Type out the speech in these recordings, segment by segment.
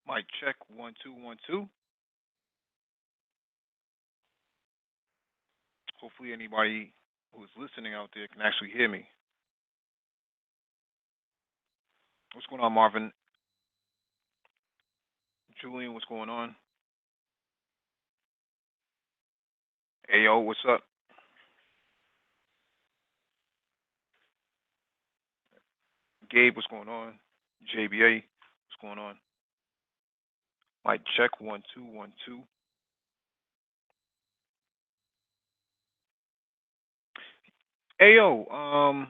Mic check 1 2 1 2. Hopefully, anybody who's listening out there can actually hear me. What's going on, Marvin? Julian, what's going on? Ayo, what's up? Gabe, what's going on? JBA, what's going on? Mic check 1 2 1 2. Ayo,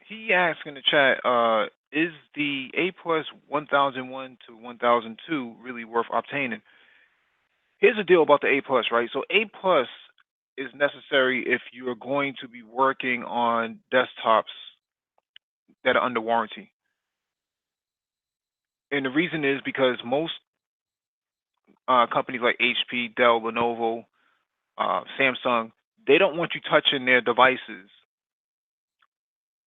he asked in the chat, is the A plus 1001 to 1002 really worth obtaining? Here's the deal about the A plus, right? So A plus is necessary if you are going to be working on desktops that are under warranty. And the reason is because most companies like HP, Dell, Lenovo, Samsung, they don't want you touching their devices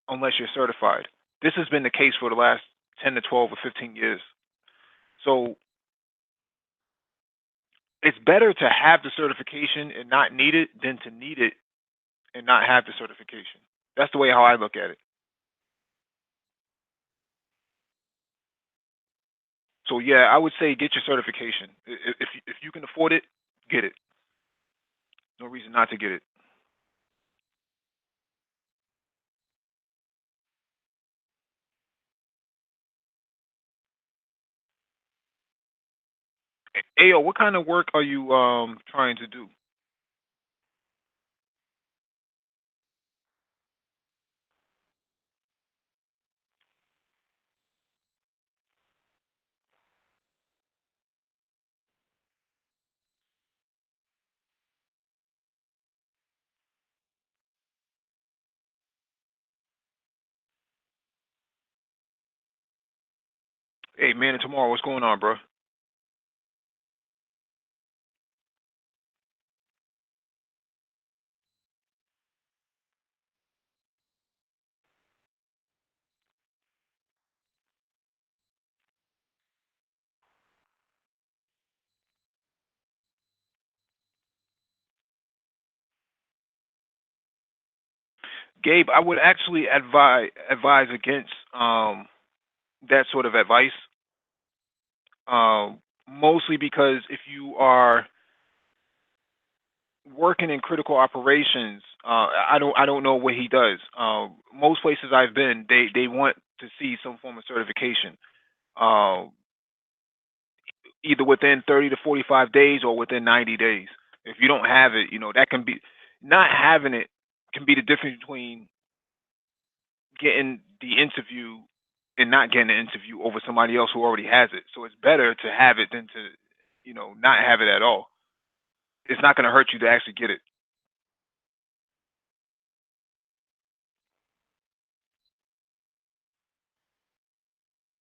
unless you're certified. This has been the case for the last 10 to 12 or 15 years. So it's better to have the certification and not need it than to need it and not have the certification. That's the way how I look at it. So yeah, I would say get your certification. If you can afford it, get it. No reason not to get it. Ayo, what kind of work are you trying to do? Hey man, and tomorrow, what's going on, bro? Gabe, I would actually advise against that sort of advice. Mostly because if you are working in critical operations, I don't know what he does. Most places I've been, they want to see some form of certification, uh, either within 30 to 45 days or within 90 days. If you don't have it, that can be not having it can be the difference between getting the interview and not getting an interview over somebody else who already has it. So it's better to have it than to, not have it at all. It's not going to hurt you to actually get it.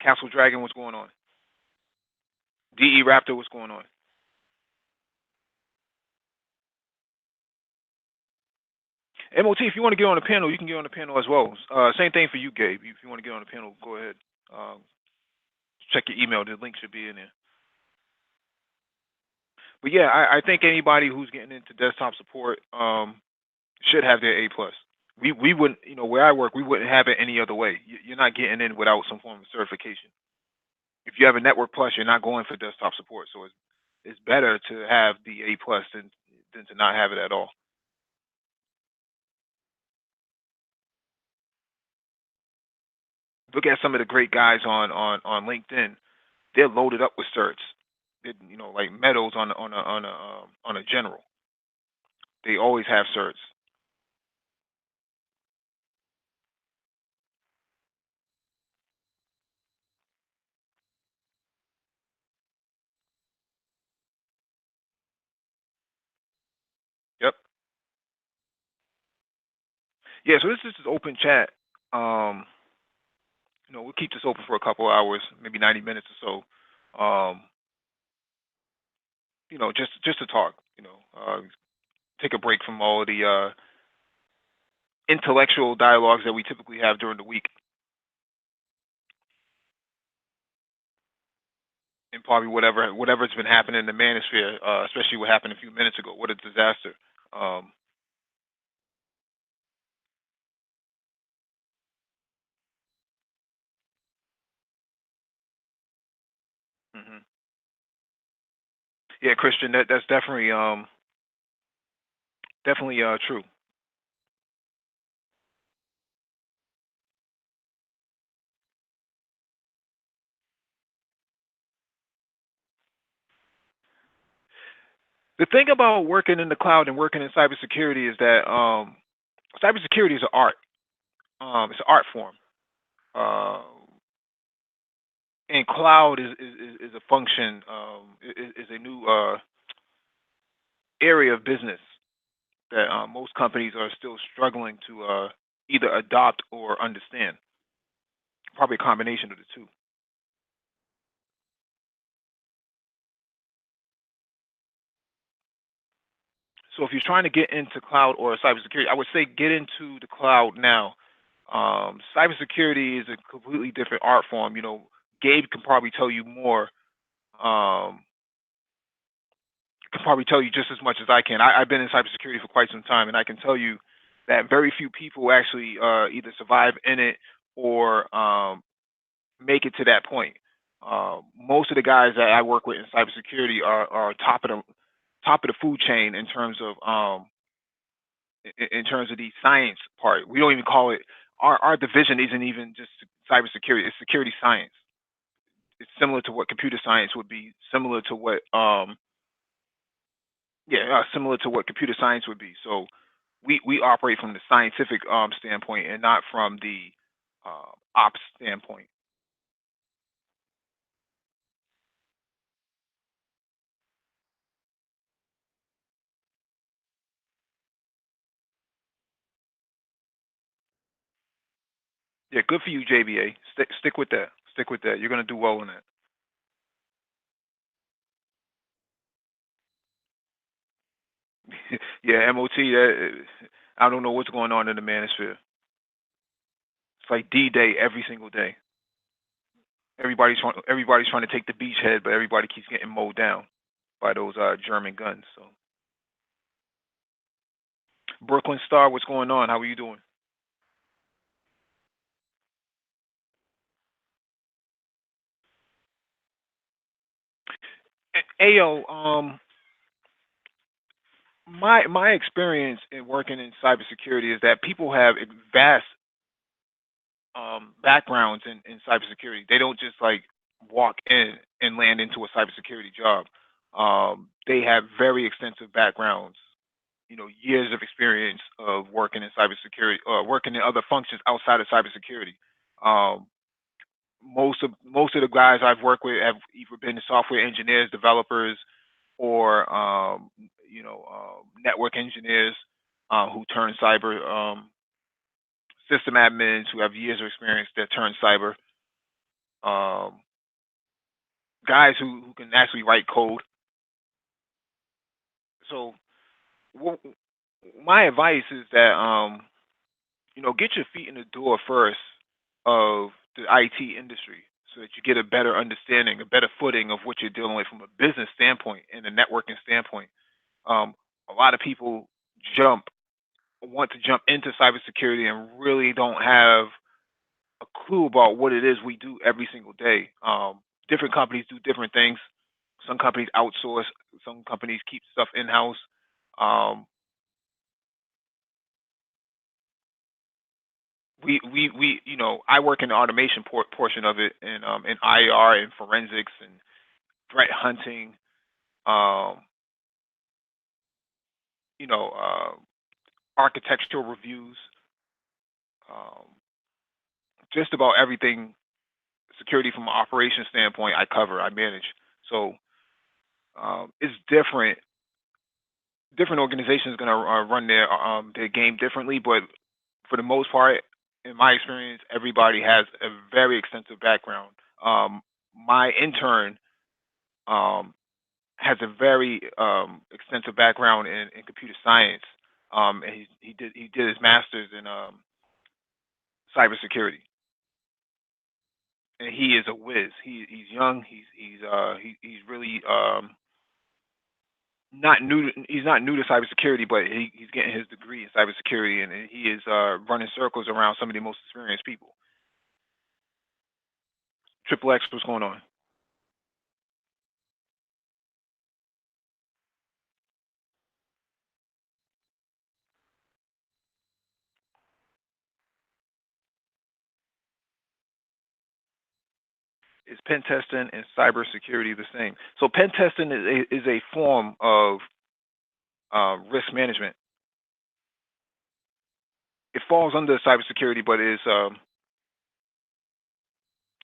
Castle Dragon, what's going on? DE Raptor, what's going on? MOT, if you want to get on the panel, you can get on the panel as well. Same thing for you, Gabe. If you want to get on the panel, go ahead. Check your email. The link should be in there. But yeah, I think anybody who's getting into desktop support should have their A plus. We wouldn't, where I work, we wouldn't have it any other way. You're not getting in without some form of certification. If you have a network plus, you're not going for desktop support. So it's better to have the A plus than to not have it at all. Look at some of the great guys on LinkedIn. They're loaded up with certs. Like medals on a general. They always have certs. Yep. Yeah. So this is just open chat. Um, we'll keep this open for a couple hours, maybe 90 minutes or so. Just to talk. Take a break from all the intellectual dialogues that we typically have during the week. and probably whatever's been happening in the manosphere, especially what happened a few minutes ago. What a disaster. Um, mhm. Yeah, Christian, that's definitely true. The thing about working in the cloud and working in cybersecurity is that cybersecurity is an art. It's an art form. Uh, and cloud is a function, is a new area of business that most companies are still struggling to either adopt or understand. Probably a combination of the two. So if you're trying to get into cloud or cybersecurity, I would say get into the cloud now. Cybersecurity is a completely different art form. Gabe can probably tell you more. Um, can probably tell you just as much as I can. I've been in cybersecurity for quite some time, and I can tell you that very few people actually either survive in it or make it to that point. Most of the guys that I work with in cybersecurity are top of the food chain in terms of in terms of the science part. We don't even call it our division isn't even just cybersecurity. It's security science. It's similar to what computer science would be. Similar to what computer science would be. So we operate from the scientific standpoint and not from the ops standpoint. Yeah, good for you, JBA. Stick with that. Stick with that. You're gonna do well in that. Yeah, MOT. I don't know what's going on in the manosphere. It's like D-Day every single day. Everybody's trying to take the beachhead, but everybody keeps getting mowed down by those German guns. So, Brooklyn Star, what's going on? How are you doing? Ayo, my experience in working in cybersecurity is that people have vast backgrounds in cybersecurity. They don't just like walk in and land into a cybersecurity job. They have very extensive backgrounds, years of experience of working in cybersecurity, working in other functions outside of cybersecurity. Um, most of the guys I've worked with have either been software engineers, developers, or network engineers who turn cyber system admins who have years of experience that turn cyber um, guys who can actually write code. So wh- my advice is that get your feet in the door first of the IT industry so that you get a better understanding, a better footing of what you're dealing with from a business standpoint and a networking standpoint. Um, a lot of people jump want to jump into cybersecurity and really don't have a clue about what it is we do every single day. Different companies do different things. Some companies outsource. Some companies keep stuff in house. Um, I work in the automation portion of it, and in IR and forensics and threat hunting. Um, you know, architectural reviews. Um, just about everything security from an operation standpoint, I cover, I manage. So it's different. Different organizations going to run their game differently, but for the most part, in my experience, everybody has a very extensive background. My intern um, has a very extensive background in computer science, and he did his master's in cybersecurity, and he is a whiz. He's young. He's really not new. He's not new to cybersecurity, but he's getting his degree in cybersecurity, and he is running circles around some of the most experienced people. Triple X, what's going on? Is pen testing and cybersecurity the same? So pen testing is a form of risk management. It falls under cybersecurity, but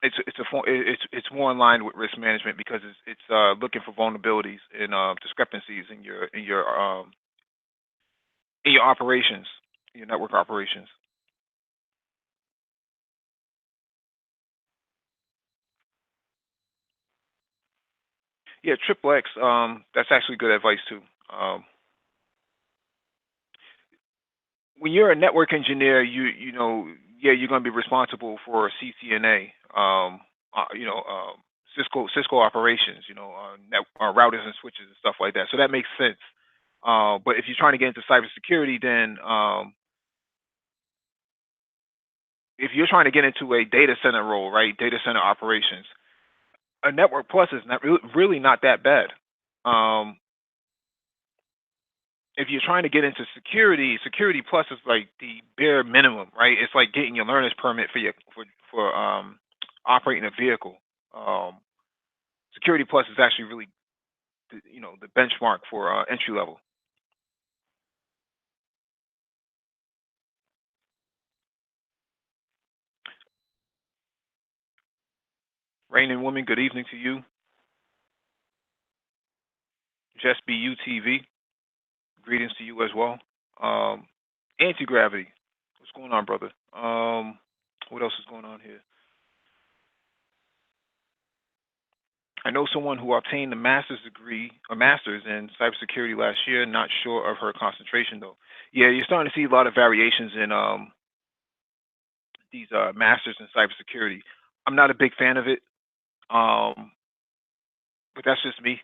it's more in line with risk management because it's looking for vulnerabilities and discrepancies in your operations, your network operations. Yeah, triple X. That's actually good advice too. When you're a network engineer, yeah, you're going to be responsible for CCNA, Cisco operations, routers and switches and stuff like that. So that makes sense. But if you're trying to get into cybersecurity, then if you're trying to get into a data center role, right, data center operations, a network plus is not really not that bad. Um, if you're trying to get into security, security plus is like the bare minimum, right? It's like getting your learner's permit for operating a vehicle. Um, security plus is actually really the benchmark for entry level. Rain and woman, good evening to you. Just be UTV, greetings to you as well. Um, Anti gravity, what's going on, brother? What else is going on here? I know someone who obtained a master's degree, a master's in cybersecurity last year. Not sure of her concentration though. Yeah, you're starting to see a lot of variations in these masters in cybersecurity. I'm not a big fan of it, um, but that's just me.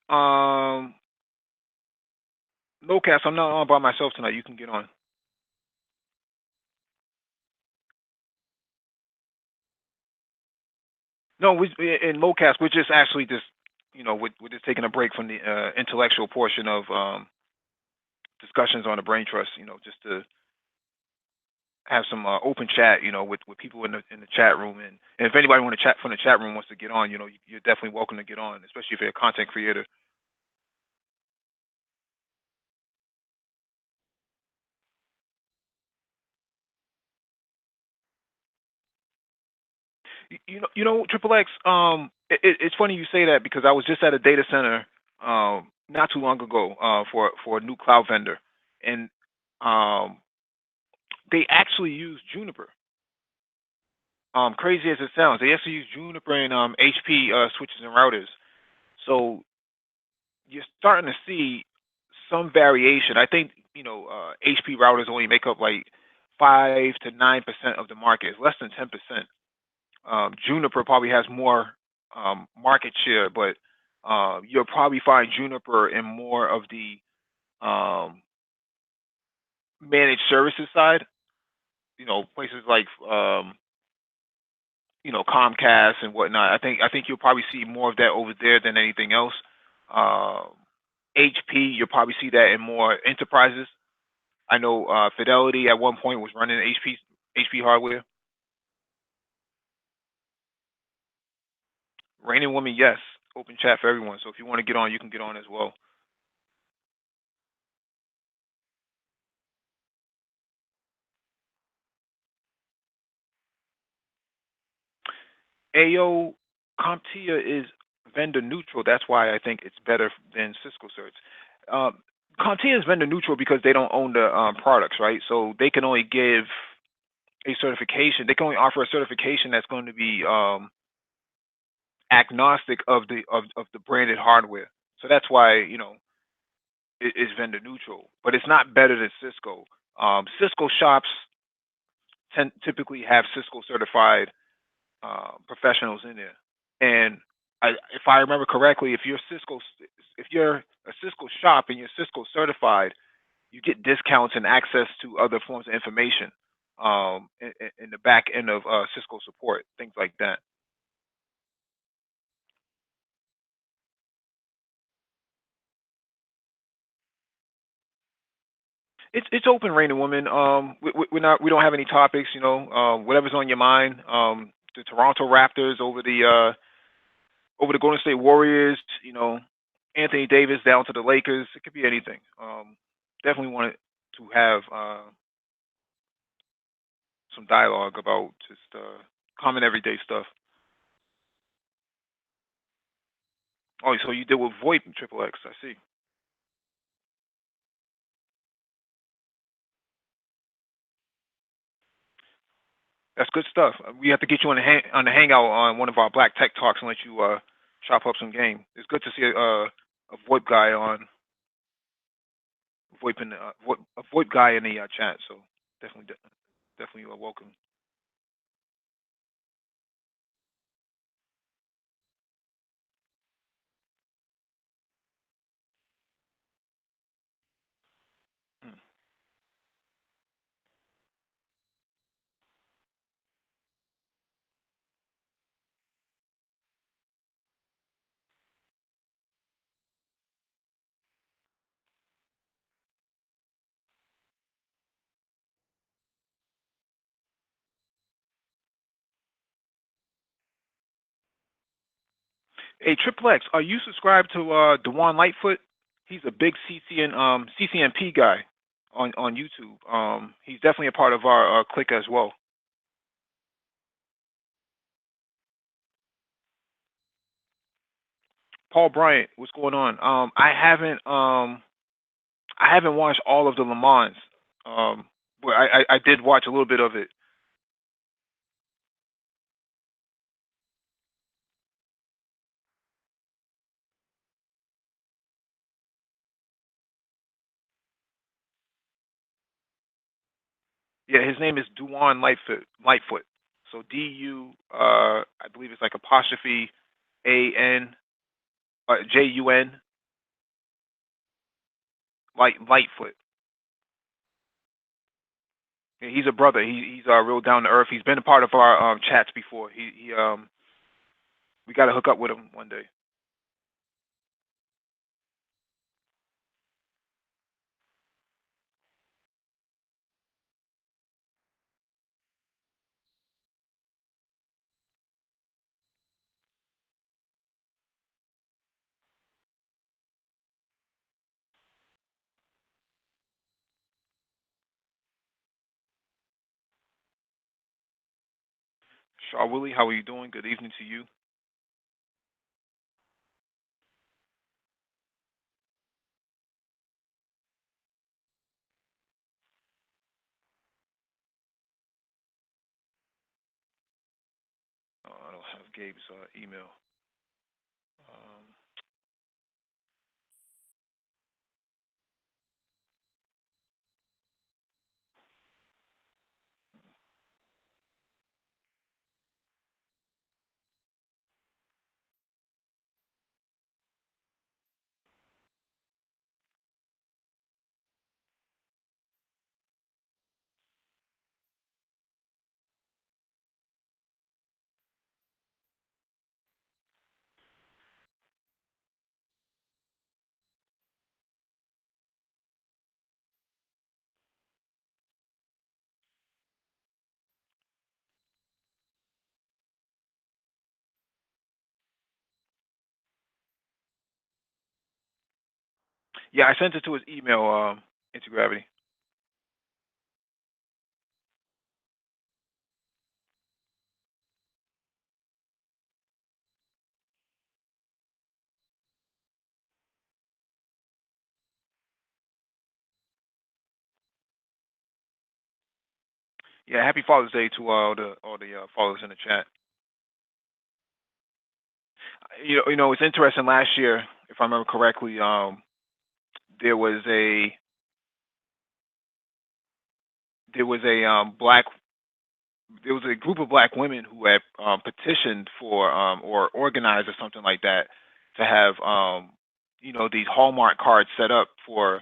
Um, Locast, I'm not on by myself tonight. You can get on. No, in Locast, we're just actually just, we're just taking a break from the intellectual portion of discussions on the brain trust. Just to have some open chat, with people in the chat room, and if anybody want to chat from the chat room wants to get on, you're definitely welcome to get on, especially if you're a content creator. Triple X. It's funny you say that because I was just at a data center not too long ago for a new cloud vendor, and um, they actually use Juniper. Crazy as it sounds, they actually use Juniper and HP switches and routers. So you're starting to see some variation. I think HP routers only make up like 5 to 9% of the market. It's less than 10%. Juniper probably has more market share, but you'll probably find Juniper in more of the um, managed services side. Places like Comcast and whatnot. I think you'll probably see more of that over there than anything else. Um, HP, you'll probably see that in more enterprises. I know Fidelity at one point was running HP hardware. Raining Woman, yes. Open chat for everyone. So if you want to get on, you can get on as well. Ayo, CompTIA is vendor neutral. That's why I think it's better than Cisco certs. CompTIA is vendor neutral because they don't own the products, right? So they can only give a certification. They can only offer a certification that's going to be agnostic of the branded hardware. So that's why it's vendor neutral, but it's not better than Cisco. Cisco shops typically have Cisco certified professionals in there, and if I remember correctly, if you're a Cisco shop and you're Cisco certified, you get discounts and access to other forms of information in the back end of Cisco support, things like that. It's open, rain and woman. We don't have any topics. Whatever's on your mind. The Toronto Raptors over the Golden State Warriors. Anthony Davis down to the Lakers. It could be anything. Definitely wanted to have some dialogue about just common everyday stuff. Oh, so you deal with VoIP and Triple X. I see. That's good stuff. We have to get you on the hangout on one of our Black Tech Talks and let you chop up some game. It's good to see a VoIP guy on VoIP in the, a VoIP guy in the chat. So definitely, definitely you are welcome. Hmm. Hey, Triple X, are you subscribed to Dewan Lightfoot? He's a big CCNP guy on YouTube. He's definitely a part of our clique as well. Paul Bryant, what's going on? I haven't watched all of the Le Mans, but I did watch a little bit of it. Yeah, his name is Duan Lightfoot. Lightfoot. So I believe it's like apostrophe AN JUN Lightfoot. Yeah, he's a brother. He's real down to earth. He's been a part of our chats before. We got to hook up with him one day. Shaw Willie, how are you doing? Good evening to you. I don't have Gabe's email. Um, yeah, I sent it to his email. Into Gravity. Yeah, happy Father's Day to all the followers in the chat. It's interesting. Last year, if I remember correctly, there was a there was a black there was a group of black women who had petitioned for or organized or something like that to have these Hallmark cards set up for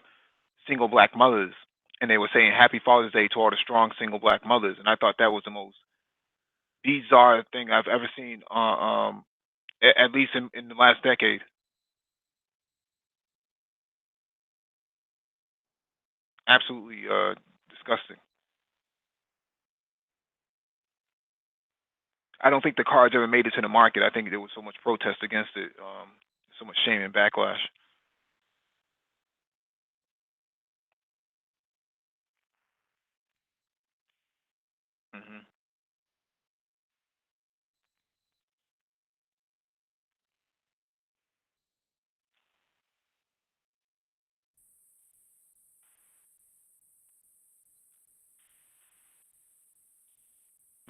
single black mothers, and they were saying Happy Father's Day to all the strong single black mothers, and I thought that was the most bizarre thing I've ever seen, at least in the last decade. Absolutely disgusting. I don't think the cards ever made it to the market. I think there was so much protest against it, so much shame and backlash. hmm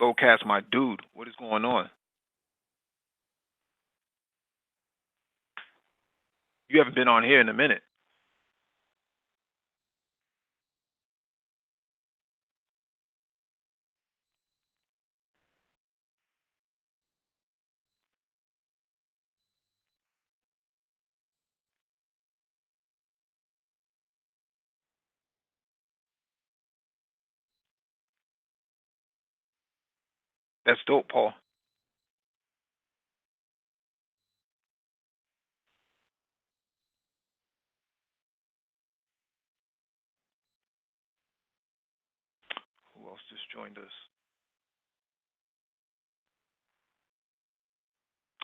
Lowcast, my dude, what is going on? You haven't been on here in a minute. That's dope, Paul. Who else just joined us?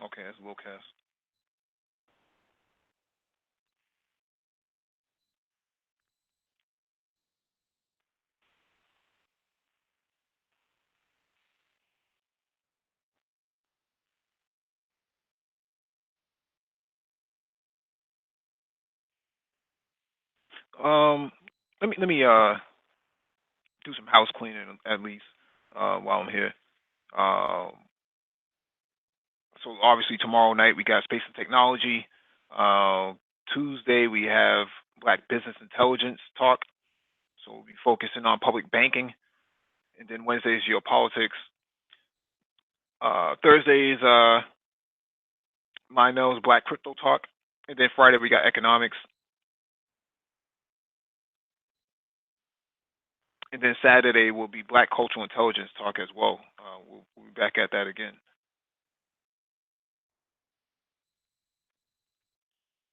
Okay, that's Lowcast. Um, let me do some house cleaning at least while I'm here. Um, so obviously tomorrow night we got space and technology. Uh, Tuesday we have Black business intelligence talk. So we'll be focusing on public banking, and then Wednesday is geopolitics. Thursday is Lionel's Black crypto talk, and then Friday we got economics, and then Saturday will be Black cultural intelligence talk as well. We'll be back at that again.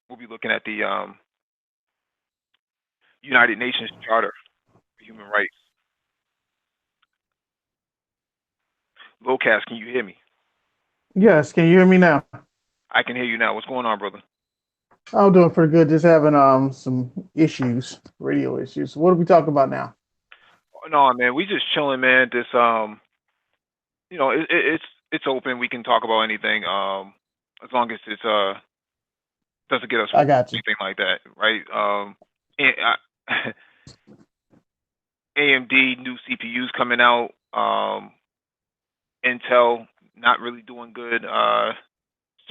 We'll be looking at the United Nations Charter for Human Rights. Lowcast, can you hear me? Yes, can you hear me now? I can hear you now. What's going on, brother? I'm doing pretty good. Just having some issues, radio issues. What are we talking about now? No, man, we just chilling, man. This it's open. We can talk about anything, as long as it's doesn't get us I woke or got you. anything like that, right? And, AMD new CPUs coming out. Intel not really doing good.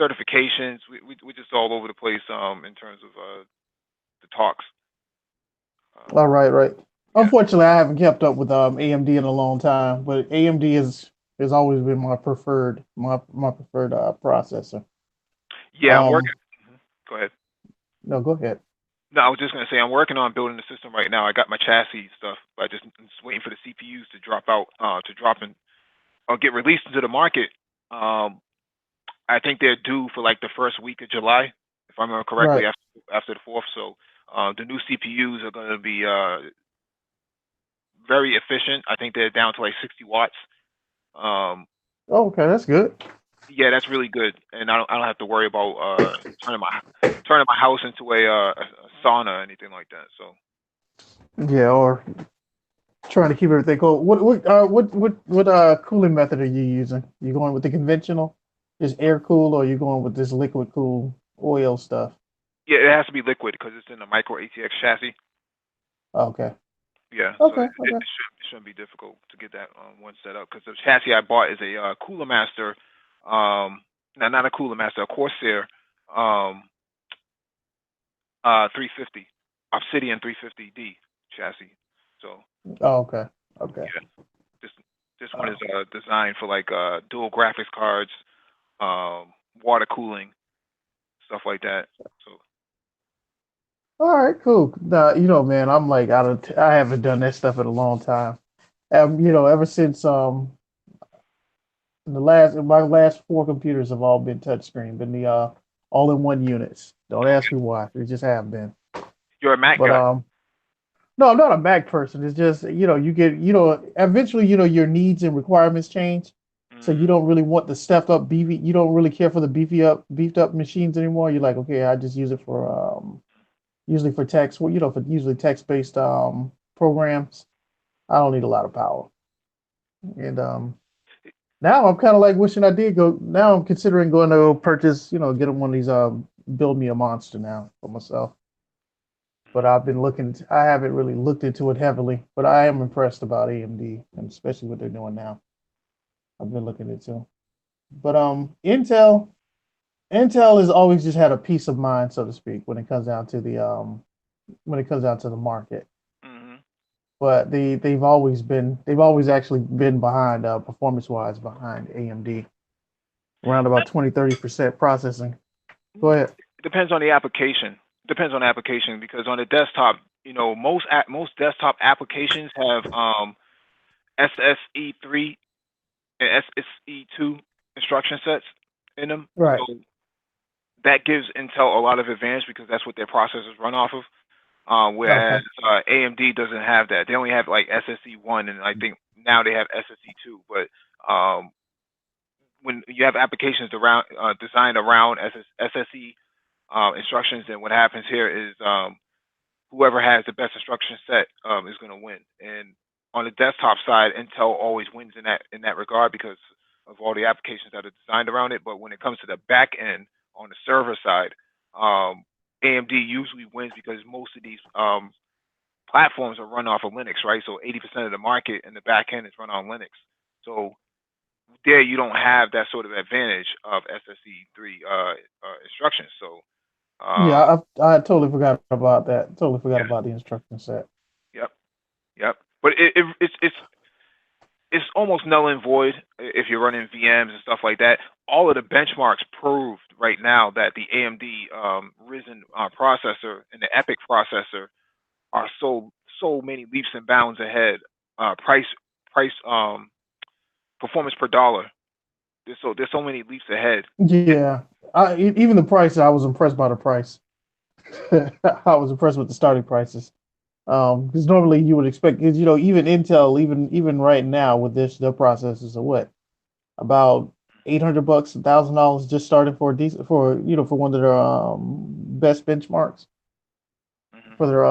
Certifications, we're just all over the place. In terms of the talks. Um, All right, right. yeah, Unfortunately, I haven't kept up with AMD in a long time, but AMD has always been my preferred processor. yeah, I'm working. Um, Go ahead. no, go ahead. No, I was just gonna say I'm working on building the system right now. I got my chassis stuff, but I'm just waiting for the CPUs to drop out, to drop in or get released into the market. Um, I think they're due for like the first week of July, if I remember correctly, Right. after the fourth. So the new CPUs are going to be very efficient. I think they're down to like 60 watts. Um, Oh, okay, that's good. yeah, that's really good, and I don't have to worry about turning my turning my house into a sauna or anything like that. So Yeah, or trying to keep everything cool. What cooling method are you using? You going with the conventional, just air cool, or you going with this liquid cool oil stuff? yeah, it has to be liquid because it's in a micro ATX chassis. Okay. Yeah, so Okay. Okay. it shouldn't be difficult to get that one set up because the chassis I bought is a Cooler Master. No, not a Cooler Master, a Corsair, 350, Obsidian 350D chassis. So Oh, okay. Okay. yeah, this this one is Oh. designed for like dual graphics cards, um, water cooling, stuff like that. So All right, cool. Nah, man, I'm like I haven't done that stuff in a long time. Ever since my last four computers have all been touchscreen, been the all-in-one units. Don't ask okay, me why. They just have been. you're a Mac But guy. no, I'm not a Mac person. It's just, you get, eventually, your needs and requirements change. So you Mm, don't really want the stepped up beefy. You don't really care for the beefed up machines anymore. You're like, okay, I just use it for usually for text. Well, for usually text based programs. I don't need a lot of power. And now I'm kind of like wishing I did go. Now I'm considering going to go purchase, get one of these build me a monster now for myself. But I haven't really looked into it heavily, but I am impressed about AMD and especially what they're doing now. I've been looking into. But Intel has always just had a peace of mind, so to speak, when it comes down to the market. mm-hmm. But they've always actually been behind performance wise behind AMD, around about 20-30% processing. Go ahead. It depends on the application. Depends on the application because on the desktop, most desktop applications have SSE3 and SSE2 instruction sets in them. Right. So that gives Intel a lot of advantage because that's what their processors run off of. Whereas Okay. AMD doesn't have that. They only have like SSE1, and I think now they have SSE2. But when you have applications around designed around SSE instructions, then what happens here is whoever has the best instruction set is going to win. And on the desktop side, Intel always wins in that regard because of all the applications that are designed around it. But when it comes to the back end on the server side, AMD usually wins because most of these platforms are run off of Linux, right? So 80% of the market in the back end is run on Linux. So there you don't have that sort of advantage of SSE3 instructions. So uh, Yeah, I totally forgot about that. Totally forgot yeah, about the instruction set. yep, yep. But it's almost null and void if you're running VMs and stuff like that. All of the benchmarks proved right now that the AMD Ryzen processor and the EPIC processor are so many leaps and bounds ahead. Price performance per dollar. There's so many leaps ahead. Yeah, even the price. I was impressed by the price. I was impressed with the starting prices. Because normally you would expect, because even Intel, even right now with their processors are what, about $800, $1,000 just starting for a decent for one of their best benchmarks Hmm. for their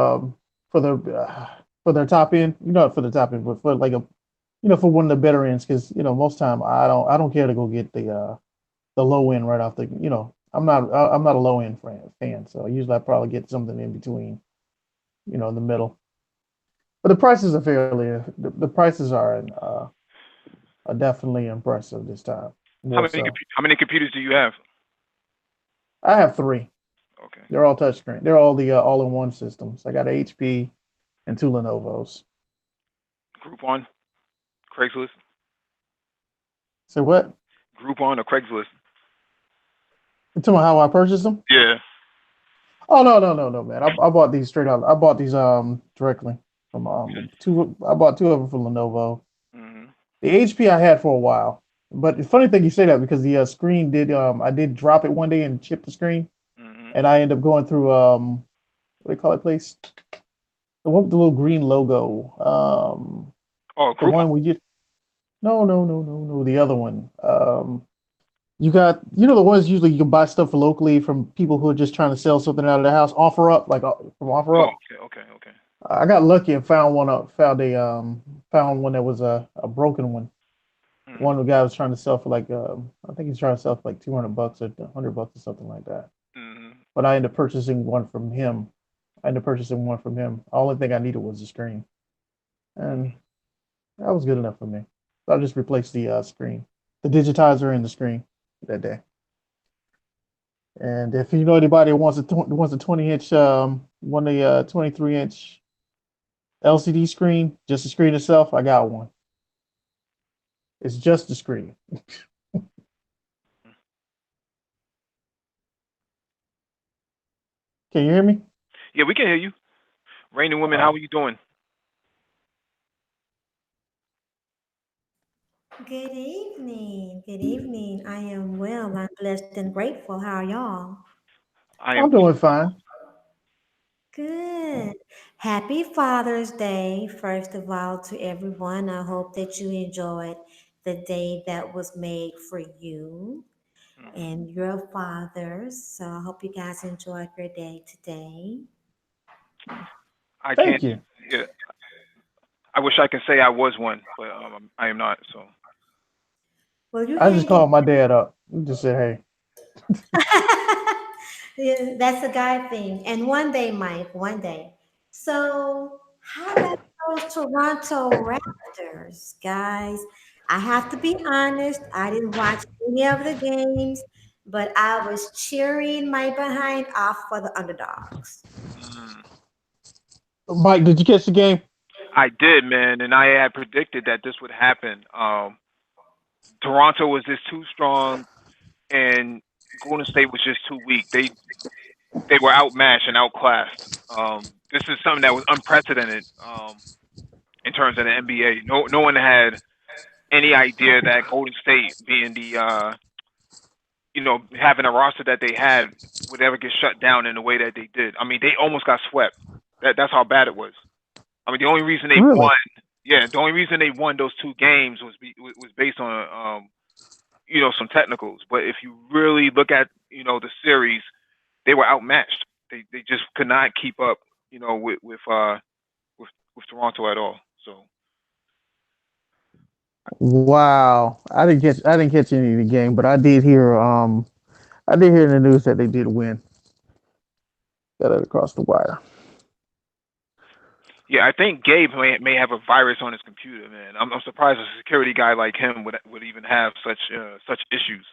for their uh, for their top end, not for the top end, but for like a for one of the better ends, because most time I don't care to go get the low end right off the I'm not a low end fan, so usually I probably get something in between, in the middle. But the prices are the prices are definitely impressive this time, more so. How many computers do you have? I have three. Okay. They're all touchscreen. They're all the all-in-one systems. I got a HP and two Lenovo's. Groupon, Craigslist, So what? Groupon or Craigslist? You talking about how I purchased them? Yeah. Oh, no, no, no, no, man. I bought these straight out. I bought these directly from two. I bought two of them from Lenovo. Hmm. The HP I had for a while, but the funny thing you say that because the screen did I did drop it one day and chip the screen, Hmm. and I ended up going through what do they call it place? The one with the little green logo. Oh, The Groupon. one we just no, no, no, no, no. The other one. You got the ones usually you can buy stuff locally from people who are just trying to sell something out of their house. Offer up, like from Offer Oh, Up. okay, okay, okay. I got lucky and found one that was a broken one. Hmm. One the guy was trying to sell for like I think he's trying to sell for like $200 or $100 or something like that. Hmm. But I ended up purchasing one from him. I ended up purchasing one from him. All the thing I needed was the screen, and that was good enough for me. So I just replaced the screen, the digitizer, and the screen that day. And if you know anybody who wants a 20-inch, one of the 23-inch LCD screen, just the screen itself, I got one. It's just the screen. Can you hear me? Yeah, we can hear you. Rain and women, how are you doing? Good evening. Good evening. I am well. I'm blessed and grateful. How are y'all? I am I'm doing fine. Good. Happy Father's Day, first of all, to everyone. I hope that you enjoyed the day that was made for you Mhm. and your fathers. So I hope you guys enjoyed your day today. I can't. Thank you. Yeah, I wish I could say I was one, but I am not. So Well, you I just hang in. called my dad up. Just said, hey, Yeah, that's a guy thing. And one day, Mike, one day. So, how about those Toronto Raptors, guys? I have to be honest, I didn't watch any of the games, but I was cheering my behind off for the underdogs. mm, Mike, did you catch the game? I did, man, and I had predicted that this would happen. Toronto was just too strong, and Golden State was just too weak. They were outmatched and outclassed. This is something that was unprecedented in terms of the NBA. No one had any idea that Golden State, being the having a roster that they had, would ever get shut down in the way that they did. I mean, they almost got swept. That's how bad it was. I mean, the only reason they Really? won, yeah, the only reason they won those two games was based on some technicals. But if you really look at the series, they were outmatched. They just could not keep up, with Toronto at all. So Wow. I didn't catch any of the game, but I did hear in the news that they did win. Got it across the wire. yeah, I think Gabe may have a virus on his computer, man. I'm surprised a security guy like him would even have such issues.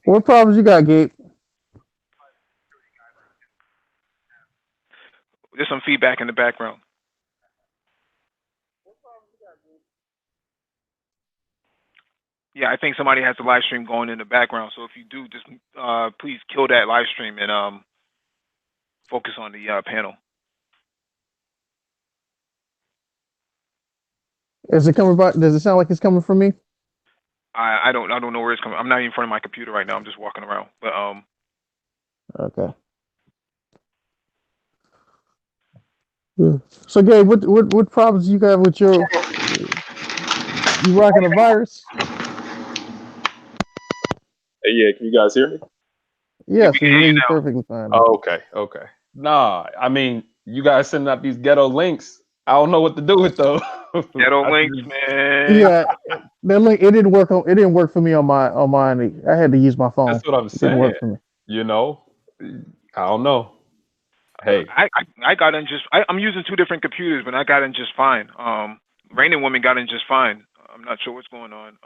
What problems you got, Gabe? There's some feedback in the background. Yeah, I think somebody has the live stream going in the background. So if you do, just please kill that live stream and focus on the panel. Is it coming back? Does it sound like it's coming from me? I don't know where it's coming. I'm not even in front of my computer right now. I'm just walking around. But Okay. Yeah. So, Gabe, what problems you got with your you rocking a virus? Hey, yeah, can you guys hear me? yeah, we Yes, can we hear hear you you now. perfectly fine now. Oh, okay, okay. Nah, I mean, you guys sending out these ghetto links. I don't know what to do with those. Ghetto I links, just, man. Yeah, that link it didn't work. It didn't work for me on mine. I had to use my phone. that's what I'm It didn't saying. work for me. You know, I don't know. Hey, I got in just. I'm using two different computers, but I got in just fine. Rain and Woman got in just fine. I'm not sure what's going on.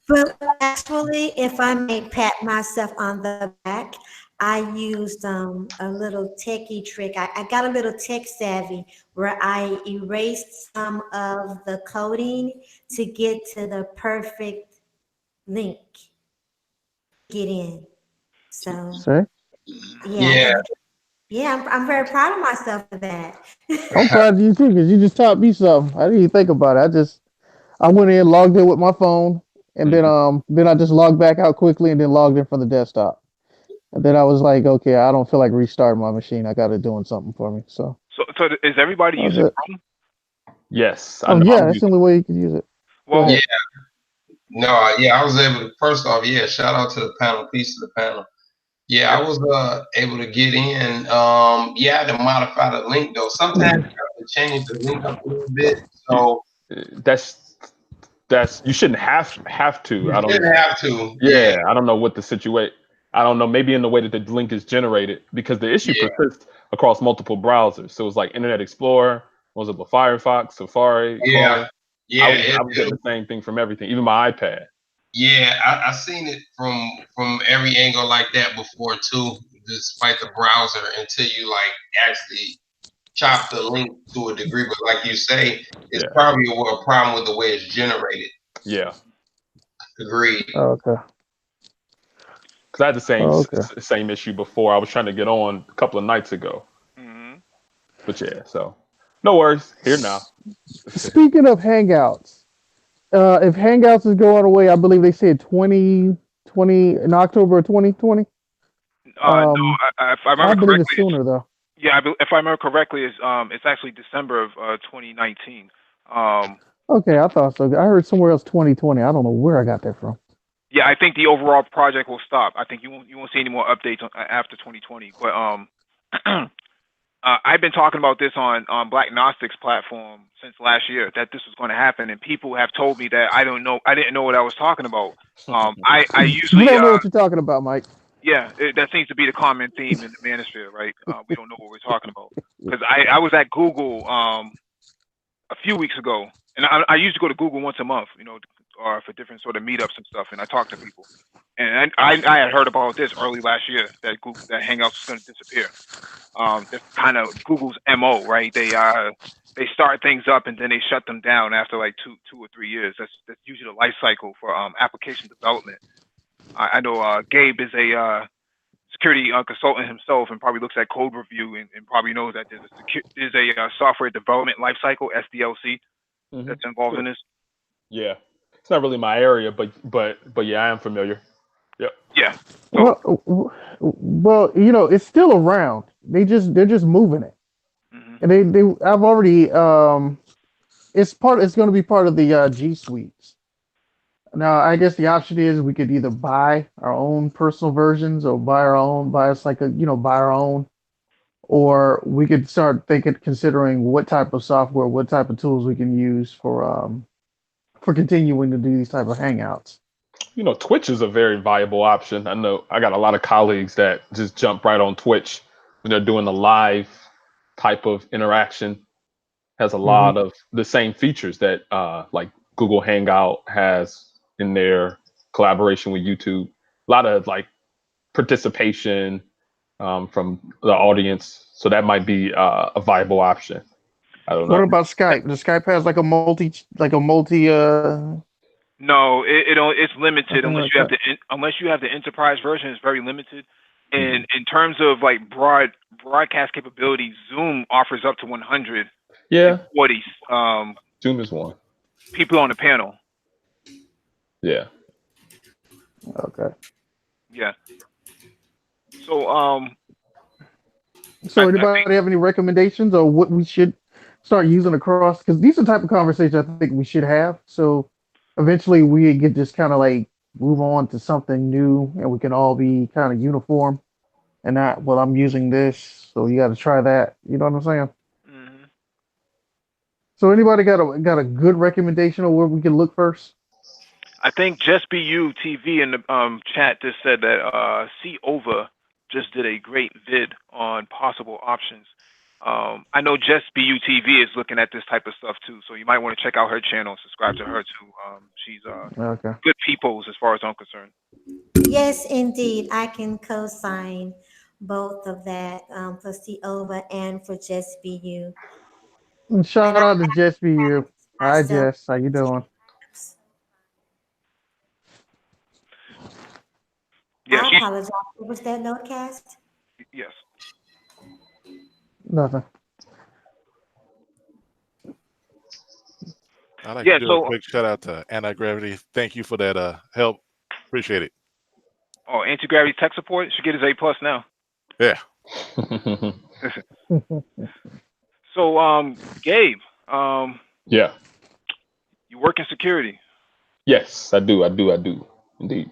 Well, actually, if I may pat myself on the back, I used a little techie trick. I got a little tech savvy where I erased some of the coding to get to the perfect link to get in. So See, yeah, Yeah, I'm very proud of myself for that. I'm proud of you too because you just taught me something. I didn't even think about it. I went in, logged in with my phone, and mhm. then I just logged back out quickly and then logged in from the desktop. And then I was like, okay, I don't feel like restarting my machine. I got it doing something for me. So So is everybody that was using it. Chrome? Yes, I Oh know. yeah, I'm that's the using. only way you could use it. Go Well, yeah, ahead. no, yeah, I was able to. First off, yeah, shout out to the panel, peace to the panel. Yeah, I yep. was able to get in. Yeah, I had to modify the link though. Sometimes you have to change the link up a little bit. So That's you shouldn't have to. you I don't. shouldn't have to. Yeah, Yeah, I don't know what the situation. I don't know. Maybe in the way that the link is generated, because the issue yeah, persists across multiple browsers. So it's like Internet Explorer, was it the Firefox, Safari, yeah, Chrome? yeah. I was getting the same thing from everything, even my iPad. Yeah, I seen it from every angle like that before too. Despite the browser, until you like actually chop the link to a degree. But like you say, it's probably a problem with the way it's generated. Yeah. Agreed. Okay. Because I had the Okay. same issue before. I was trying to get on a couple of nights ago. Mhm. But yeah, so no worries. Here now. Speaking of Hangouts, if Hangouts is going away, I believe they said 2020 in October of 2020. No, if I I remember believe it's correctly, sooner though. yeah, if I remember correctly, it's actually December of 2019. Okay, I thought so. I heard somewhere else 2020. I don't know where I got that from. Yeah, I think the overall project will stop. I think you won't see any more updates after 2020. But I've been talking about this on Black Gnostics platform since last year that this was going to happen, and people have told me that I didn't know what I was talking about. I You usually don't know what you're talking about, Mike. yeah, that seems to be the common theme in the manosphere, right? We don't know what we're talking about because I was at Google a few weeks ago, and I used to go to Google once a month, or for different sort of meetups and stuff, and I talked to people. And I had heard about this early last year that that Hangouts was going to disappear. That's kind of Google's MO, right? They start things up and then they shut them down after like 2 or 3 years. That's usually the life cycle for application development. I know Gabe is a security consultant himself and probably looks at code review and probably knows that there's a software development life cycle (SDLC) that's involved in this. Yeah, it's not really my area, but yeah, I am familiar. Yep. Yeah. So, Well, it's still around. They're just moving it, mhm. and I've already it's going to be part of the G Suites. Now, I guess the option is we could either buy our own personal versions or buy us like buy our own, or we could start considering what type of software, what type of tools we can use for continuing to do these type of hangouts. Twitch is a very viable option. I know I got a lot of colleagues that just jump right on Twitch when they're doing the live type of interaction. Has a Hmm. lot of the same features that like Google Hangout has in their collaboration with YouTube. A lot of like participation from the audience, so that might be a viable option. I don't What know. about Skype? Does Skype has like a multi No, it's limited something unless like you have that? unless you have the enterprise version. It's very limited. Mhm. And in terms of like broadcast capability, Zoom offers up to 140 Yeah, Zoom is one. people on the panel. Yeah. Okay. Yeah. So So I think anybody have any recommendations or what we should start using across? Because these are the type of conversations I think we should have. So eventually we get just kind of like move on to something new and we can all be kind of uniform and not, well, I'm using this, so you got to try that. You know what I'm saying? mhm. So anybody got a good recommendation of where we can look first? I think Just Be You TV in the chat just said that C Over just did a great vid on possible options. I know Just Be You TV is looking at this type of stuff too, so you might want to check out her channel, subscribe to her too. She's Okay. good peoples as far as I'm concerned. Yes, indeed. I can co-sign both of that for See Over and for Just Be You. And And shout I out to Just Be You. Hi myself. Jess, how you doing? Yeah, I apologize. What was that notecast? yes. Nothing. I'd like to Yeah, do a so quick shout out to Anti-Gravity. Thank you for that help. Appreciate it. anti-gravity tech support should get his A+ now. Yeah. So Gabe, Yeah. you work in security. Yes, I do. Indeed.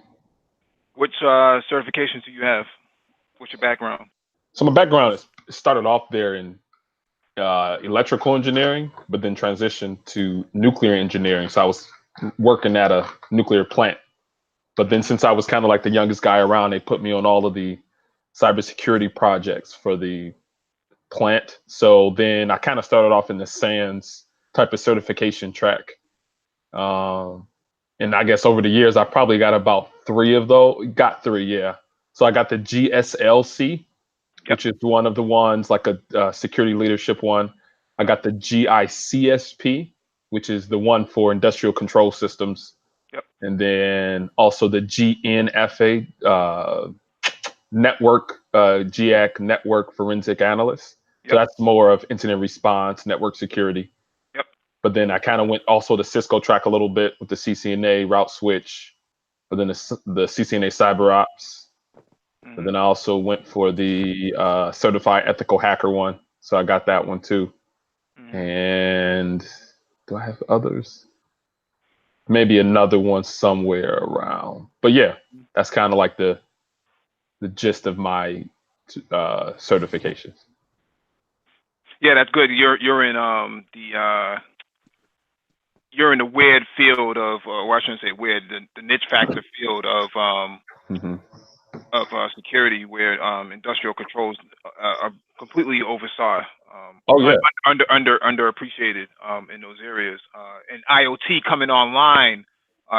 Which certifications do you have? What's your background? So my background is started off there in electrical engineering, but then transitioned to nuclear engineering. So I was working at a nuclear plant. But then since I was kind of like the youngest guy around, they put me on all of the cybersecurity projects for the plant. So then I kind of started off in the SANS type of certification track. And I guess over the years, I probably got about 3 of those. Got 3, yeah. So I got the GSLC, which is one of the ones, like a security leadership one. I got the GICSP, which is the one for industrial control systems. Yep. And then also the GNFA, network, GAC, network forensic analyst. So Yep. that's more of incident response, network security. Yep. But then I kind of went also the Cisco track a little bit with the CCNA route switch, but then the CCNA cyber ops. But then I also went for the certified ethical hacker one. So I got that one too. And do I have others? Maybe another one somewhere around. But yeah, that's kind of like the gist of my certifications. Yeah, that's good. You're in you're in the weird field of, or I shouldn't say weird, the niche factor field of security, where industrial controls are completely oversaw. Underappreciated in those areas. And IoT coming online,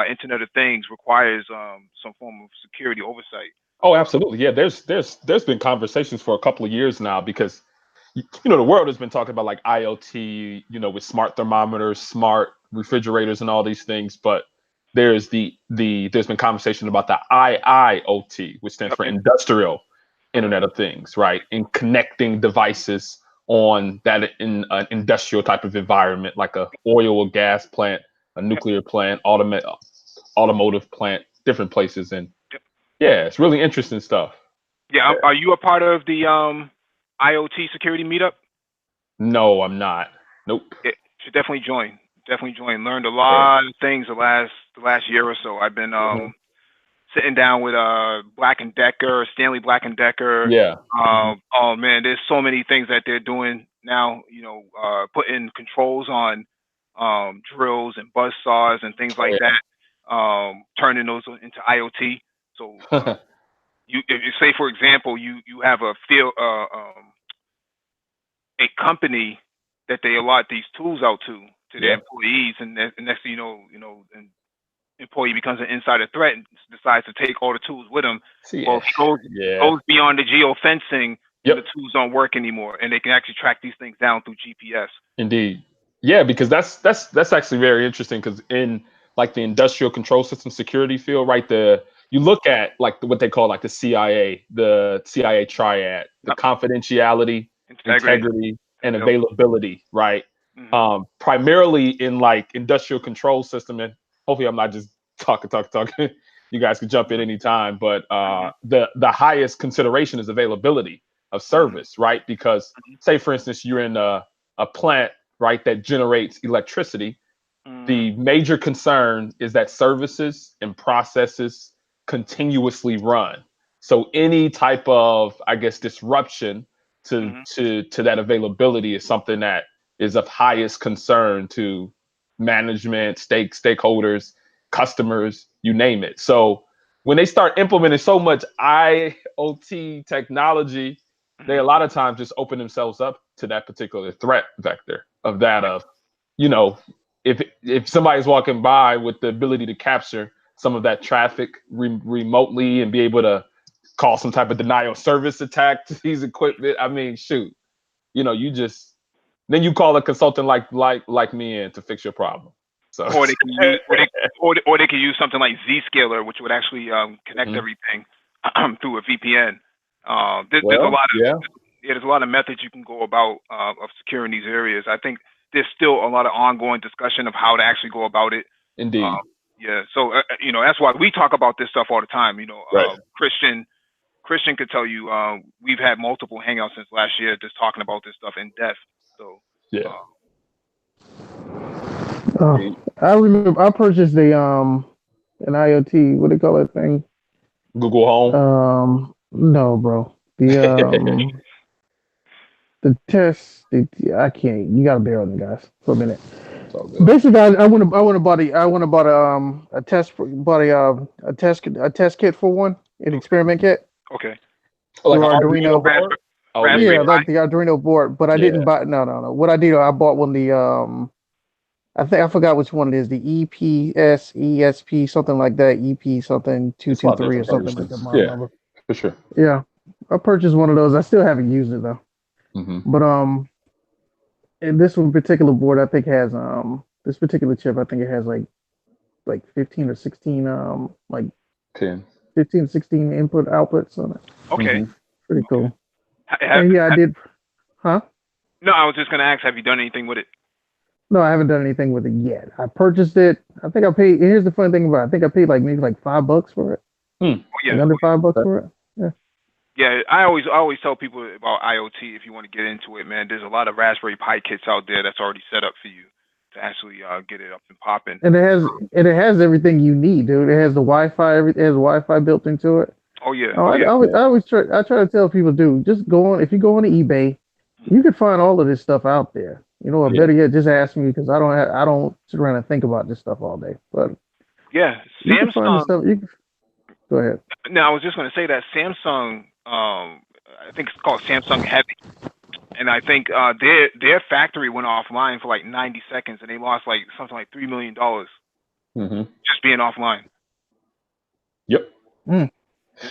Internet of Things, requires some form of security oversight. Oh, absolutely. Yeah, there's been conversations for a couple of years now, because the world has been talking about like IoT, with smart thermometers, smart refrigerators, and all these things. But there's there's been conversation about the IIoT, which stands for Industrial Internet of Things, right? In connecting devices on that in an industrial type of environment, like a oil or gas plant, a nuclear plant, automotive plant, different places. And yeah, it's really interesting stuff. Yeah. Are you a part of the IoT security meetup? No, I'm not. Nope. You should definitely join. Learned a lot of things the last year or so. I've been sitting down with Stanley Black and Decker. Yeah. Oh man, there's so many things that they're doing now. Putting controls on drills and buzz saws and things like that. Turning those into IoT. So if you say, for example, you have a field a company that they allot these tools out to their employees, and next thing you know, an employee becomes an insider threat and decides to take all the tools with him. Well, if he goes beyond the geofencing, the tools don't work anymore, and they can actually track these things down through GPS. Indeed. Yeah, because that's actually very interesting, because in like the industrial control system security field, right, you look at like what they call like the CIA triad, the confidentiality, integrity, and availability, right? Primarily in like industrial control system, and hopefully I'm not just talking. You guys can jump in anytime, but the highest consideration is availability of service, right? Because say for instance you're in a plant, right, that generates electricity. The major concern is that services and processes continuously run. So any type of, I guess, disruption to that availability is something that is of highest concern to management, stakeholders, customers, you name it. So when they start implementing so much IoT technology, they a lot of times just open themselves up to that particular threat vector of that of, if somebody's walking by with the ability to capture some of that traffic remotely and be able to call some type of denial of service attack to these equipment, I mean, shoot, then you call a consultant like me in to fix your problem. So or they can use something like Zscaler, which would actually connect everything through a VPN. There's a lot of methods you can go about of securing these areas. I think there's still a lot of ongoing discussion of how to actually go about it. Indeed. So that's why we talk about this stuff all the time. Christian could tell you we've had multiple hangouts since last year just talking about this stuff in depth. So I remember I purchased an IoT, what do you call that thing? Google Home. No, bro. The test. I can't. You gotta bear with me, guys, for a minute. Basically, I want to buy a test kit for one, an experiment kit. Okay. Like Arduino board? Yeah, like the Arduino board. But I didn't buy. No. What I did, I bought one I think I forgot which one it is. The EPS, ESP, something like that. EP something It's a lot of 223 or different something like that versions. model Yeah, number. for sure. Yeah, I purchased one of those. I still haven't used it though. Hmm. But and this one particular board I think has this particular chip I think it has like 15 or 16 like 10. 15 16 input outputs on it. Okay. Hmm. Pretty cool. Ha- And yeah, I ha- did. Huh? no, I was just gonna ask, have you done anything with it? No, I haven't done anything with it yet. I purchased it. I think I paid. Here's the funny thing about it. I think I paid like maybe like $5 for it. Oh, Like yeah. under $5 Okay. for it. Yeah. Yeah, I always tell people about IoT if you want to get into it, man. There's a lot of Raspberry Pi kits out there that's already set up for you to actually get it up and popping. And it has everything you need, dude. It has the Wi-Fi. It has Wi-Fi built into it. Oh yeah, Oh, oh yeah. I always try to tell people, dude, just go on. If you go on eBay, you can find all of this stuff out there. You know, or Yeah. better yet, just ask me because I don't sit around and think about this stuff all day. But Yeah, you can find the Samsung. stuff. Go ahead. Now I was just going to say that Samsung, I think it's called Samsung Heavy, and I think their factory went offline for like 90 seconds, and they lost like something like $3 million Hmm. just being offline. Yep. Mm.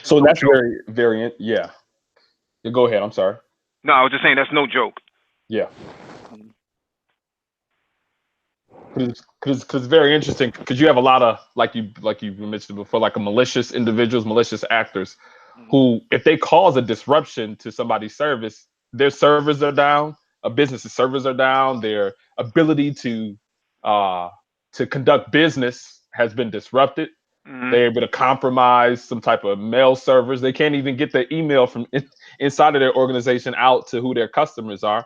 So No that's joke. very, yeah. Go ahead. I'm sorry. No, I was just saying that's no joke. Yeah. Because it's very interesting because you have a lot of like you mentioned before, like a malicious individuals, malicious actors who, if they cause a disruption to somebody's service, their servers are down, a business's servers are down, their ability to conduct business has been disrupted. Mhm. They're able to compromise some type of mail servers. They can't even get the email from inside of their organization out to who their customers are.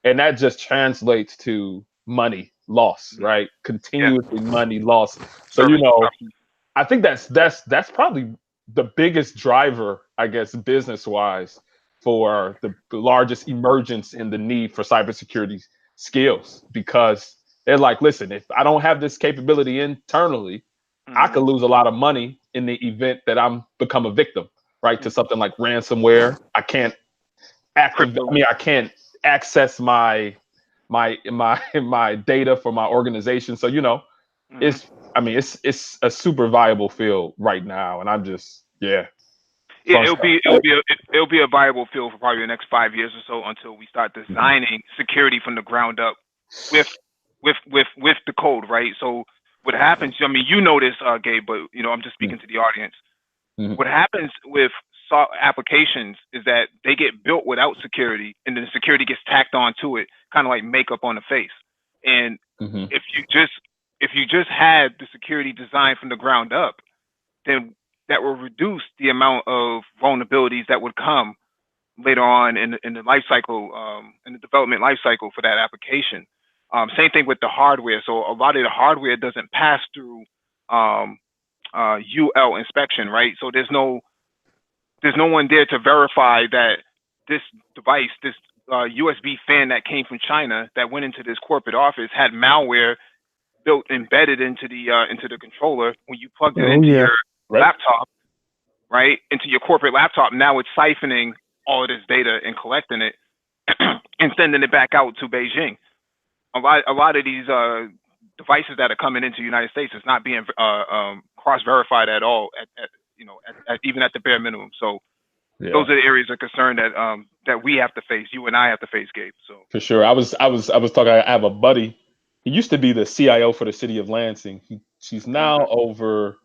And that just translates to money loss, right? Yeah, Continuously money loss. So, service disruption. I think that's probably the biggest driver, I guess, business wise, for the largest emergence in the need for cybersecurity skills, because they're like, listen, if I don't have this capability internally, I could lose a lot of money in the event that I'm become a victim, right, to something like ransomware. I can't Crypto. I can't access my data for my organization. So Mhm. it's a super viable field right now, and I'm just Yeah, fun it'll be a viable field for probably the next 5 years or so until we start designing security from the ground up with the code, right? So what happens? I mean, you know this, Gabe, but I'm just speaking to the audience. Mhm. What happens with applications is that they get built without security, and then the security gets tacked on to it, kind of like makeup on the face. And Mhm. if you just had the security designed from the ground up, then that will reduce the amount of vulnerabilities that would come later on in the life cycle, in the development life cycle for that application. Same thing with the hardware. So a lot of the hardware doesn't pass through UL inspection, right? So there's no one there to verify that this device, this USB fan that came from China that went into this corporate office had malware built embedded into the controller when you plugged it Oh into yeah. your Right. laptop, right? Into your corporate laptop. Now it's siphoning all of this data and collecting it and sending it back out to Beijing. A lot of these devices that are coming into the United States is not being cross-verified at all at even at the bare minimum. So Yeah. those are the areas of concern that we have to face, you and I have to face, Gabe. So For sure. I was talking. I have a buddy. He used to be the CIO for the city of Lansing. She's now over.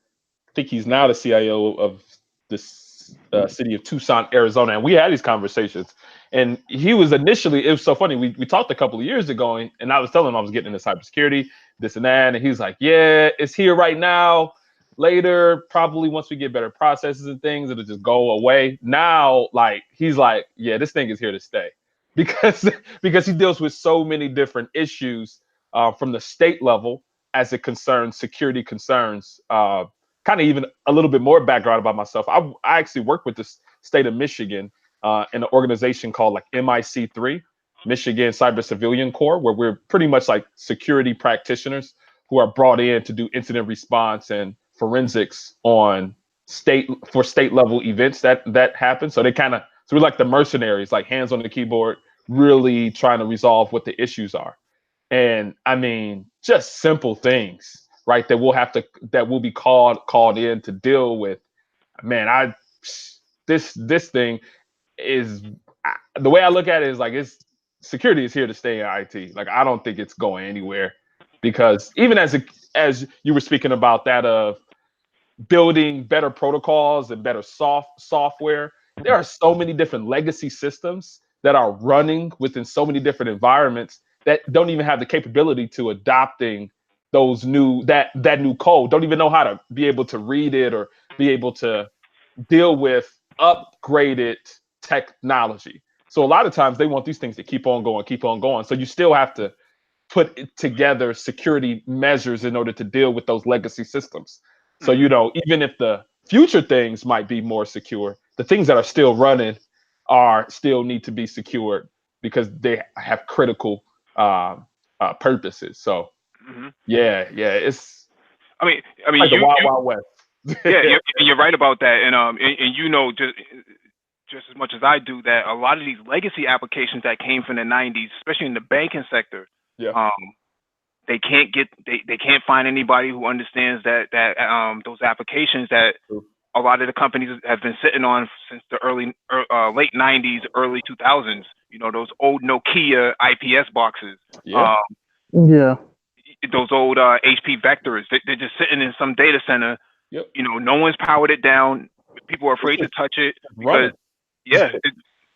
I think he's now the CIO of the city of Tucson, Arizona. And we had these conversations. And he was initially. It was so funny. We talked a couple of years ago, and I was telling him I was getting into cybersecurity, this and that. And he's like, "Yeah, it's here right now. Later, probably once we get better processes and things, it'll just go away." Now, like he's like, "Yeah, this thing is here to stay." Because he deals with so many different issues from the state level as it concerns security concerns. Kind of even a little bit more background about myself. I actually work with the state of Michigan in an organization called like MIC3, Michigan Cyber Civilian Corps, where we're pretty much like security practitioners who are brought in to do incident response and forensics on state level events that happen. So we're like the mercenaries, like hands on the keyboard, really trying to resolve what the issues are. And I mean, just simple things, right? That will be called in to deal with. Man, this thing is the way I look at it is like it's security is here to stay in IT. Like I don't think it's going anywhere because even as you were speaking about that of building better protocols and better software, there are so many different legacy systems that are running within so many different environments that don't even have the capability to adopting that new code, don't even know how to be able to read it or be able to deal with upgraded technology. So a lot of times they want these things to keep on going, keep on going. So you still have to put together security measures in order to deal with those legacy systems. So, even if the future things might be more secure, the things that are still running are still need to be secured because they have critical purposes. So, yeah, it's I mean, like the you, wild, you wild west. yeah, you're right about that, and just as much as I do that, a lot of these legacy applications that came from the '90s, especially in the banking sector, Yeah. they can't find anybody who understands that those applications that a lot of the companies have been sitting on since the late '90s, early 2000s. Those old Nokia IPS boxes. Yeah. Yeah. Those old HP vectors. They're just sitting in some data center. Yep. No one's powered it down. People are afraid to touch it because,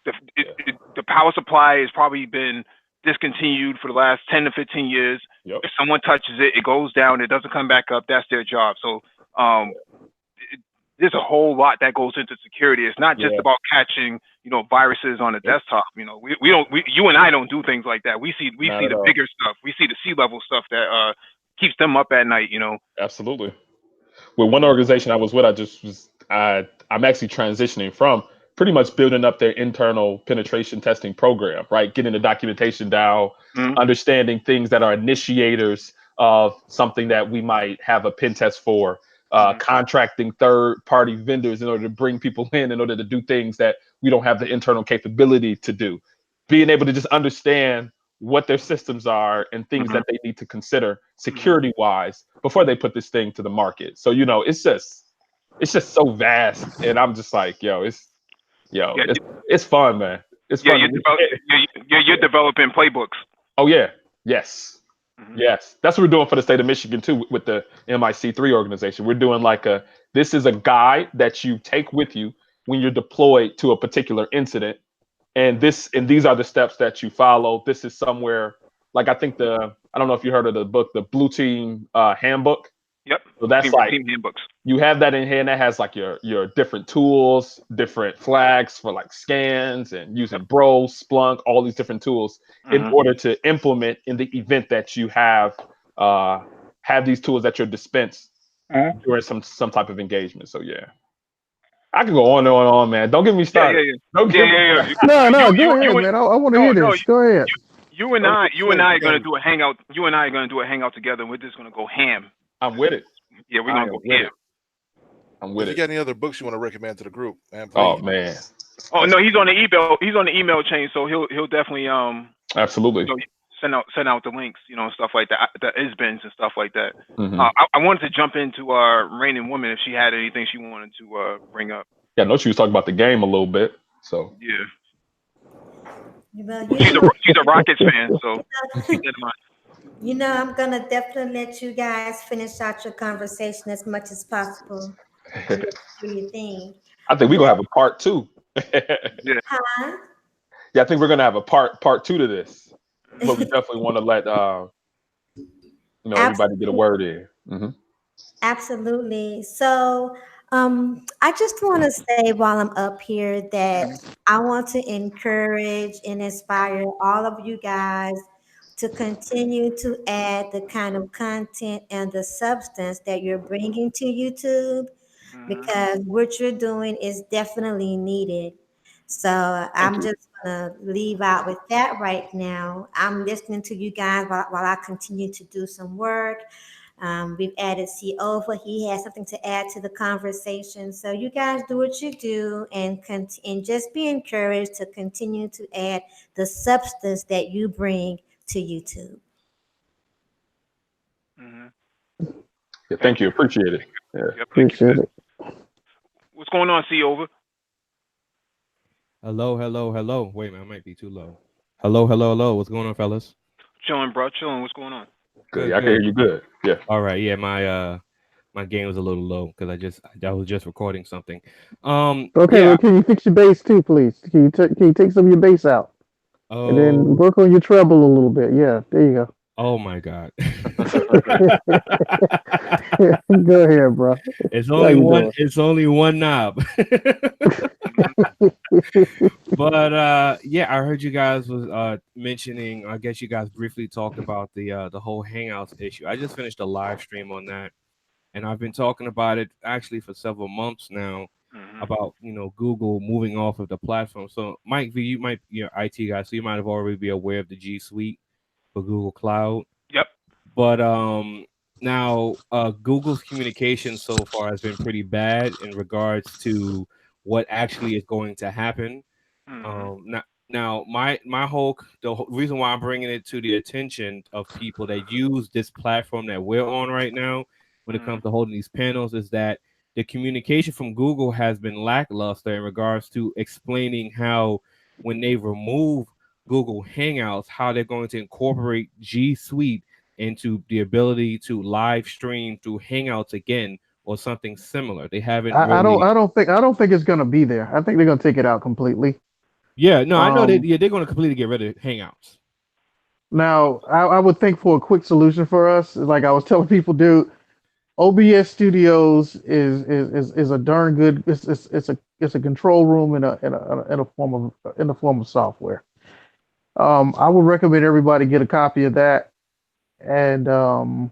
the power supply has probably been discontinued for the last 10 to 15 years. Yep. If someone touches it, it goes down. It doesn't come back up. That's their job. So there's a whole lot that goes into security. It's not just about catching, viruses on a desktop. You and I don't do things like that. We see the bigger stuff. We see the C-level stuff that keeps them up at night. Absolutely. With one organization I was with, I'm actually transitioning from pretty much building up their internal penetration testing program, right? Getting the documentation down, understanding things that are initiators of something that we might have a pen test for, contracting third-party vendors in order to bring people in order to do things that we don't have the internal capability to do. Being able to just understand what their systems are and things that they need to consider security-wise before they put this thing to the market. So, it's just so vast, and I'm just like, it's fun, man. It's fun. You're developing playbooks. Oh yeah, yes. Yes, that's what we're doing for the state of Michigan too with the MIC3 organization. We're doing this is a guide that you take with you when you're deployed to a particular incident, and these are the steps that you follow. This is somewhere I think I don't know if you heard of the book, the Blue Team Handbook. Yep. So that's team handbooks. You have that in here, and that has your different tools, different flags for scans and using Bro, Splunk, all these different tools in order to implement in the event that you have these tools at your dispense during some type of engagement. So yeah, I can go on and on, man. Don't get me started. No, go ahead, man. I want to hear this. Go ahead. You and I are going to do a hangout. You and I are going to do a hangout together, and we're just going to go ham. I'm with it. Yeah, we're going to go ham. I'm with it. If you got any other books you want to recommend to the group, man, please. Oh man. Oh no, he's on the email. He's on the email chain, so he'll definitely absolutely send out the links, and stuff like that, the ISBNs and stuff like that. I wanted to jump into Raining Woman if she had anything she wanted to bring up. Yeah, I know she was talking about the game a little bit. So yeah. She's a Rockets fan, so keep that in mind. I'm gonna definitely let you guys finish out your conversation as much as possible. Do your thing. I think we're gonna have a part 2. Huh? Yeah, I think we're gonna have a part 2 to this. But we definitely want to let everybody get a word in. Absolutely. So I just want to say while I'm up here that I want to encourage and inspire all of you guys to continue to add the kind of content and the substance that you're bringing to YouTube, because what you're doing is definitely needed. So I'm just going to leave out with that right now. I'm listening to you guys while I continue to do some work. We've added CO, but he has something to add to the conversation. So you guys do what you do and just be encouraged to continue to add the substance that you bring to YouTube. Yeah, thank you. Appreciate it. Yeah. Yep, thank you, Appreciate sis. it. What's going on, C over? Hello, hello, hello. Wait a minute, I might be too low. Hello, hello, hello. What's going on, fellas? Chilling, bro. Chilling. What's going on? Good. Yeah, I can hear you good. Yeah. All right. Yeah, my game was a little low because I was just recording something. Okay, Yeah. well, can you fix your bass too, please? Can you take some of your bass out and then Oh. work on your treble a little bit? Yeah, there you go. Oh my God. Go ahead, bro. It's How only you one. doing? It's only one knob. But yeah, I heard you guys was mentioning. I guess you guys briefly talked about the whole Hangouts issue. I just finished a live stream on that, and I've been talking about it actually for several months now about Google moving off of the platform. So Mike V, you're IT guy, so you might have already be aware of the G Suite for Google Cloud. Yep. But now Google's communication so far has been pretty bad in regards to what actually is going to happen. Now the reason why I'm bringing it to the attention of people that use this platform that we're on right now when it comes to holding these panels is that the communication from Google has been lackluster in regards to explaining how when they remove Google Hangouts, how they're going to incorporate G Suite into the ability to live stream through Hangouts again or something similar. They haven't I don't really. I don't think it's gonna be there. I think they're gonna take it out completely. Yeah, no, I know Um, they're going to completely get rid of Hangouts. Now I would think for a quick solution for us, like I was telling people, dude, OBS Studios is a darn good. It's a control room in a form of software. I would recommend everybody get a copy of that and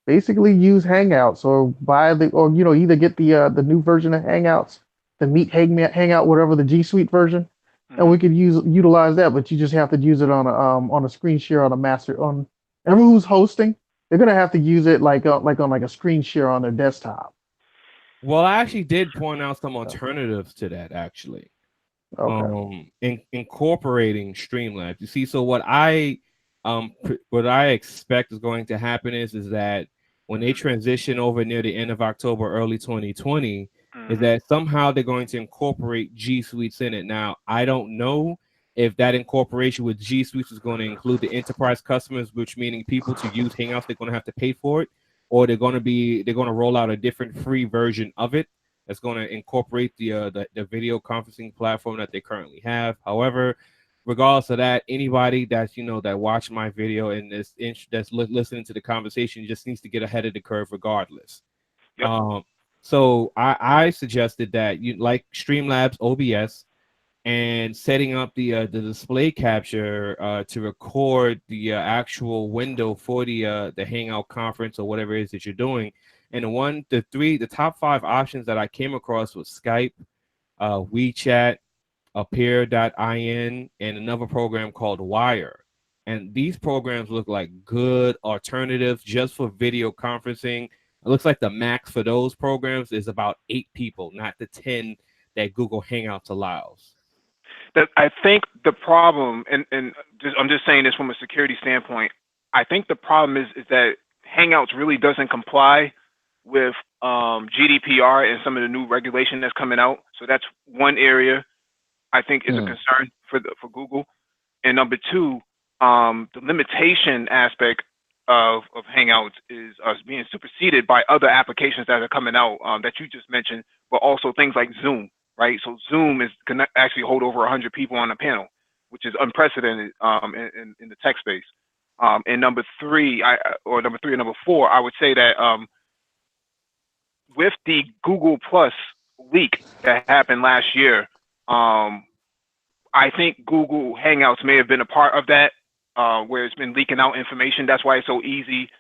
basically use Hangouts or buy either get the new version of Hangouts, the Meet Hangout, whatever the G Suite version, and we could utilize that. But you just have to use it on a screen share on a master on everyone who's hosting. They're gonna have to use it like on a screen share on their desktop. Well, I actually did point out some alternatives to that actually. Okay. Incorporating Streamlabs. You see, so what I expect is going to happen is that when they transition over near the end of October, early 2020, is that somehow they're going to incorporate G Suites in it. Now, I don't know if that incorporation with G Suites is going to include the enterprise customers, which meaning people to use Hangouts, they're going to have to pay for it, or they're going to roll out a different free version of it that's going to incorporate the video conferencing platform that they currently have. However, regardless of that, anybody that's that watched my video and that's listening to the conversation just needs to get ahead of the curve regardless. Yep. So I suggested that you like Streamlabs OBS and setting up the display capture to record the actual window for the Hangout conference or whatever it is that you're doing. And the top 5 options that I came across was Skype, WeChat, Appear.in, and another program called Wire. And these programs look like good alternatives just for video conferencing. It looks like the max for those programs is about 8 people, not the 10 that Google Hangouts allows. That I think the problem, and I'm just saying this from a security standpoint. I think the problem is that Hangouts really doesn't comply with GDPR and some of the new regulation that's coming out. So that's one area I think is a concern for Google. And number two, the limitation aspect of Hangouts is being superseded by other applications that are coming out that you just mentioned, but also things like Zoom, right? So Zoom can actually hold over 100 people on a panel, which is unprecedented in the tech space. And number or number four, I would say that with the Google Plus leak that happened last year, I think Google Hangouts may have been a part of that, where it's been leaking out information. That's why it's so easy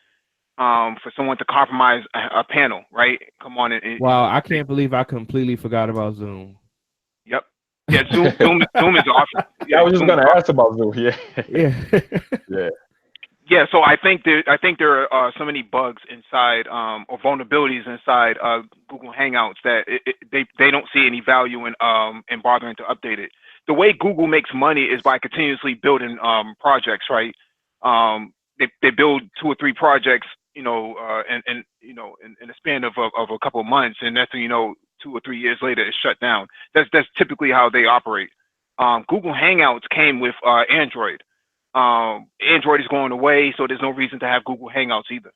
for someone to compromise a panel, right? Come on. Wow, I can't believe I completely forgot about Zoom. Yep. Yeah, Zoom is awesome. Yeah, I was just going to ask about Zoom. Yeah. Yeah. Yeah. Yeah, so I think there are so many bugs inside or vulnerabilities inside Google Hangouts that they don't see any value in bothering to update it. The way Google makes money is by continuously building projects, right? they build 2 or 3 projects, and you know, in a span of a couple of months, and that's, 2 or 3 years later it's shut down. That's typically how they operate. Google Hangouts came with Android. Android is going away, so there's no reason to have Google Hangouts either.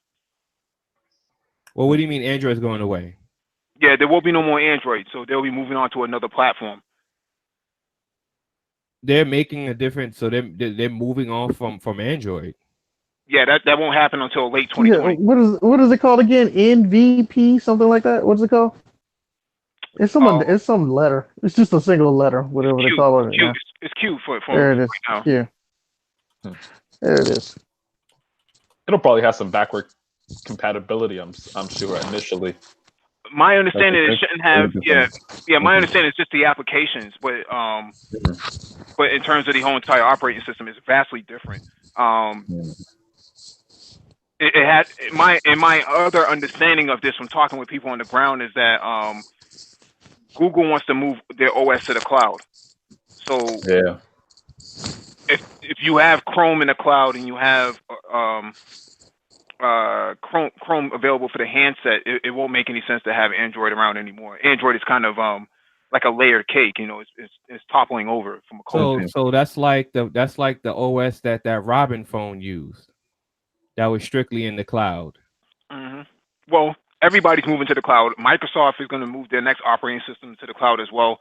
Well, what do you mean Android's going away? Yeah, there will be no more Android, so they'll be moving on to another platform. They're making a difference, so they're moving on from Android. Yeah, that won't happen until late 2020. Yeah, what is it called again? NVP, something like that. What's it called? It's some letter. It's just a single letter, whatever they call it. Yeah. It's Q for There it is. right now. Yeah. There it is. It'll probably have some backward compatibility, I'm sure, initially. My understanding is it shouldn't have. Yeah. My understanding is just the applications, but in terms of the whole entire operating system, it's vastly different. It had my other understanding of this from talking with people on the ground is that Google wants to move their OS to the cloud. So yeah, if you have Chrome in the cloud and you have Chrome available for the handset, it won't make any sense to have Android around anymore. Android is kind of like a layered cake, it's toppling over from a code. So that's like the OS that Robin phone used. That was strictly in the cloud. Mm-hmm. Well, everybody's moving to the cloud. Microsoft is going to move their next operating system to the cloud as well.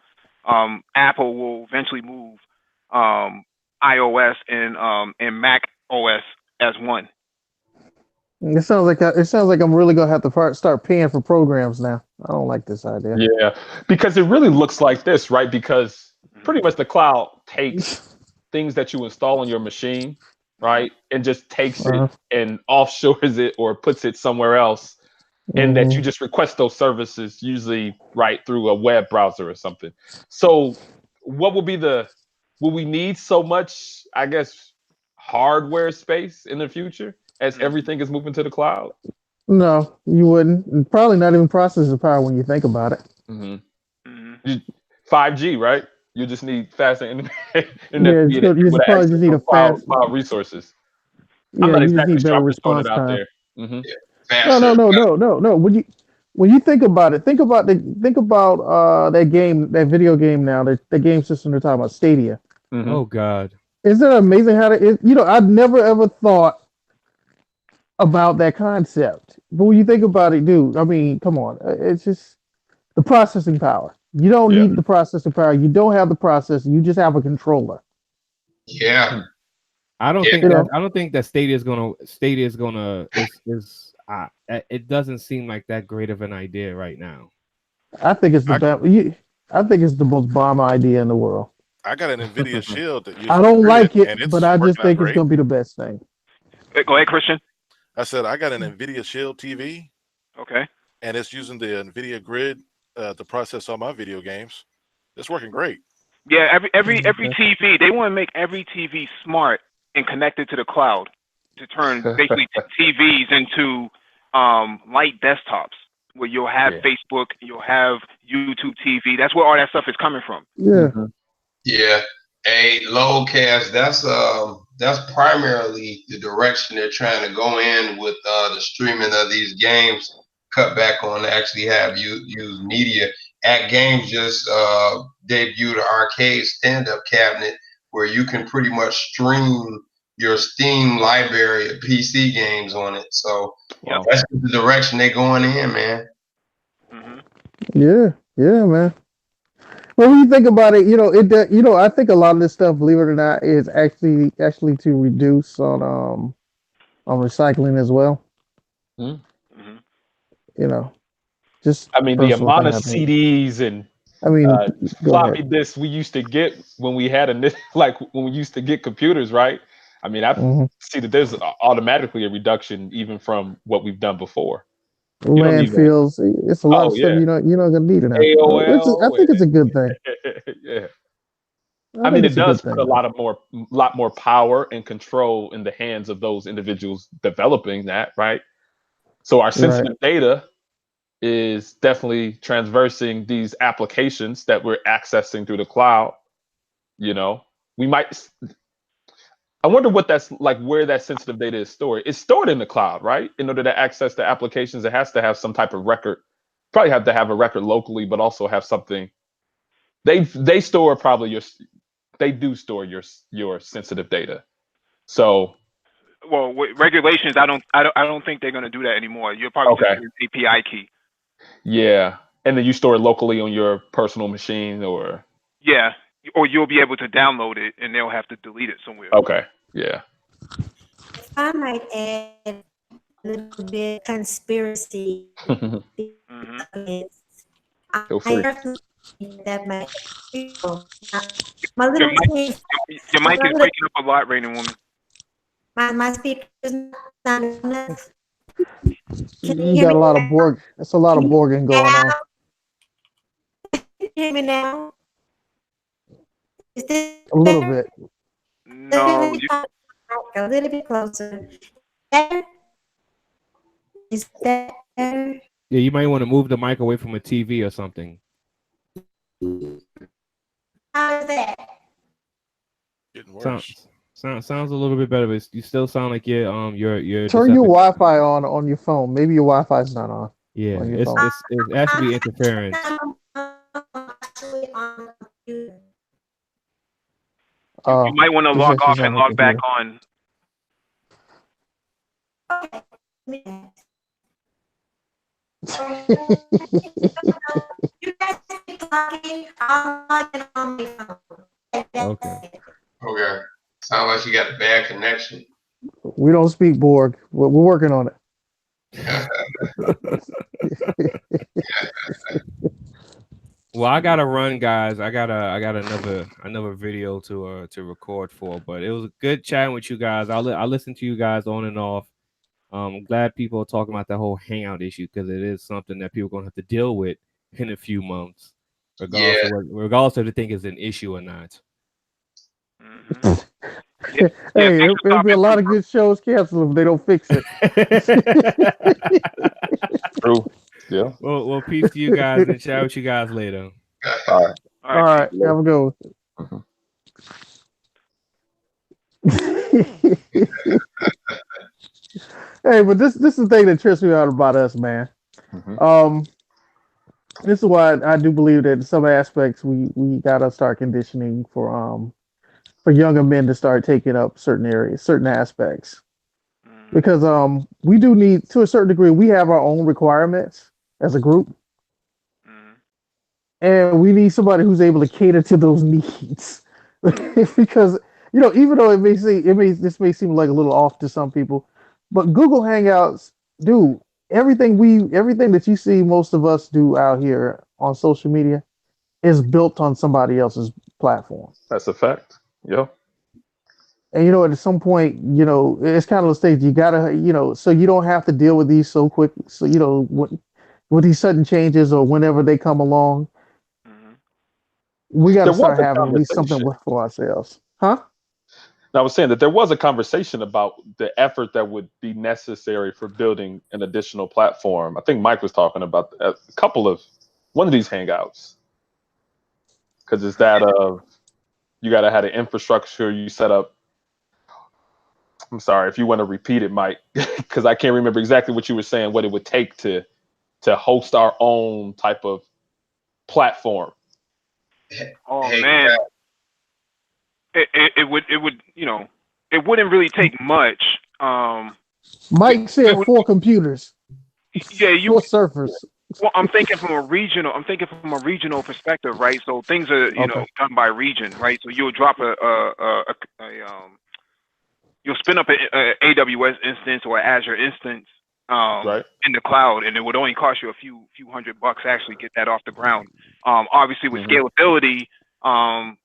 Apple will eventually move iOS and Mac OS as one. It sounds like I'm really gonna have to start paying for programs now. I don't like this idea. Yeah, because it really looks like this, right? Because pretty much the cloud takes things that you install on your machine, right, and just takes it and offshores it or puts it somewhere else, and that you just request those services usually right through a web browser or something. So, what will we need so much, I guess, hardware space in the future as everything is moving to the cloud? No, you wouldn't. And probably not even processor power when you think about it. 5G, right? You just need faster internet. You probably just need a fast cloud resources. Yeah, I'm not you just exactly need sure. better I'm just throwing response it out time. there. No. When you think about it, think about that game, that video game now, the game system they're talking about, Stadia. Oh God. Isn't it amazing how I'd never ever thought about that concept. But when you think about it, dude, I mean, come on. It's just the processing power. You don't need the processing power. You don't have the processor. You just have a controller. Yeah. I don't think that Stadia is gonna it doesn't seem like that great of an idea right now. I think it's I think it's the most bomb idea in the world. I got an NVIDIA Shield that I don't like it, but I just think it's gonna be the best thing. Go ahead, Christian. I said I got an NVIDIA Shield TV. Okay. And it's using the NVIDIA Grid to process all my video games. It's working great. Yeah, every TV, they want to make every TV smart and connected to the cloud to turn basically TVs into light desktops where you'll have Facebook, you'll have YouTube TV. That's where all that stuff is coming from. Yeah. Yeah. Hey, Lowcast, that's primarily the direction they're trying to go in with the streaming of these games. Cut back on actually have you use media. At Games just debuted an arcade stand-up cabinet where you can pretty much stream your Steam library of PC games on it. So that's the direction they're going in, man. Yeah, man. Well, when you think about it, I think a lot of this stuff, believe it or not, is actually to reduce on recycling as well. Just I mean, the amount of CDs and floppy disks we used to get when we had when we used to get computers, right? I mean, I see that there's automatically a reduction even from what we've done before. Landfills, it's a lot of stuff you're not gonna need it. I think it's a good thing. Yeah. I mean, it does put a lot more power and control in the hands of those individuals developing that, right? So our sensitive data is definitely transversing these applications that we're accessing through the cloud. We might, I wonder what that's like, where that sensitive data is stored. It's stored in the cloud, right? In order to access the applications, it has to have some type of record. Probably have to have a record locally, but also have something. They store probably they do store your sensitive data. So Well, with regulations, I don't think they're gonna do that anymore. You'll probably just okay, use API key. yeah, and then you store it locally on your personal machine, or Yeah, or you'll be able to download it, and they'll have to delete it somewhere. okay, yeah. If I might add a little bit conspiracy Mm-hmm. elements, Feel I free. personally that might my Your little mic, thing, your mic is breaking up a lot, Rainy Woman. my speaker is not enough. Can you You hear got me a lot of now? Borg. That's a lot of Can you Borging going on. hear me now? Is this A little better? bit. No, A little bit closer. Better? Is that better? Yeah, you might want to move the mic away from a TV or something. How is that? Getting worse. Sounds a little bit better, but you still sound like you're Turn your Decepticon. Wi-Fi on your phone. Maybe your Wi-Fi's not on. Yeah, On your it's phone. it has to be interference. Actually on the computer. you might want to She log said off she's and on her log back computer. on. Okay. You guys keep talking. I'll log in on my phone. Okay. Okay. Sound like you got a bad connection. We don't speak Borg. We're working on it. Well, I gotta run, guys. I got another video to record for, but it was a good chatting with you guys. I listen to you guys on and off. I'm glad people are talking about that whole Hangout issue because it is something that people are gonna have to deal with in a few months, regardless of the thing is an issue or not. Mm-hmm. Hey, it'll be a lot of good shows canceled if they don't fix it. True. Yeah. Well, peace to you guys and chat with you guys later. All right. All right, have a go. Hey, but this is the thing that trips me out about us, man. This is why I do believe that in some aspects we gotta start conditioning for younger men to start taking up certain areas, certain aspects. Because we do need, to a certain degree, we have our own requirements as a group. And we need somebody who's able to cater to those needs. Because, even though this may seem like a little off to some people, but Google Hangouts, dude, everything that you see most of us do out here on social media is built on somebody else's platform. That's a fact. Yeah. And at some point, it's kind of a stage you gotta, so you don't have to deal with these so quick. So with these sudden changes or whenever they come along, we gotta start having at least something for ourselves, huh? I was saying that there was a conversation about the effort that would be necessary for building an additional platform. I think Mike was talking about one of these Hangouts, because it's that of you got to have the infrastructure you set up. I'm sorry if you want to repeat it, Mike, because I can't remember exactly what you were saying. What it would take to host our own type of platform. Oh man, it would it wouldn't really take much. Mike said 4 computers. Yeah, 4 servers. Well, I'm thinking from a regional perspective, right? So things are done by region, right? So you'll drop you'll spin up a AWS instance or Azure instance in the cloud, and it would only cost you a few $100 to actually get that off the ground. Obviously, with scalability, and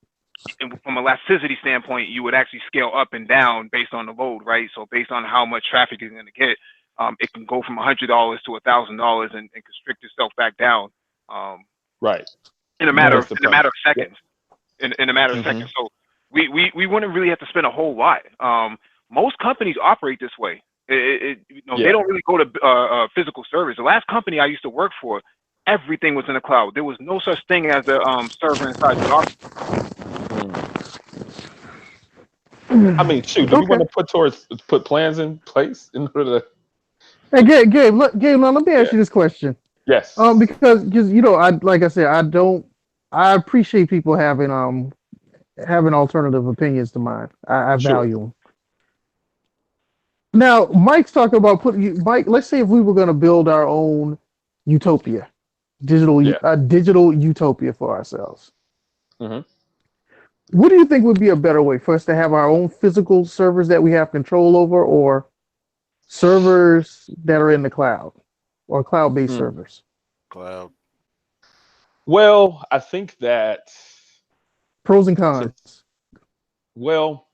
from elasticity standpoint, you would actually scale up and down based on the load, right? So based on how much traffic you're going to get, it can go from $100 to $1,000 and constrict itself back down. Right. In a matter of seconds. In a matter of seconds. So we wouldn't really have to spend a whole lot. Most companies operate this way. They don't really go to physical servers. The last company I used to work for, everything was in the cloud. There was no such thing as a server inside the office. I mean, shoot, do we Okay. want to put plans in place in order to? Hey, Gabe, now let me ask Yeah. you this question. Yes. Because I like I said, I appreciate people having alternative opinions to mine. I Sure. value them. Now, Mike's talking about Mike. Let's say if we were going to build our own utopia, Yeah. digital utopia for ourselves. Hmm. What do you think would be a better way for us to have our own physical servers that we have control over, or servers that are in the cloud, or cloud-based servers? Cloud. Well, I think that Pros and since cons. well,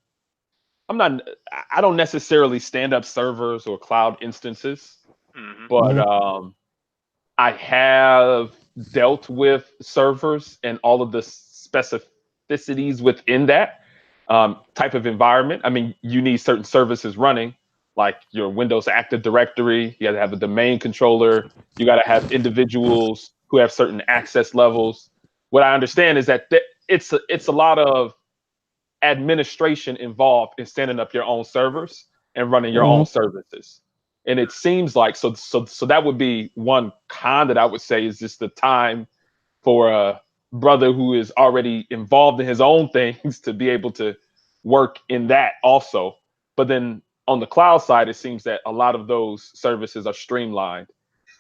I'm not. I don't necessarily stand up servers or cloud instances, Hmm. but Mhm. I have dealt with servers and all of the specificities within that type of environment. I mean, you need certain services running, like your Windows Active Directory. You got to have a domain controller. You got to have individuals who have certain access levels. What I understand is that it's a lot of administration involved in standing up your own servers and running your own Mhm. services. And it seems like so that would be one con that I would say is just the time for a brother who is already involved in his own things to be able to work in that also. But then on the cloud side, it seems that a lot of those services are streamlined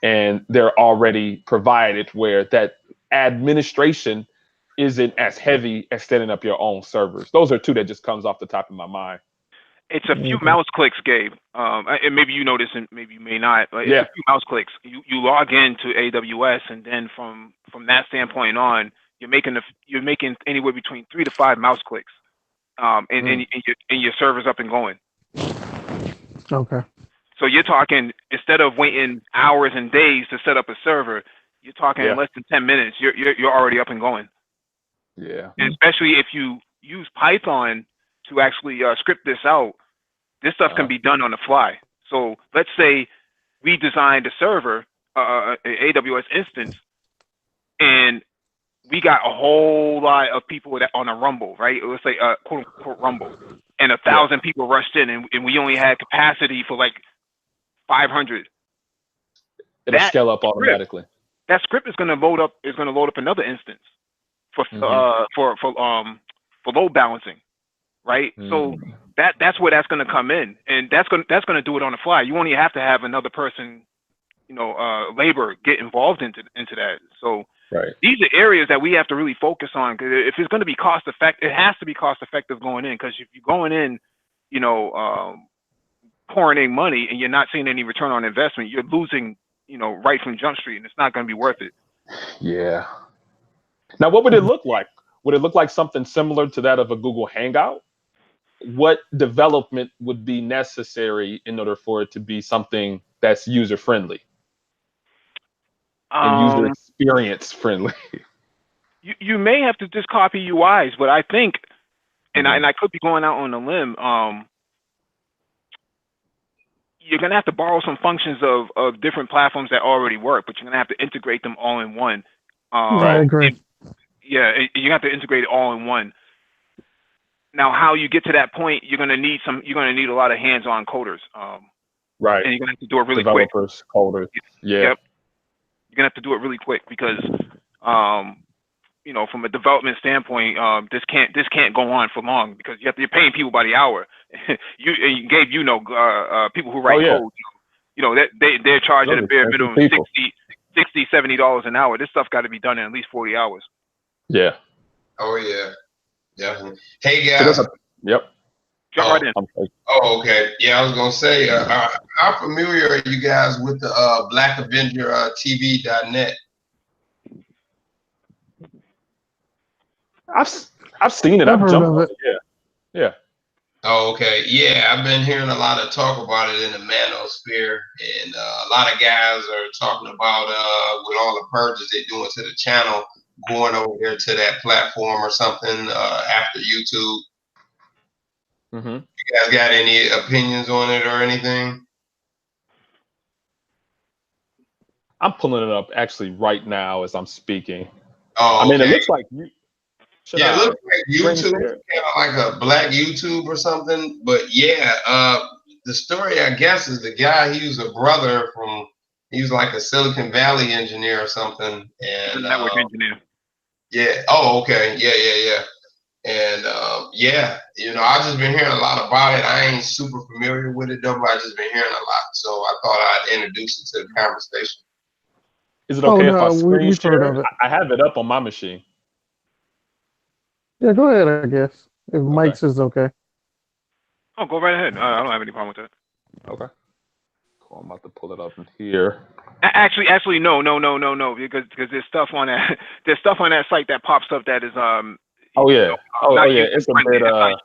and they're already provided where that administration isn't as heavy as setting up your own servers. Those are two that just comes off the top of my mind. It's a few Okay. mouse clicks, Gabe. And maybe you know this, and maybe you may not. But it's a Yeah. few mouse clicks. You log into AWS, and then from that standpoint on, you're making anywhere between 3 to 5 mouse clicks, Mm. and your server's up and going. Okay. So you're talking, instead of waiting hours and days to set up a server, you're talking in Yeah. less than 10 minutes. You're already up and going. Yeah. And especially if you use Python to actually script this out, this stuff can Uh, be done on the fly. So let's say we designed a server, an AWS instance, and we got a whole lot of people that on a Rumble, right? Let's say quote unquote Rumble, and a yeah. thousand people rushed in, and we only had capacity for like 500. It'll That scale up script, automatically. that script is going to load up another instance for Hmm. load balancing, right? So Mm. that's where that's going to come in, and that's going to do it on the fly. You only have to have another person, labor get involved into that. So Right. these are areas that we have to really focus on, because if it's going to be cost effective, it has to be cost effective going in. Because if you're going in, you know, pouring in money and you're not seeing any return on investment, you're losing, right from Jump Street, and it's not going to be worth it. Yeah. Now, what would it look like? Would it look like something similar to that of a Google Hangout? What development would be necessary in order for it to be something that's user friendly and user Um, experience friendly? you may have to just copy UIs, but I think, and Mhm. I could be going out on a limb. You're gonna have to borrow some functions of different platforms that already work, but you're gonna have to integrate them all in one. I Right. agree. Yeah, you have to integrate it all in one. Now, how you get to that point, you're gonna need a lot of hands-on coders, Right. and you're gonna have to do it really quick. Developers, coders. Yeah. Yep, you're gonna have to do it really quick because, um, from a development standpoint, this can't go on for long because you're paying people by the hour. Gabe, people who Oh write yeah. code, they're charging Those a bare expensive minimum people. 60 $70 an hour. This stuff got to be done in at least 40 hours. Yeah. Oh yeah, definitely. Hey So guys. there's a. Yep. Jump right in. I'm sorry. Oh, okay. Yeah, I was gonna say, how familiar are you guys with the Black Avenger TV.net? I've seen it. I've I've heard jumped of on it. it. Yeah. Yeah. Oh, okay. Yeah, I've been hearing a lot of talk about it in the manosphere, and a lot of guys are talking about with all the purges they're doing to the channel, going over there to that platform or something after YouTube. Hmm. You guys got any opinions on it or anything? I'm pulling it up actually right now as I'm speaking. Oh, I mean, it okay. looks like Yeah, it looks like YouTube, kind of like a black YouTube or something. But yeah, the story I guess is the guy. He was a brother from. He was like a Silicon Valley engineer or something, He's a and network engineer. yeah. Oh, okay. Yeah. And yeah, I've just been hearing a lot about it. I ain't super familiar with it though, but I've just been hearing a lot. So I thought I'd introduce it to the conversation. Is it okay if I screen we've heard share of it? it. I have it up on my machine. Yeah, go ahead, I guess. If Okay. Mike says okay. Oh, go right ahead. I don't have any problem with that. Okay. Cool. I'm about to pull it up in here. Actually, no, because there's stuff on that there's stuff on that site that pops up that is Oh yeah. not yeah. YouTube It's a friendly. bit.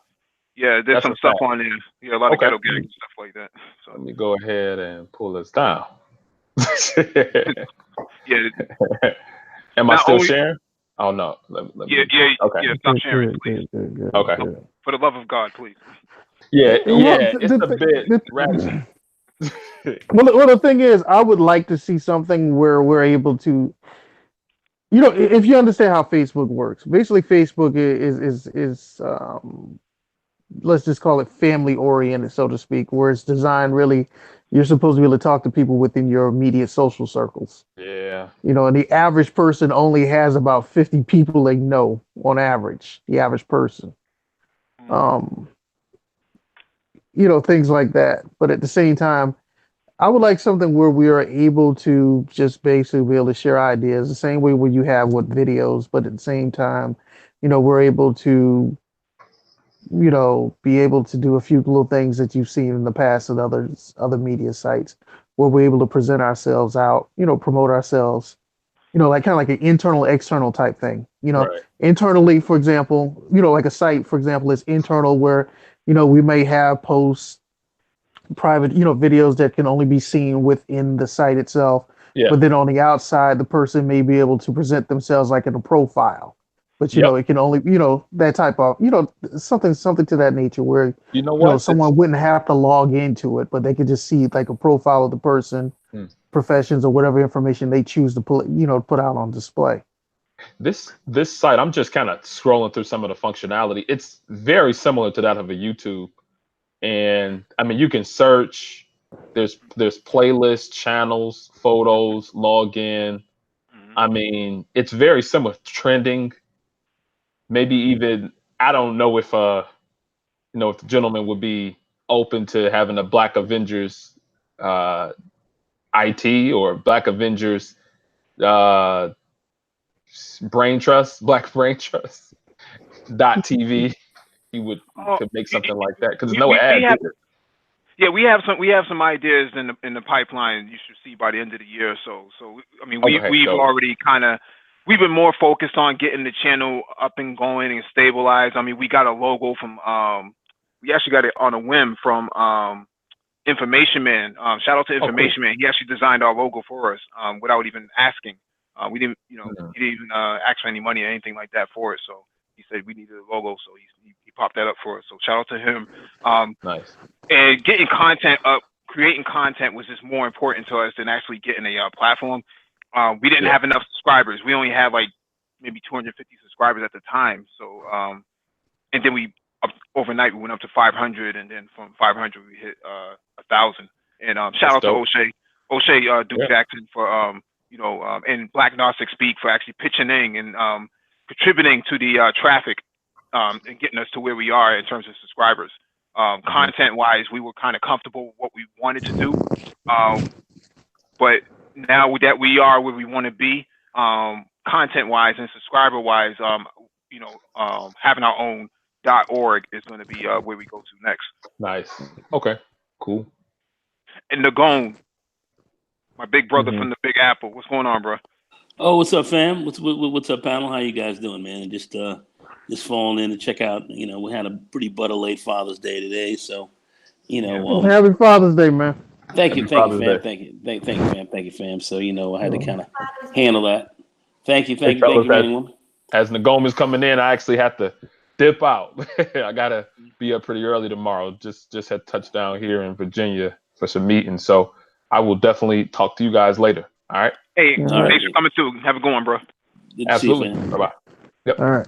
Yeah, there's That's some a stuff fact. on there. Yeah, a lot of Okay. ghetto gags and stuff like that. So Let me go ahead and pull this down. yeah, Am I not still only sharing? Oh no. Let me. Okay. yeah. Stop sharing, please. Good. Okay. For the love of God, please. Yeah. Well, It's a bit ratchet. well, the thing is, I would like to see something where we're able to, if you understand how Facebook works. Basically, Facebook is let's just call it family oriented, so to speak, where it's designed really. You're supposed to be able to talk to people within your immediate social circles. Yeah. And the average person only has about 50 people they know on average. The average person. Things like that. But at the same time, I would like something where we are able to just basically be able to share ideas the same way where you have with videos, but at the same time, we're able to, be able to do a few little things that you've seen in the past at other media sites where we're able to present ourselves out, promote ourselves, like kind of like an internal, external type thing. Right. Internally, for example, like a site, for example, is internal where, we may have posts, private, videos that can only be seen within the site itself. Yeah. But then on the outside, the person may be able to present themselves like in a profile. But it can only, that type of, something to that nature where someone wouldn't have to log into it, but they could just see like a profile of the person, professions or whatever information they choose to put out on display. This site, I'm just kind of scrolling through some of the functionality. It's very similar to that of a YouTube. And I mean, you can search. There's playlists, channels, photos, login. I mean, it's very similar. Trending. Maybe even I don't know if if the gentleman would be open to having a Black Avengers IT or Black Avengers brain trust, Black brain trust .tv. He could make something like that because there's no ads either. Yeah, we have some ideas in the pipeline. You should see by the end of the year. So I mean, we've already we've been more focused on getting the channel up and going and stabilized. I mean, we got a logo from we actually got it on a whim from Information Man. Shout out to Information Man. He actually designed our logo for us without even asking. We didn't, he didn't even ask for any money or anything like that for it. So he said we needed a logo, so he popped that up for us. So shout out to him. Nice. And getting content up, creating content was just more important to us than actually getting a platform. We didn't have enough subscribers. We only had like maybe 250 subscribers at the time. So, and then overnight we went up to 500, and then from 500 we hit 1,000. And shout out to O'Shea Duke Jackson for and Black Gnostic Speak for actually pitching in and contributing to the traffic and getting us to where we are in terms of subscribers. Content wise, we were kind of comfortable with what we wanted to do, but now that we are where we want to be, content wise and subscriber wise, having our own .org is going to be where we go to next. Nice. Okay. Cool. And Nagone, my big brother from the Big Apple. What's going on, bro? Oh, what's up, fam? What's up, panel? How you guys doing, man? Just falling in to check out. We had a pretty late Father's Day today, so Happy Father's Day, man. Thank you, fam. Thank you, fam. So I had to kind of handle that. Thank you, everyone. As Nagome is coming in, I actually have to dip out. I gotta be up pretty early tomorrow. Just had touchdown here in Virginia for some meetings, so I will definitely talk to you guys later. All right. Hey, thanks for coming too. Have a good one, bro. Good Absolutely. To see you, Bye bye. Yep. All right.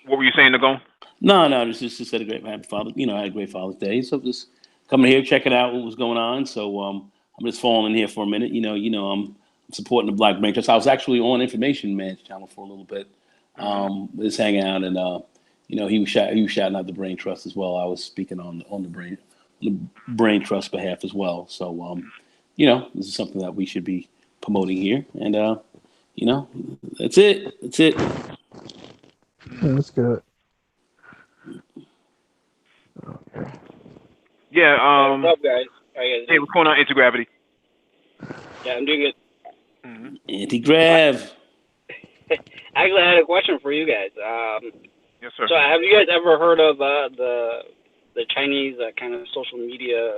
What were you saying, Nagone? No, just had a great happy Father. I had a great Father's Day. So just coming here, checking out what was going on. So I'm just falling in here for a minute. I'm supporting the Black Brain Trust. I was actually on Information Man's channel for a little bit. Just hanging out, and he was shouting out the Brain Trust as well. I was speaking on the Brain Trust behalf as well. So this is something that we should be promoting here, and that's it. That's it. That's good. Okay. Yeah. What's up, guys? How you guys Hey, what's going on, Intergravity? Yeah, I'm doing good. Anti-grav. Actually, I had a question for you guys. Yes, sir. So, have you guys ever heard of the Chinese kind of social media?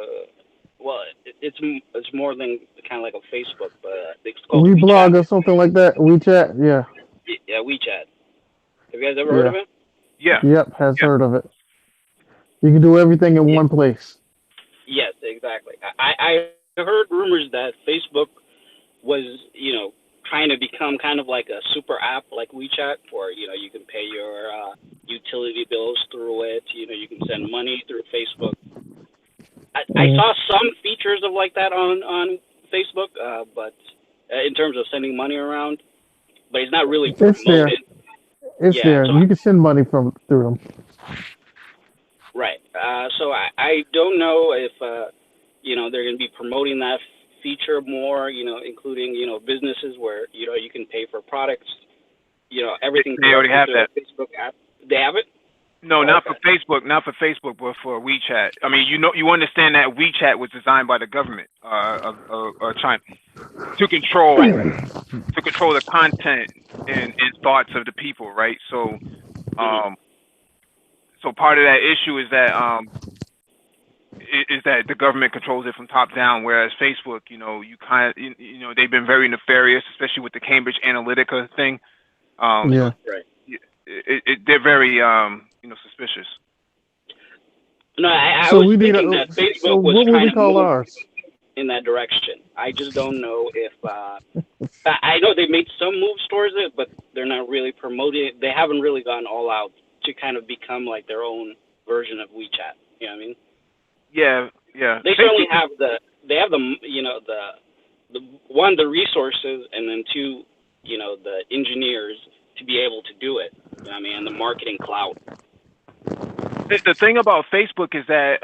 Well, it's more than kind of like a Facebook, but it's called WeBlog WeChat. or something like that. WeChat, yeah. Yeah, WeChat. Have you guys ever heard of it? Yeah. Yep, has heard of it. You can do everything in one place. Yes, exactly. I heard rumors that Facebook was, trying to become kind of like a super app like WeChat, where you can pay your utility bills through it. You can send money through Facebook. I saw some features of like that on Facebook, but in terms of sending money around, but it's not really promoted. It's there. It's there. So You can send money through them. Right. So I don't know if they're going to be promoting that feature more. Including businesses where you can pay for products. Everything. They already have that. Facebook app. They have it. No, not for Facebook, but for WeChat. I mean, you understand that WeChat was designed by the government of China to control the content and thoughts of the people, right? So, so part of that issue is that the government controls it from top down, whereas Facebook, they've been very nefarious, especially with the Cambridge Analytica thing. Yeah. Right. They're very suspicious. No, I So was we need thinking that Facebook so was what would trying we to call move ours? in that direction. I just don't know if I know they made some moves towards it, but they're not really promoting it. They haven't really gone all out to kind of become like their own version of WeChat. You know what I mean? Yeah. They certainly have the the resources, and then two, the engineers to be able to do it. You know what I mean? And the marketing clout. The thing about Facebook is that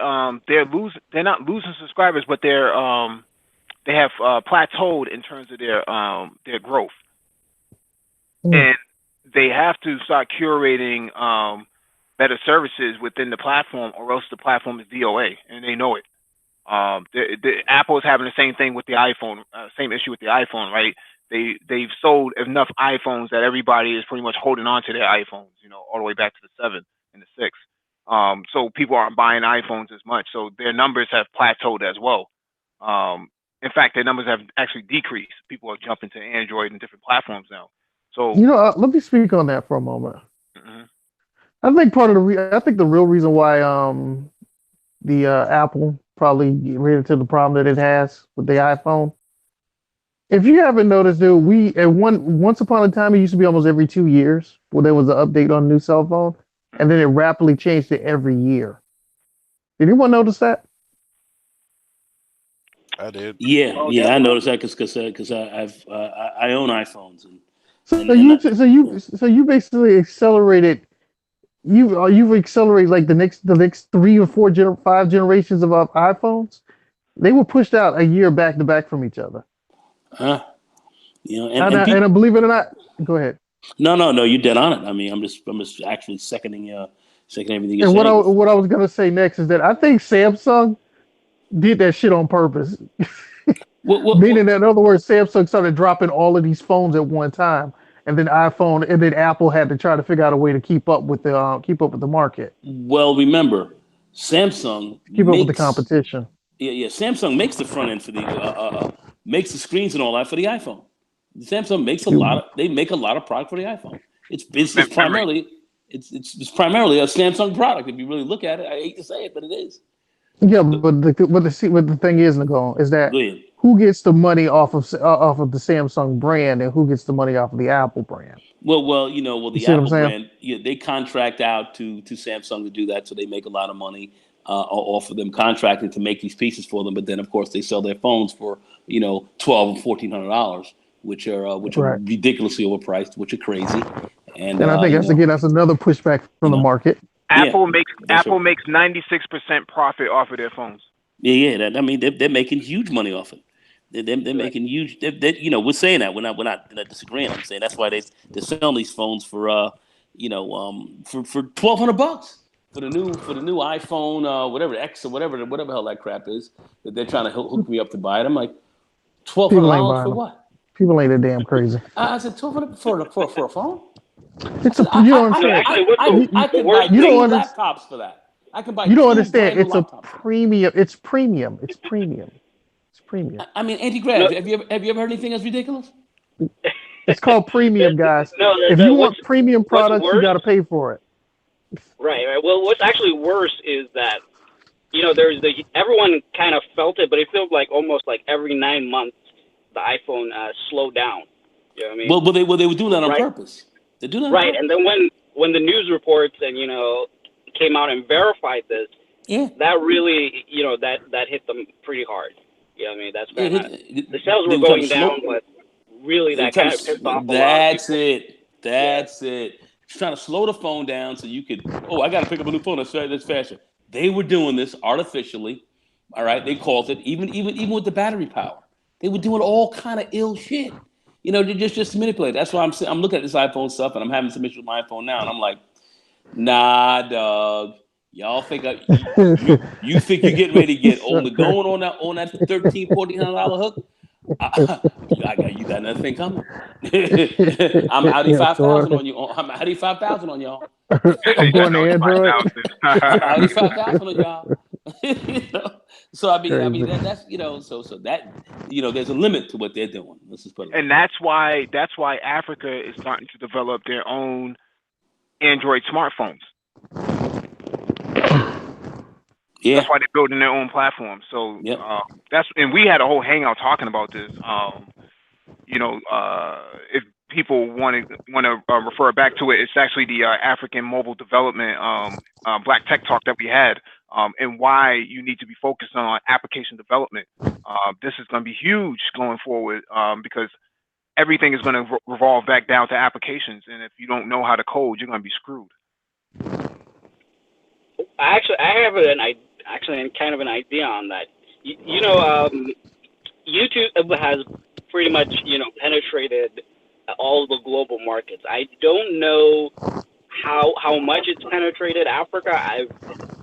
they're not losing subscribers, but they have plateaued in terms of their growth, and they have to start curating better services within the platform, or else the platform is DOA, and they know it. Apple is having the same thing with the iPhone, same issue with the iPhone, right? They've sold enough iPhones that everybody is pretty much holding on to their iPhones, all the way back to the 7 and the 6. So people aren't buying iPhones as much. So their numbers have plateaued as well. In fact, their numbers have actually decreased. People are jumping to Android and different platforms now. So let me speak on that for a moment. I think I think the real reason why the Apple probably ran into the problem that it has with the iPhone. If you haven't noticed, dude, once upon a time it used to be almost every 2 years where there was an update on a new cell phone, and then it rapidly changed to every year. Did anyone notice that? I did. Yeah, I noticed that because I own iPhones, So you basically accelerated. You've accelerated like the next 3 or 4 5 generations of iPhones. They were pushed out a year back to back from each other. and I believe it or not, go ahead. No, you're dead on it. I mean, I'm just actually seconding everything you're saying. And what I was gonna say next is that I think Samsung did that shit on purpose. Meaning that, in other words, Samsung started dropping all of these phones at one time, and then Apple had to try to figure out a way to keep up with the market. Well, remember, Samsung keep up with the competition. Yeah. Samsung makes the front end for the makes the screens and all that for the iPhone. Samsung makes they make a lot of product for the iPhone. It's primarily a Samsung product. If you really look at it, I hate to say it, but it is. Yeah, but the thing is, Nicole, is that who gets the money off of the Samsung brand and who gets the money off of the Apple brand? Well, you know, You the see what I'm Apple saying? brand, yeah, they contract out to Samsung to do that, so they make a lot of money off of them contracting to make these pieces for them. But then, of course, they sell their phones for $1,200 and $1,400, which are Right. ridiculously overpriced, which are crazy. And And I think that's another pushback from the market. Apple that's right. makes 96% profit off of their phones. Yeah. I mean, they're making huge money off it. They're making huge. We're saying that we're not disagreeing. I'm saying that's why they're selling these phones for for $1,200 for the new iPhone, whatever X or whatever hell that crap is that they're trying to hook me up to buy it. I'm like, People ain't $1,200 buying for them. what? People ain't that damn crazy. I said $1,200 for a phone. It's you don't understand. I can buy You two don't understand. laptops for that. I can buy You don't two understand. brand new It's a laptops. premium. It's premium. It's premium. It's premium. I mean, Anti-Grav, have you ever heard anything as ridiculous? It's called premium, guys. No, If you want premium what's products, you worse, got to pay for it. right. Well, what's actually worse is that everyone kind of felt it, but it feels like almost like every 9 months the iPhone slowed down. You know what I mean? Well, they were doing that on purpose. They're doing that on Right, purpose. and then when the news reports and came out and verified this, that really that hit them pretty hard. You know what I mean? That's kind of the sales were going down, but really that kind of pissed off a lot of people. That's it. Just trying to slow the phone down so you could. Oh, I got to pick up a new phone. That's faster. They were doing this artificially. All right, they called it even with the battery power. They were doing all kind of ill shit. Just to manipulate. That's why I'm looking at this iPhone stuff, and I'm having some issues with my iPhone now, and I'm like, nah, dog. Y'all think you think you're getting ready to get on the going on that $1,300, $1,400 hook? You got another thing coming. I'm Audi 5,000 on you. I'm Audi 5,000 on y'all. I'm going to Android. I'm Audi 5,000 on y'all. So I mean that's so that there's a limit to what they're doing. Let's just put it. And that's why Africa is starting to develop their own Android smartphones. Yeah. That's why they're building their own platform. So and we had a whole hangout talking about this. If people want to refer back to it, it's actually the African Mobile Development Black Tech Talk that we had, and why you need to be focused on application development. This is going to be huge going forward because everything is going to revolve back down to applications, and if you don't know how to code, you're going to be screwed. I have kind of an idea on that. YouTube has pretty much penetrated all the global markets. I don't know how much it's penetrated Africa. I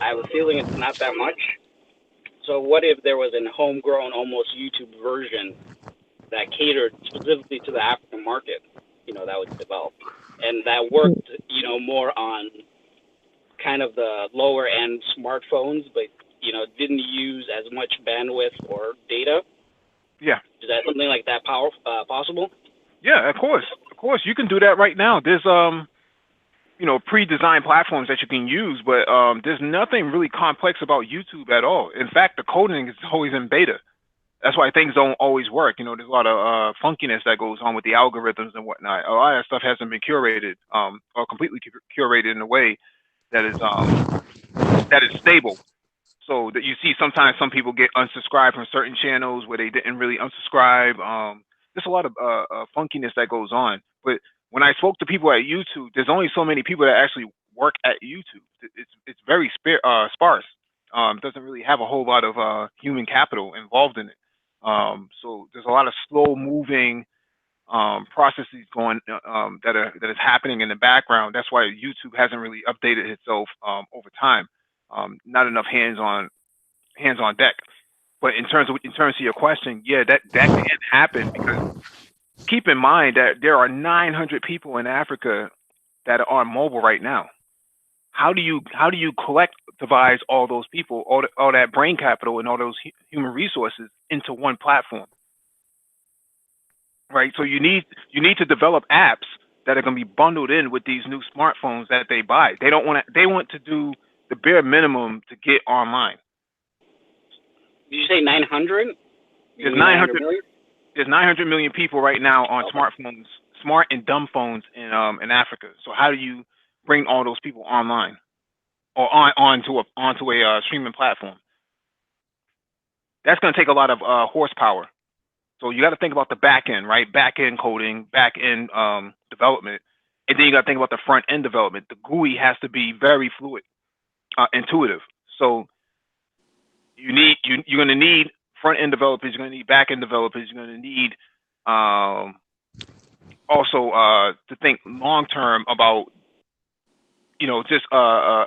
have a feeling it's not that much. So what if there was a homegrown, almost YouTube version that catered specifically to the African market? That was developed and that worked. More on kind of the lower end smartphones, but didn't use as much bandwidth or data. Yeah. Is that something like that possible? Yeah, of course. You can do that right now. There's pre-designed platforms that you can use, but there's nothing really complex about YouTube at all. In fact, the coding is always in beta. That's why things don't always work. There's a lot of funkiness that goes on with the algorithms and whatnot. A lot of stuff hasn't been curated or completely curated in a way that is stable. So that you see sometimes some people get unsubscribed from certain channels where they didn't really unsubscribe. There's a lot of funkiness that goes on. But when I spoke to people at YouTube, there's only so many people that actually work at YouTube. It's very sparse. It doesn't really have a whole lot of human capital involved in it. So there's a lot of slow moving processes going that is happening in the background. That's why YouTube hasn't really updated itself over time. Not enough hands on deck. But in terms of your question, yeah, that can happen because keep in mind that there are 900 people in Africa that are on mobile right now. How do you collectivize all those people, all that brain capital and all those human resources into one platform? Right. So you need to develop apps that are going to be bundled in with these new smartphones that they buy. They want to do the bare minimum to get online. Did you say 900? There's 900 million people right now on smartphones smart and dumb phones in Africa. So how do you bring all those people online or onto a streaming platform? That's going to take a lot of horsepower. So you got to think about the back end, right? Back end coding, back end development, and then you got to think about the front end development. The GUI has to be very fluid, intuitive. So you're going to need front end developers. You're going to need back end developers. You're going to need also to think long term about just a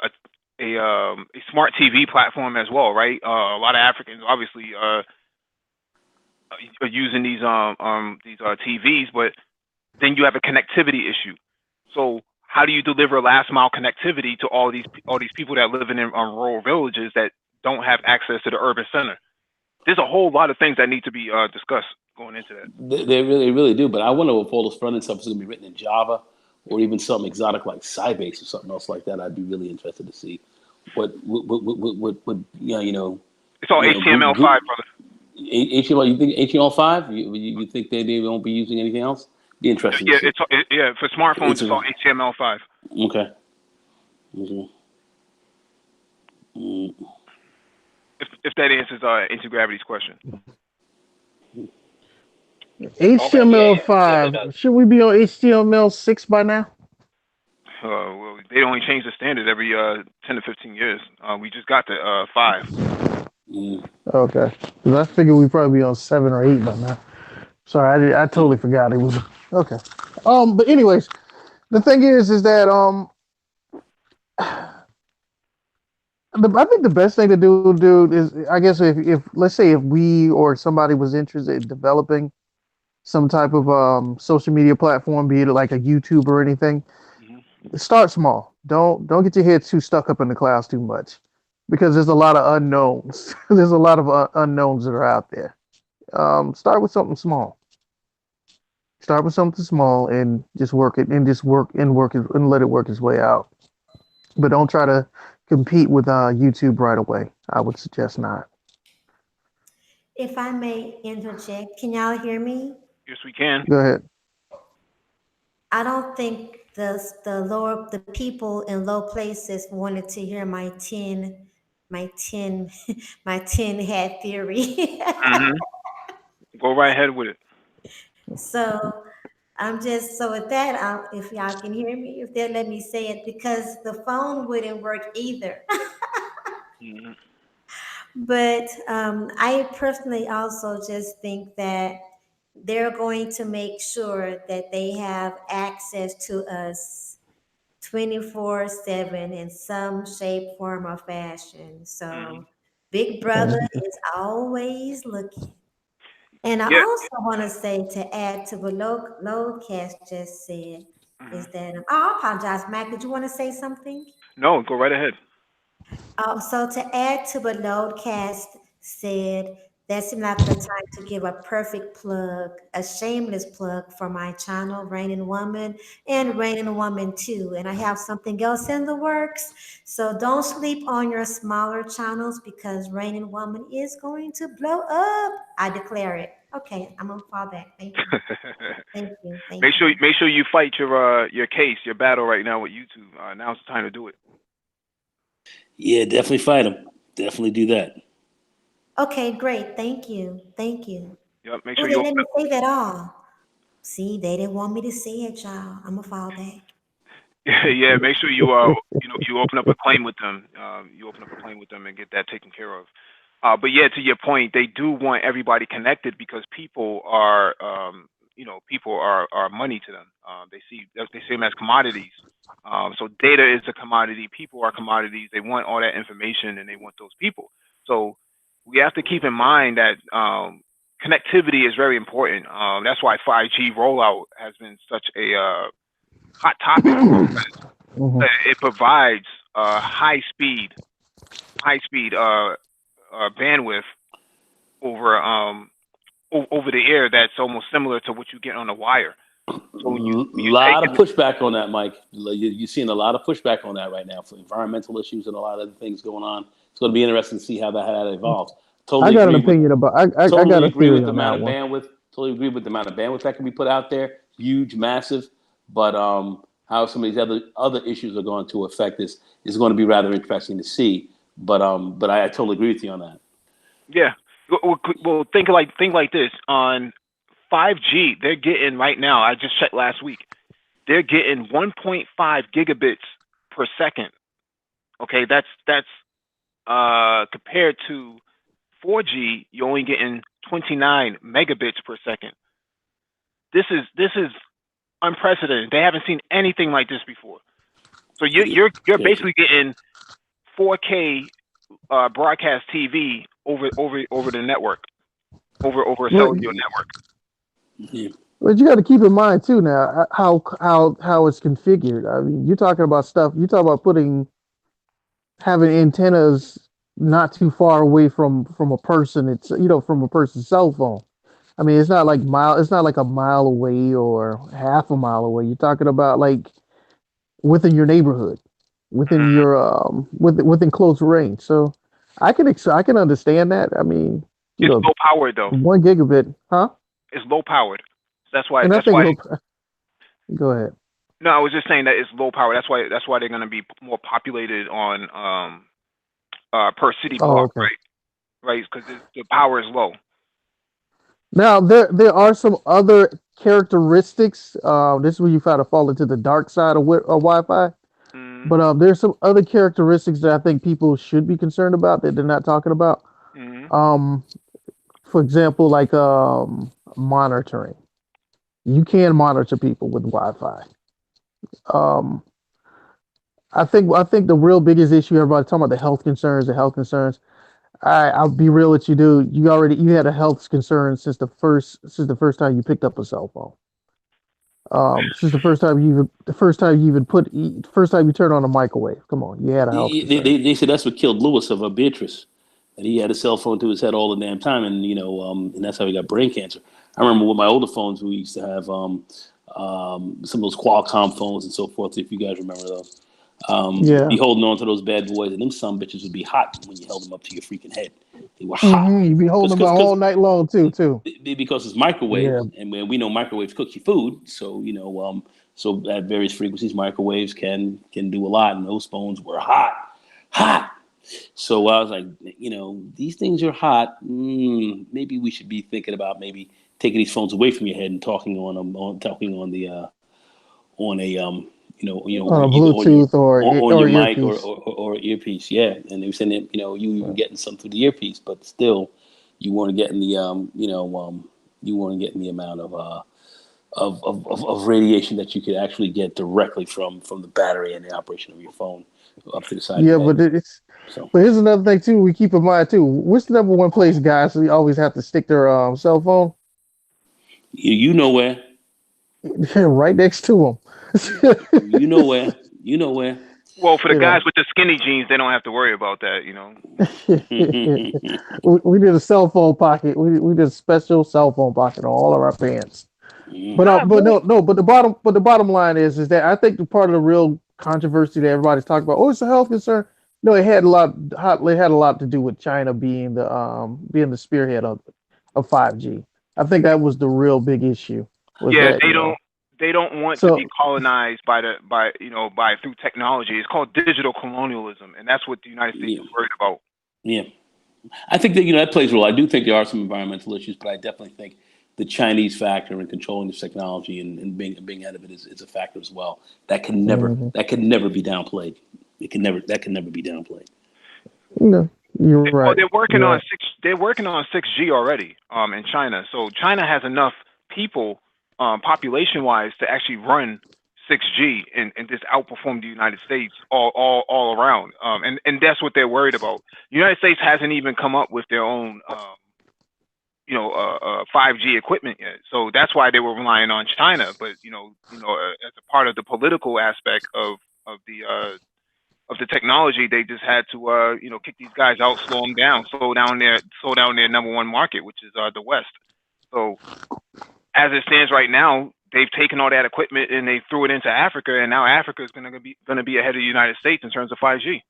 smart TV platform as well, right? A lot of Africans obviously are using these TVs, but then you have a connectivity issue. So how do you deliver last mile connectivity to all these people that live in rural villages that don't have access to the urban center? There's a whole lot of things that need to be discussed going into that. They really do. But I wonder if all this front end stuff is going to be written in Java or even something exotic like Sybase or something else like that. I'd be really interested to see what It's all HTML5, brother. HTML, you think HTML5? You think they won't be using anything else? Be interesting. Yeah, for smartphones, it's all HTML5. Okay. Mm-hmm. If that answers Gravity's question. HTML5. Should we be on HTML6 by now? Well, they only change the standard every 10 to 15 years. We just got to 5. Okay. Because I figured we'd probably be on 7 or 8 by now. Sorry, I totally forgot it was. Okay. But anyways, the thing is that I think the best thing to do, dude, is I guess if let's say if we or somebody was interested in developing some type of social media platform, be it like a YouTube or anything, start small. Don't get your head too stuck up in the clouds too much, because there's a lot of unknowns. There's a lot of unknowns that are out there. Start with something small. Start with something small and just work it and let it work its way out. But don't try to compete with YouTube right away. I would suggest not. If I may interject, can y'all hear me? Yes, we can. Go ahead. I don't think the people in low places wanted to hear my 10 hat theory. Go right ahead with it. So with that, if y'all can hear me, if they'll let me say it, because the phone wouldn't work either. But I personally also just think that they're going to make sure that they have access to us 24/7 in some shape, form, or fashion. So Big Brother is always looking. And I also want to say, to add to what Loadcast just said, is that I apologize, Mac. Did you want to say something? No, go right ahead. So to add to what Loadcast said, that seemed like the time to give a perfect plug, a shameless plug for my channel, Reigning Woman, and Reigning Woman 2. And I have something else in the works. So don't sleep on your smaller channels, because Reigning Woman is going to blow up. I declare it. Okay, I'm gonna fall back. Thank you. Thank you. Make sure you fight your case, your battle right now with YouTube. Now's the time to do it. Yeah, definitely fight them. Definitely do that. Okay, great. Thank you. Yep. Make sure they you let me say that all. See, they didn't want me to say it, y'all. I'm gonna fall back. Yeah, make sure you you open up a claim with them. You open up a claim with them and get that taken care of. But yeah, to your point, they do want everybody connected, because people are money to them. They see them as commodities. So data is a commodity. People are commodities. They want all that information, and they want those people. So we have to keep in mind that connectivity is very important. That's why 5G rollout has been such a hot topic. It provides high speed bandwidth over the air that's almost similar to what you get on a wire. So a lot of pushback on that, Mike. You're seeing a lot of pushback on that right now for environmental issues and a lot of other things going on. It's going to be interesting to see how that evolves. Totally I got an opinion about. I got a agree theory with the on amount that of one. bandwidth. Totally agree with the amount of bandwidth that can be put out there. huge, massive, but how some of these other issues are going to affect this is going to be rather interesting to see. But I totally agree with you on that. Yeah. Well, think like this. On 5G, they're getting right now. I just checked last week. They're getting 1.5 gigabits per second. Okay, that's compared to 4G, you're only getting 29 megabits per second. This is unprecedented. They haven't seen anything like this before. So you're basically getting 4K broadcast TV over the network, over a cellular network. Yeah. But you got to keep in mind too now how it's configured. I mean, you're talking about stuff. You talk about having antennas not too far away from a person. It's from a person's cell phone. I mean, it's not like It's not like a mile away or half a mile away. You're talking about like within your neighborhood, within your within close range. So I can understand that. I mean, It's low powered though. 1 gigabit, huh? It's low powered. That's why. And I That's think why. go ahead. No, I was just saying that it's low power. That's why they're going to be more populated on per city block, Okay. right? Right, because the power is low. Now there are some other characteristics. This is where you kind of fall into the dark side of Wi-Fi. Mm-hmm. But there's some other characteristics that I think people should be concerned about that they're not talking about. Mm-hmm. For example, like monitoring. You can monitor people with Wi-Fi. Um, I think the real biggest issue, everybody talking about the health concerns. I'll be real with you, dude. You had a health concern since the first time you picked up a cell phone. Since the first time you turned on a microwave. Come on, you had a health concern. They said that's what killed Lewis of Beatrice, and he had a cell phone to his head all the damn time, and and that's how he got brain cancer. I remember with my older phones, we used to have some of those Qualcomm phones and so forth. If you guys remember those, Yeah. be holding on to those bad boys, and them some bitches would be hot when you held them up to your freaking head. They were hot. You'd be holding them all night long too. Because it's microwave, Yeah. and we know microwaves cook your food, so so at various frequencies, microwaves can do a lot, and those phones were hot. So I was like, these things are hot. Maybe we should be thinking about maybe taking these phones away from your head and talking on them, talking on the on a On a either Bluetooth on or your mic earpiece. or earpiece. Yeah, and they were saying that you were getting some through the earpiece, but still you weren't getting the you weren't getting the amount of radiation that you could actually get directly from the battery and the operation of your phone up to the side. Yeah, of your head. but here's another thing too. We keep in mind too. What's the number one place guys always have to stick their cell phone? You know where. Right next to them. You know where. Well, for the guys with the skinny jeans, they don't have to worry about that. We did a cell phone pocket. We did a special cell phone pocket on all of our pants. But the bottom line is that I think the part of the real controversy that everybody's talking about, it's a health concern. No, it had a lot to do with China being the spearhead of 5G. I think that was the real big issue. They don't want to be colonized by through technology. It's called digital colonialism, and that's what the United States is worried about. Yeah, I think that that plays a role. I do think there are some environmental issues, but I definitely think the Chinese factor in controlling this technology and being out of it is a factor as well. That can never be downplayed. That can never be downplayed. No, you're right. Well, they're working on 6G already in China. So China has enough people population wise to actually run 6G and just outperform the United States all around. And that's what they're worried about. The United States hasn't even come up with their own 5G equipment yet. So that's why they were relying on China. But as a part of the political aspect of the technology, they just had to kick these guys out, slow them down, slow down their number one market, which is the West. So as it stands right now, they've taken all that equipment and they threw it into Africa, and now Africa is going to be ahead of the United States in terms of 5G.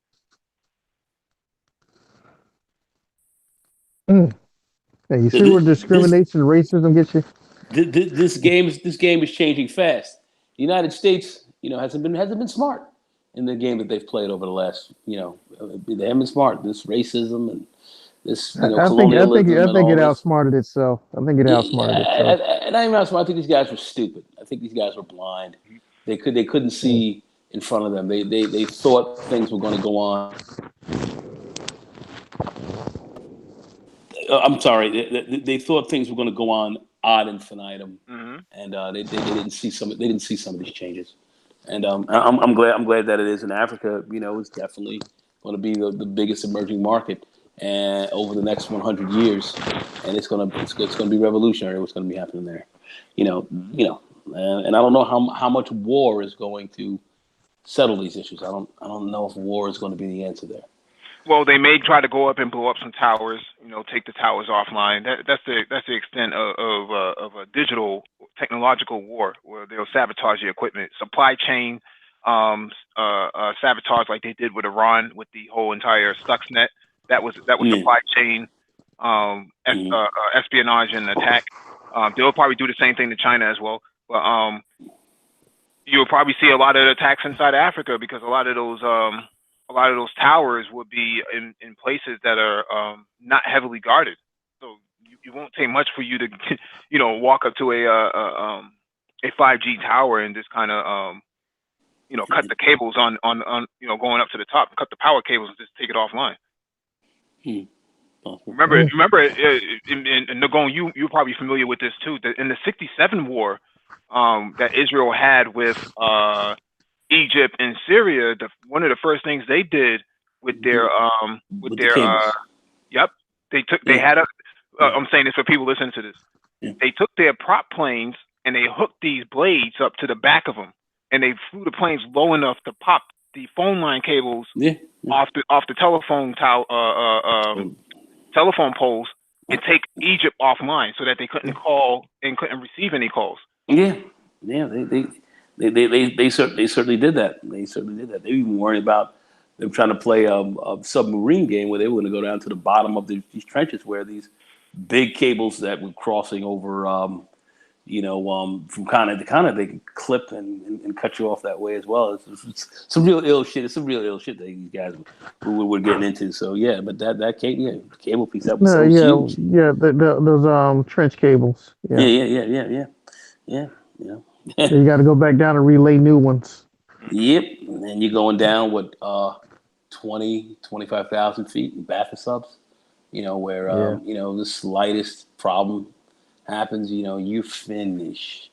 Hey, you see where discrimination and racism gets you? This game is changing fast. The United States, hasn't been smart in the game that they've played over the last, they haven't been smart. This racism and this, colonialism I think and it all this. outsmarted itself. I think it outsmarted itself. And I'm not smart. I think these guys were stupid. I think these guys were blind. They couldn't see in front of them. They thought things were going to go on. I'm sorry. They thought things were going to go on ad infinitum, and they didn't see some. They didn't see some of these changes. And I'm glad that it is in Africa. It's definitely going to be the biggest emerging market, and over the next 100 years, and it's going to be revolutionary. What's going to be happening there, and I don't know how much war is going to settle these issues. I don't know if war is going to be the answer there. Well, they may try to go up and blow up some towers. Take the towers offline. That's the extent of a digital technological war, where they'll sabotage the equipment, supply chain, sabotage like they did with Iran with the whole entire Stuxnet. That was supply chain, espionage and attack. They'll probably do the same thing to China as well. But you'll probably see a lot of attacks inside Africa, because a lot of those towers would be in places that are not heavily guarded. So it won't take much for you to, walk up to a 5G tower and just kind of, cut the cables on going up to the top, cut the power cables and just take it offline. Remember, and Nagon, you're probably familiar with this too. That in the '67 war that Israel had with Egypt and Syria, one of the first things they did with their I'm saying this for people listening to this. Yeah. They took their prop planes and they hooked these blades up to the back of them, and they flew the planes low enough to pop the phone line cables off the telephone telephone poles and take Egypt offline, so that they couldn't call and couldn't receive any calls. Yeah. They certainly did that. They certainly did that. They even worried about them trying to play a submarine game where they were going to go down to the bottom of these trenches, where these big cables that were crossing over, from continent to continent, they could clip and cut you off that way as well. It's some real ill shit. It's some real ill shit that these guys were getting into. So yeah, but that cable piece that was huge. Those trench cables. Yeah. You got to go back down and relay new ones. Yep, and you're going down with 25,000 feet in Baffin subs. Where the slightest problem happens, you finish.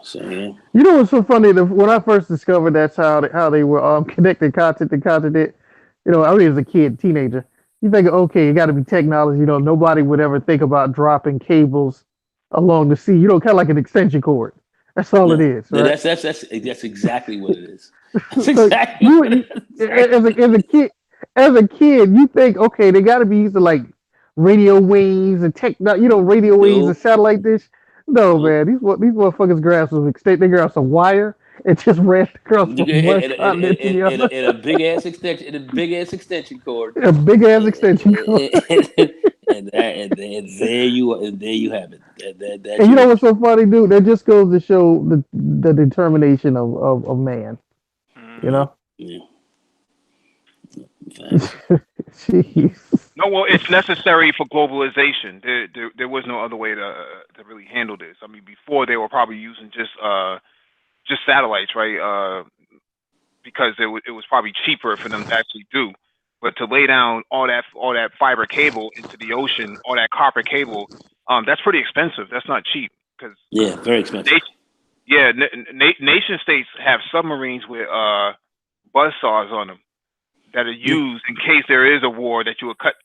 So yeah. What's so funny? When I first discovered that's how they were connecting content to content. I was a kid, teenager. You think, okay, it got to be technology. Nobody would ever think about dropping cables along the sea. Kind of like an extension cord. That's all it is. Right? That's exactly what it is. That's so exactly as a kid, you think, okay, they got to be using like radio waves and radio waves and satellite dish. No, man, these motherfuckers grabbed some They grabbed some wire and just ran across from one continent to the other. And a big ass extension cord. A big ass extension cord. And there you have it. And you know what's so funny, dude? That just goes to show the determination of man. Yeah. Jeez. No, well, it's necessary for globalization. There was no other way to really handle this. I mean, before they were probably using just satellites, right? Because it was probably cheaper for them to actually do. But to lay down all that fiber cable into the ocean, all that copper cable, that's pretty expensive. That's not cheap. Very expensive. Nation states have submarines with buzzsaws on them that are used in case there is a war, that you will cut.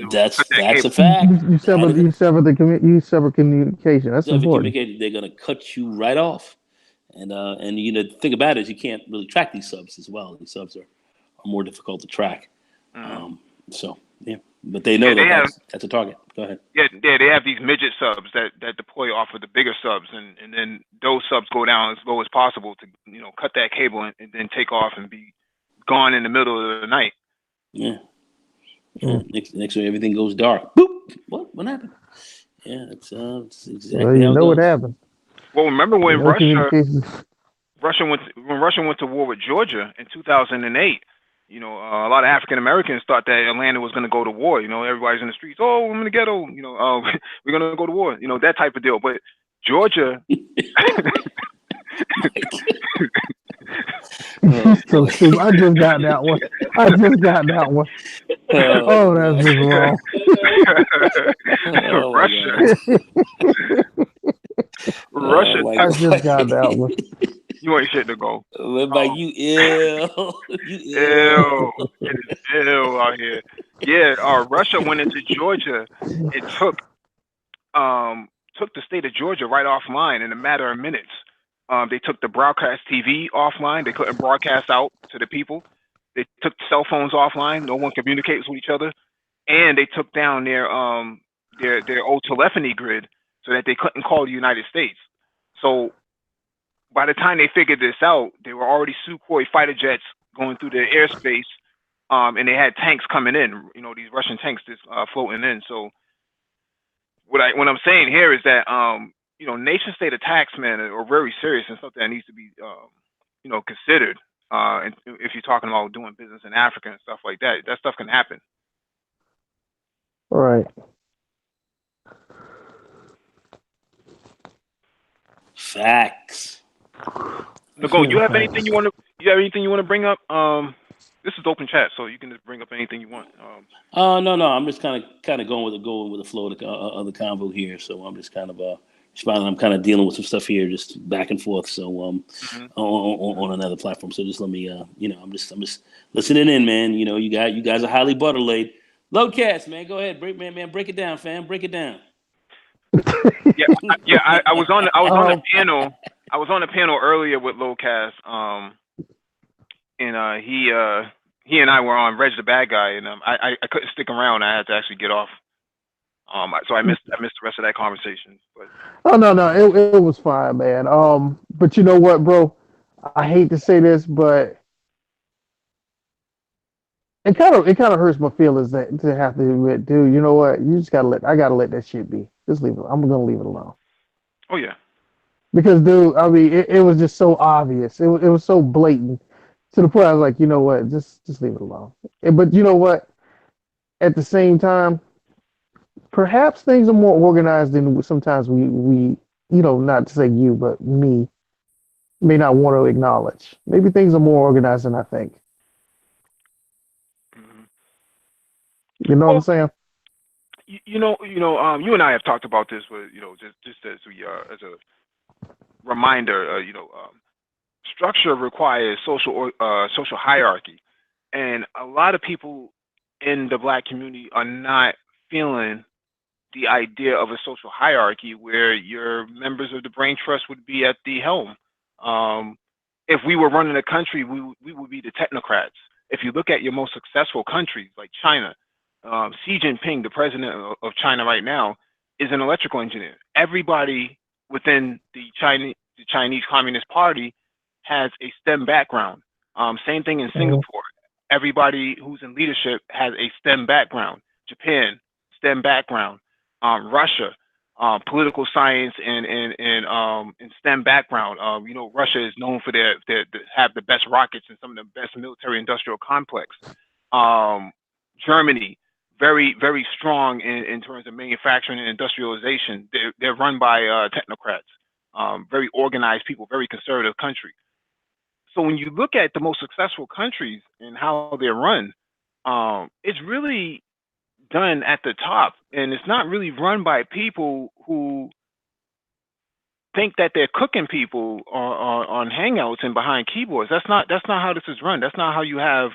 That's a fact. You sever communication. That's important. They're going to cut you right off. And the thing about it is you can't really track these subs as well. These subs are more difficult to track. But they know that's a target. Go ahead. Yeah, they have these midget subs that deploy off of the bigger subs, and then those subs go down as low as possible to cut that cable and then take off and be gone in the middle of the night. Yeah. Next time everything goes dark. Boop. What happened? Yeah, it's Well, exactly you how it know what goes. happened. Well, remember You when know communications. Russia went to war with Georgia in 2008. You know, a lot of African Americans thought that Atlanta was going to go to war. You know, everybody's in the streets. Oh, I'm in the ghetto. You know, we're going to go to war. You know, that type of deal. But Georgia. So stupid. I just got that one. Oh, that's just wrong. Oh my Russia. God. I just got that one. You ain't shit to go. Like you ill. You Ew. ill. It is ill out here. Yeah, Russia went into Georgia and took the state of Georgia right offline in a matter of minutes. They took the broadcast TV offline. They couldn't broadcast out to the people. They took cell phones offline. No one communicates with each other, and they took down their old telephony grid so that they couldn't call the United States. So by the time they figured this out, they were already Sukhoi fighter jets going through their airspace, and they had tanks coming in. You know, these Russian tanks just floating in. So what I'm saying here is that you know, nation state attacks, man, are very serious and something that needs to be you know, considered. And if you're talking about doing business in Africa and stuff like that, that stuff can happen. Right. Facts. Nicole, you have anything you want to bring up? This is open chat, so you can just bring up anything you want. No. I'm just kind of going with the flow of the convo here. So I'm just kind of responding. I'm kind of dealing with some stuff here, just back and forth. So on another platform. So just let me you know, I'm just listening in, man. You know, you guys are highly butter laid. Loadcast, man, go ahead, break it down, fam. Break it down. I was on the panel. I was on the panel earlier with Loadcast. And he and I were on Reg the Bad Guy, and I couldn't stick around. I had to actually get off. So I missed the rest of that conversation. But it was fine, man. But you know what, bro? I hate to say this, but it kind of hurts my feelings that to have to admit, dude. You know what? You just I gotta let that shit be. Just leave it. I'm gonna leave it alone. Oh yeah. Because, dude, I mean, it was just so obvious. It was so blatant to the point I was like, you know what? Just leave it alone. But you know what? At the same time, perhaps things are more organized than sometimes we you know, not to say you, but me may not want to acknowledge. Maybe things are more organized than I think. You know what I'm saying? You know, you and I have talked about this, but you know, just as as a reminder, you know, structure requires social hierarchy, and a lot of people in the Black community are not feeling the idea of a social hierarchy where your members of the brain trust would be at the helm. If we were running a country, we would be the technocrats. If you look at your most successful countries like China, Xi Jinping, the president of China right now, is an electrical engineer. Everybody within the Chinese Communist Party has a STEM background. Same thing in Singapore. Everybody who's in leadership has a STEM background. Japan, STEM background. Russia, political science and STEM background. You know, Russia is known for their have the best rockets and some of the best military industrial complex. Germany, very, very strong in terms of manufacturing and industrialization. They're run by technocrats, very organized people, very conservative country. So when you look at the most successful countries and how they're run, it's really done at the top, and it's not really run by people who think that they're cooking people on Hangouts and behind keyboards. That's not how this is run. That's not how you have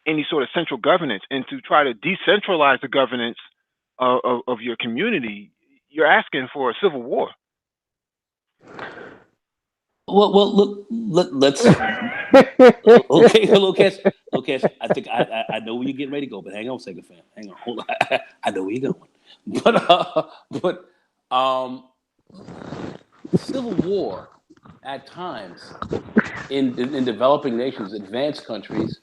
any sort of central governance. And to try to decentralize the governance of your community, you're asking for a civil war. Well, let's. Okay, Lucas. I think I know where you're getting ready to go, but hang on a second, fam. Hang on, hold on. I know where you're going, but civil war at times in developing nations, advanced countries,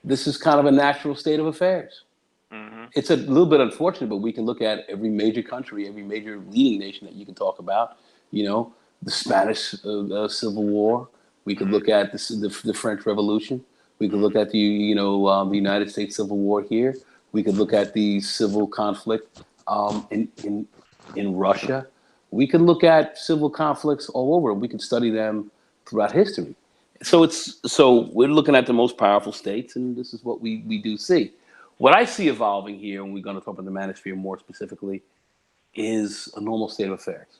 this is kind of a natural state of affairs. Mm-hmm. It's a little bit unfortunate, but we can look at every major country, every major leading nation that you can talk about. The Spanish Civil War. We could look at the French Revolution. We could look at the United States Civil War here. We could look at the civil conflict in Russia. We could look at civil conflicts all over. We could study them throughout history. So we're looking at the most powerful states, and this is what we do see. What I see evolving here, and we're going to talk about the manosphere more specifically, is a normal state of affairs.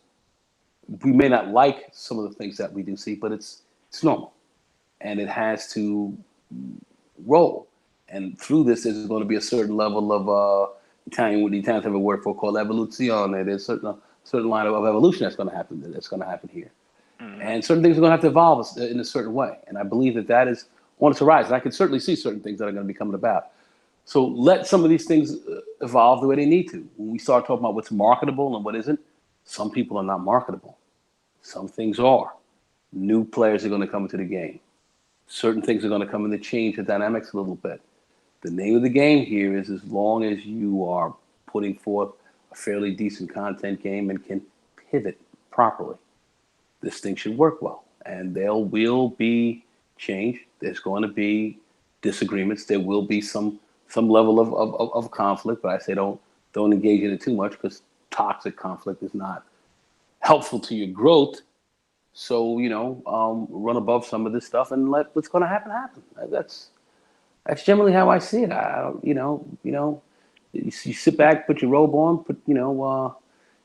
We may not like some of the things that we do see, but it's normal, and it has to roll. And through this, there's going to be a certain level of Italians have a word for called evoluzione. There's a certain line of evolution that's going to happen. That's going to happen here, and certain things are going to have to evolve in a certain way. And I believe that is on its horizon. I can certainly see certain things that are going to be coming about. So let some of these things evolve the way they need to. When we start talking about what's marketable and what isn't, some people are not marketable. Some things are. New players are going to come into the game. Certain things are going to come in to change the dynamics a little bit. The name of the game here is, as long as you are putting forth a fairly decent content game and can pivot properly, this thing should work well. And there will be change. There's going to be disagreements. There will be some level of conflict, but I say don't engage in it too much, because toxic conflict is not helpful to your growth. So run above some of this stuff and let what's going to happen happen. That's generally how I see it. I don't, you sit back, put your robe on, put have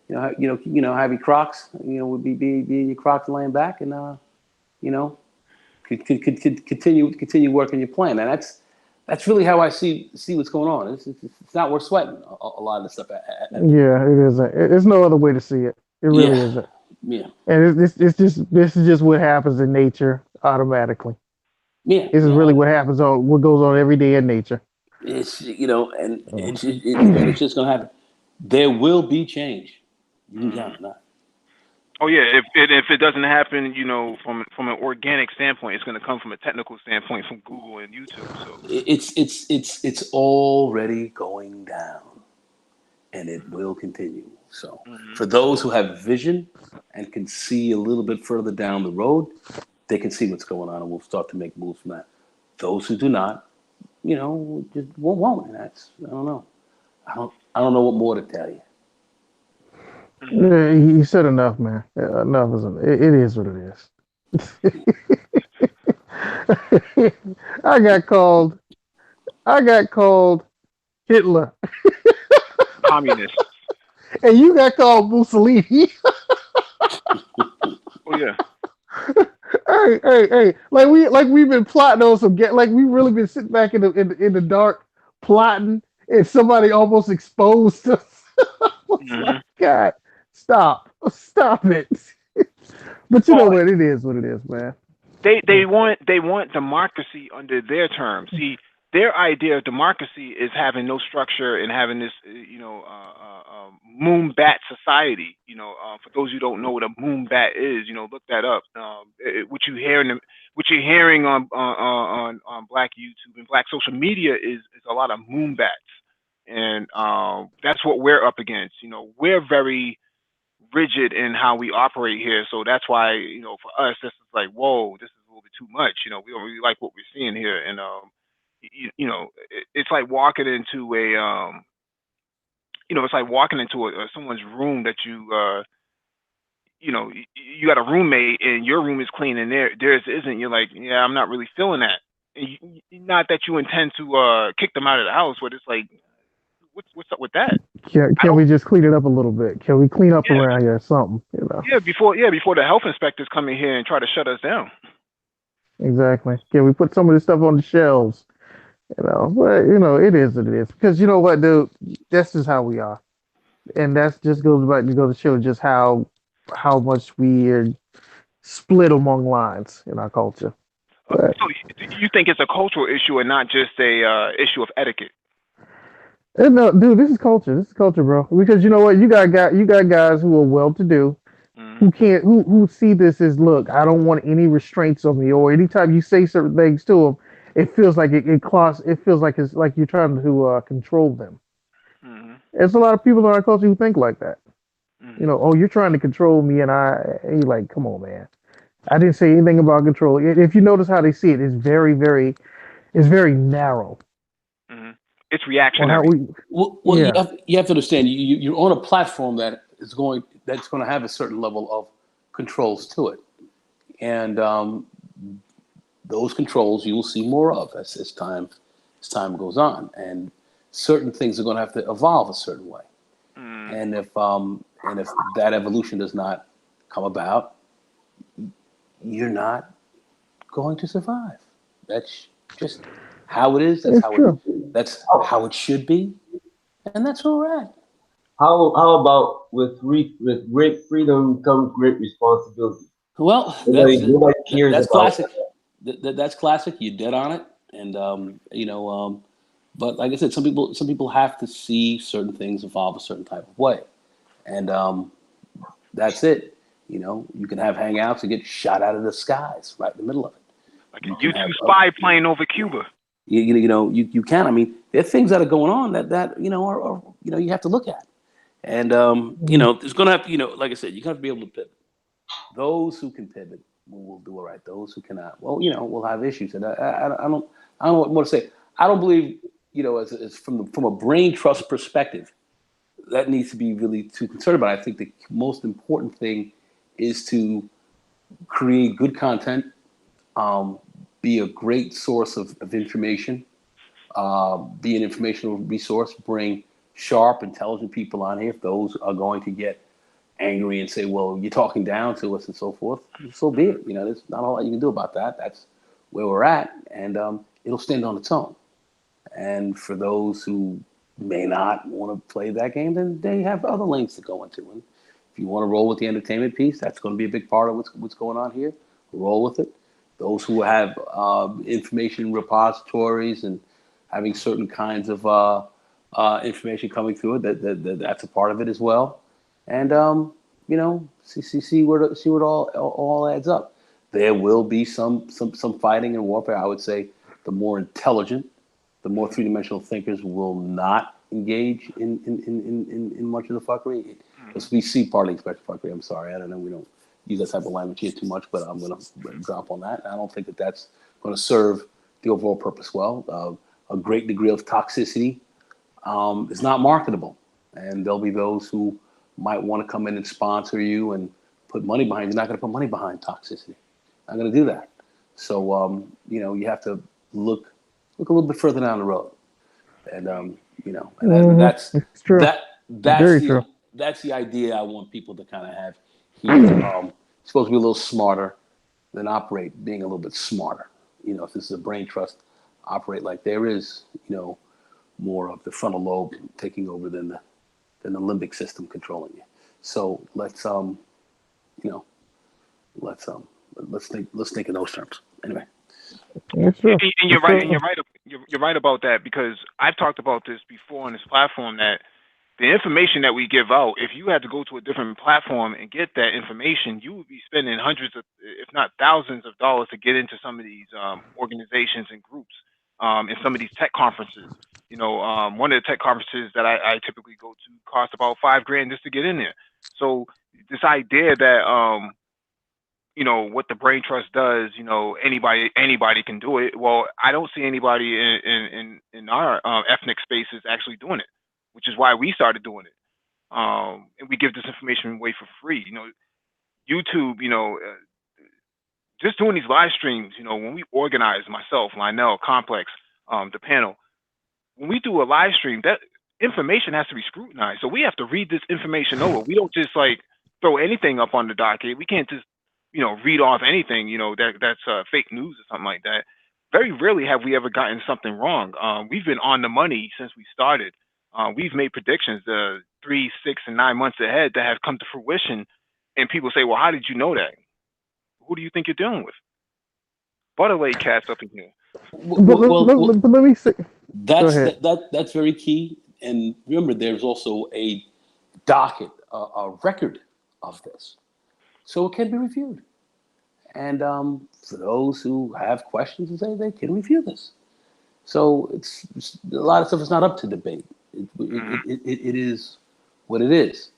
your Crocs, would be in your Crocs, laying back, and continue working your plan. And that's really how I see what's going on. It's not worth sweating a lot of the stuff. Yeah, it isn't. There's no other way to see it. It really isn't. Yeah. And this is just what happens in nature automatically. Yeah. This is really what happens what goes on every day in nature. It's it's just gonna happen. There will be change. You can count on that. Oh yeah, if it doesn't happen, from an organic standpoint, it's going to come from a technical standpoint from Google and YouTube. So it's already going down, and it will continue. So for those who have vision and can see a little bit further down the road, they can see what's going on, and we'll start to make moves from that. Those who do not, just won't. And that's, I don't know. I don't know what more to tell you. Yeah, you said enough, man. Enough is it is what it is. I got called Hitler. Communist. And you got called Mussolini. Oh yeah. Hey! Like we've been plotting on some like we've really been sitting back in the dark plotting, and somebody almost exposed us. God, stop it! But you know what? It is what it is, man. They want democracy under their terms. See, their idea of democracy is having no structure and having this, moon bat society. For those who don't know what a moon bat is, look that up. What you're hearing on Black YouTube and Black social media is a lot of moon bats, and that's what we're up against. We're very rigid in how we operate here, so that's why for us this is like, whoa, this is a little bit too much. We don't really like what we're seeing here, and it's like walking into a it's like walking into someone's room that you got a roommate and your room is clean and theirs isn't. You're like, yeah, I'm not really feeling that. And not that you intend to kick them out of the house, but it's like, what's up with that? Can we just clean it up a little bit? Can we clean up around here or something? Yeah, before the health inspectors come in here and try to shut us down. Exactly. Can we put some of this stuff on the shelves? But it is what it is. Because you know what, dude, that's just how we are, and that just goes back to show just how much we are split among lines in our culture. But, so you think it's a cultural issue and not just a issue of etiquette? No, dude, this is culture. This is culture, bro. Because you know what, you got guys who are well-to-do, who see this as, look, I don't want any restraints on me, or anytime you say certain things to them, it feels like it feels like it's like you're trying to control them. There's a lot of people in our culture who think like that. Mm-hmm. Oh, you're trying to control me, and you like, come on, man. I didn't say anything about control. If you notice how they see it, it's very narrow Mm-hmm. It's on how reactionary. we. Well, Yeah, you have to understand you're on a platform that's going to have a certain level of controls to it, and those controls you will see more of as time goes on, and certain things are going to have to evolve a certain way. Mm-hmm. And if that evolution does not come about, you're not going to survive. That's just how it is. it's true. That's how it should be, and that's where we're at. How about with great freedom comes great responsibility? Well, Nobody cares that's about classic. That's classic. You're dead on it, and but like I said, some people have to see certain things evolve a certain type of way, and that's it. You can have hangouts and get shot out of the skies right in the middle of it. Like a You can U-2 have spy plane over Cuba. you can. I mean, there are things that are going on that are you have to look at, and Mhm. there's gonna have to like I said, you have to be able to pivot. Those who can pivot will do it right. Those who cannot, well, will have issues. And I don't want to say. I don't believe, as from a brain trust perspective, that needs to be really too concerned about. I think the most important thing is to create good content, be a great source of information, be an informational resource, bring sharp, intelligent people on here. If those are going to get angry and say, well, you're talking down to us and so forth, so be it. There's not a lot you can do about that. That's where we're at, and it'll stand on its own. And for those who may not want to play that game, then they have other lanes to go into. And if you want to roll with the entertainment piece, that's going to be a big part of what's going on here. Roll with it. Those who have information repositories and having certain kinds of information coming through it, that's a part of it as well. And see where it all adds up. There will be some fighting and warfare. I would say the more intelligent, the more three-dimensional thinkers will not engage in much of the fuckery. Because we see partly expected fuckery. I'm sorry, I don't know. We don't use that type of language here too much, but I'm going to drop on that. I don't think that that's going to serve the overall purpose well. A great degree of toxicity is not marketable, and there'll be those who might want to come in and sponsor you and put money behind. You're not going to put money behind toxicity. Not going to do that. So you have to look a little bit further down the road, and It's true. Very true. that's the idea I want people to kind of have here. Supposed to be a little smarter than operate, being a little bit smarter. If this is a brain trust, operate like there is, more of the frontal lobe taking over than the limbic system controlling you. So let's think in those terms. Anyway. It's true. And you're right. And you're right about that, because I've talked about this before on this platform, that the information that we give out, if you had to go to a different platform and get that information, you would be spending hundreds of, if not thousands of dollars to get into some of these organizations and groups, and some of these tech conferences. One of the tech conferences that I typically go to costs about $5,000 just to get in there. So this idea that what the brain trust does, anybody can do it. Well, I don't see anybody in our ethnic spaces actually doing it, which is why we started doing it. And we give this information away for free. YouTube, just doing these live streams, when we organize, myself, Lionel, Complex, the panel, when we do a live stream, that information has to be scrutinized. So we have to read this information over. We don't just like throw anything up on the docket. We can't just read off anything, that's fake news or something like that. Very rarely have we ever gotten something wrong. We've been on the money since we started. We've made predictions 3, 6, and 9 months ahead that have come to fruition. And people say, well, how did you know that? Who do you think you're dealing with? Butterlake cats up in here. But let me say, go ahead. That's very key. And remember, there's also a docket, a record of this. So it can be reviewed. And for those who have questions, they can review this. So it's a lot of stuff is not up to debate. It is what it is.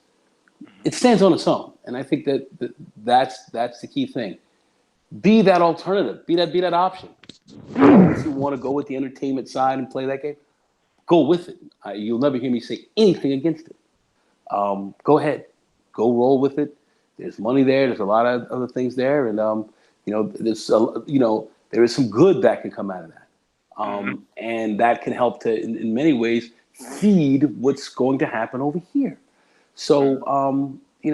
It stands on its own, and I think that's the key thing. Be that alternative. Be that option. Those who want to go with the entertainment side and play that game, go with it. You'll never hear me say anything against it. Go ahead, go roll with it. There's money there. There's a lot of other things there, and there is some good that can come out of that, and that can help to, in many ways, feed what's going to happen over here. So, we're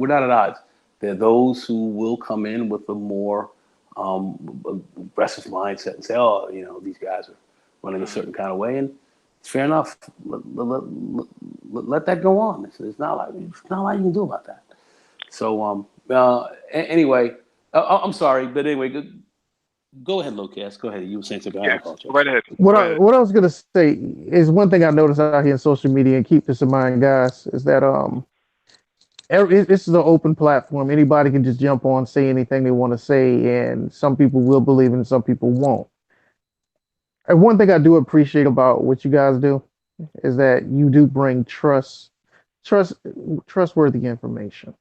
not at odds. There are those who will come in with a more aggressive mindset and say, "Oh, these guys are running a certain kind of way," and it's fair enough. Let that go on. It's not like you can do about that. So, anyway, I'm sorry, but anyway, go ahead, Lucas. Go ahead. You were saying something. Yeah, go right ahead. What I was gonna say is one thing I noticed out here in social media, and keep this in mind, guys, is that this is an open platform. Anybody can just jump on, say anything they want to say, and some people will believe it and some people won't. And one thing I do appreciate about what you guys do is that you do bring trustworthy information.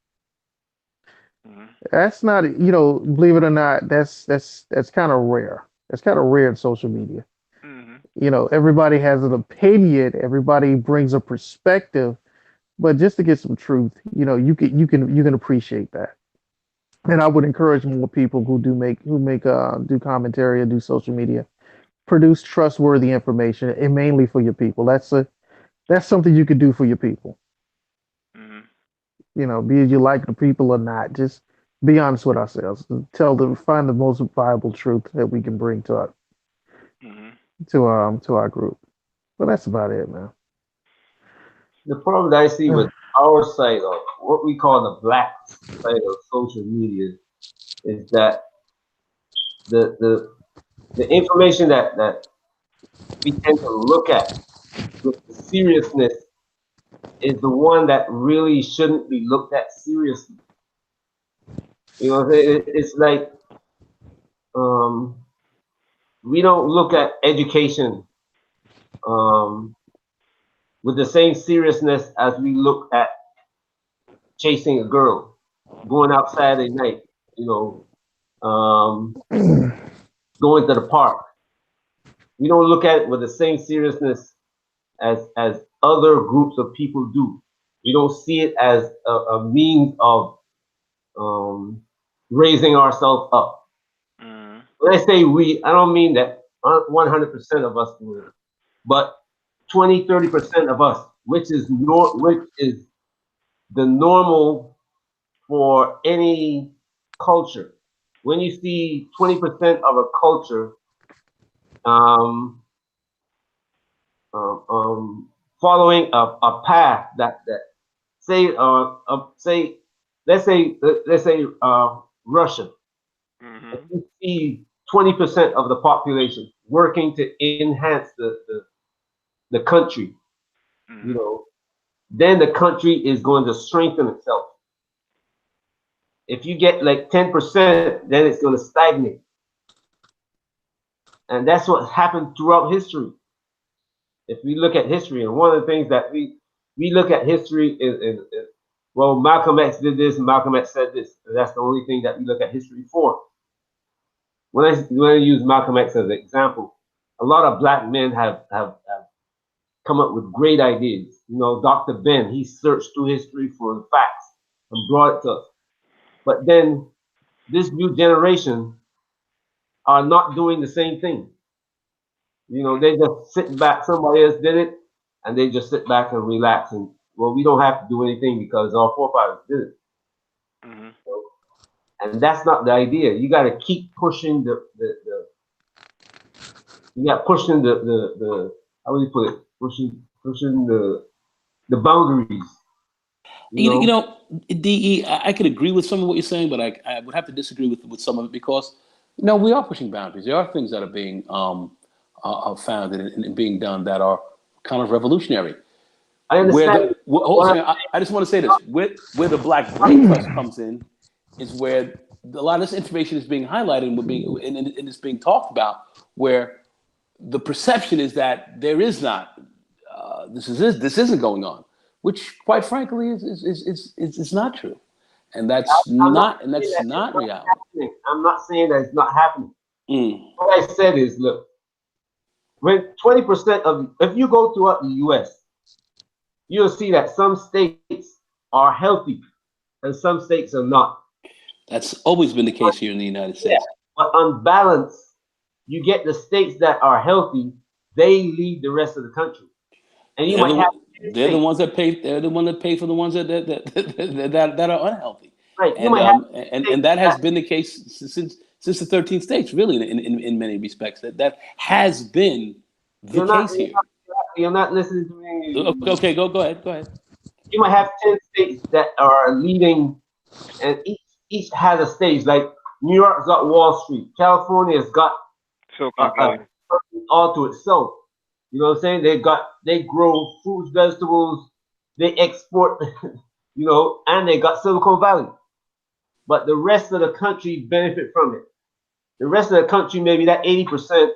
That's not, believe it or not, that's kind of rare. That's kind of rare in social media. Everybody has an opinion, everybody brings a perspective, but just to get some truth, you can appreciate that. And I would encourage more people who do commentary or do social media, produce trustworthy information, and mainly for your people. That's something you could do for your people. Be it you like the people or not, just be honest with ourselves. Find the most viable truth that we can bring to our group. But that's about it, man. The problem that I see with our side of what we call the black side of social media is that the information that we tend to look at with the seriousness is the one that really shouldn't be looked at seriously. It's like we don't look at education with the same seriousness as we look at chasing a girl, going out Saturday night, going to the park. We don't look at it with the same seriousness as other groups of people do. We don't see it as a means of raising ourselves up. When I say we, I don't mean that 100% of us do it, but 20-30% of us, which is the normal for any culture. When you see 20% of a culture following a path that let's say Russia, and you see 20% of the population working to enhance the country, then the country is going to strengthen itself. If you get like 10%, then it's going to stagnate. And that's what happened throughout history. If we look at history, and one of the things that we look at history is well, Malcolm X did this, and Malcolm X said this. And that's the only thing that we look at history for. When I use Malcolm X as an example, a lot of black men have come up with great ideas. Dr. Ben, he searched through history for the facts and brought it to us. But then this new generation are not doing the same thing. They just sit back. Somebody else did it, and they just sit back and relax. And well, we don't have to do anything because our forefathers did it. And that's not the idea. You got to keep pushing the how would you put it? Pushing the boundaries. DE, I could agree with some of what you're saying, but I would have to disagree with some of it because we are pushing boundaries. There are things that are being founded and being done that are kind of revolutionary. I understand. I just want to say this: where the Black Brain Trust comes in is where a lot of this information is being highlighted and it's being talked about. Where the perception is that there is not this isn't going on, which quite frankly is not true, and that's I'm not saying that it's not reality. happening. I'm not saying that it's not happening. Mm. What I said is, look, when 20% of, if you go throughout the U.S., you'll see that some states are healthy and some states are not. That's always been the case here in the United Yeah, States. but on balance, you get the states that are healthy, they lead the rest of the country. And you They're might have they're the states, ones that pay. They're the one that pay for the ones that are unhealthy, right? You and might have and states that has that been the case since the 13 states. Really, in many respects, that has been the you're not, case here. you're not listening to me. Okay, go ahead. You might have 10 states that are leading, and each has a stage. Like New York's got Wall Street, California's got Silicon Valley. all to itself. You know what I'm saying? They grow fruits, vegetables, they export, and they got Silicon Valley. But the rest of the country benefit from it. The rest of the country, maybe that 80%,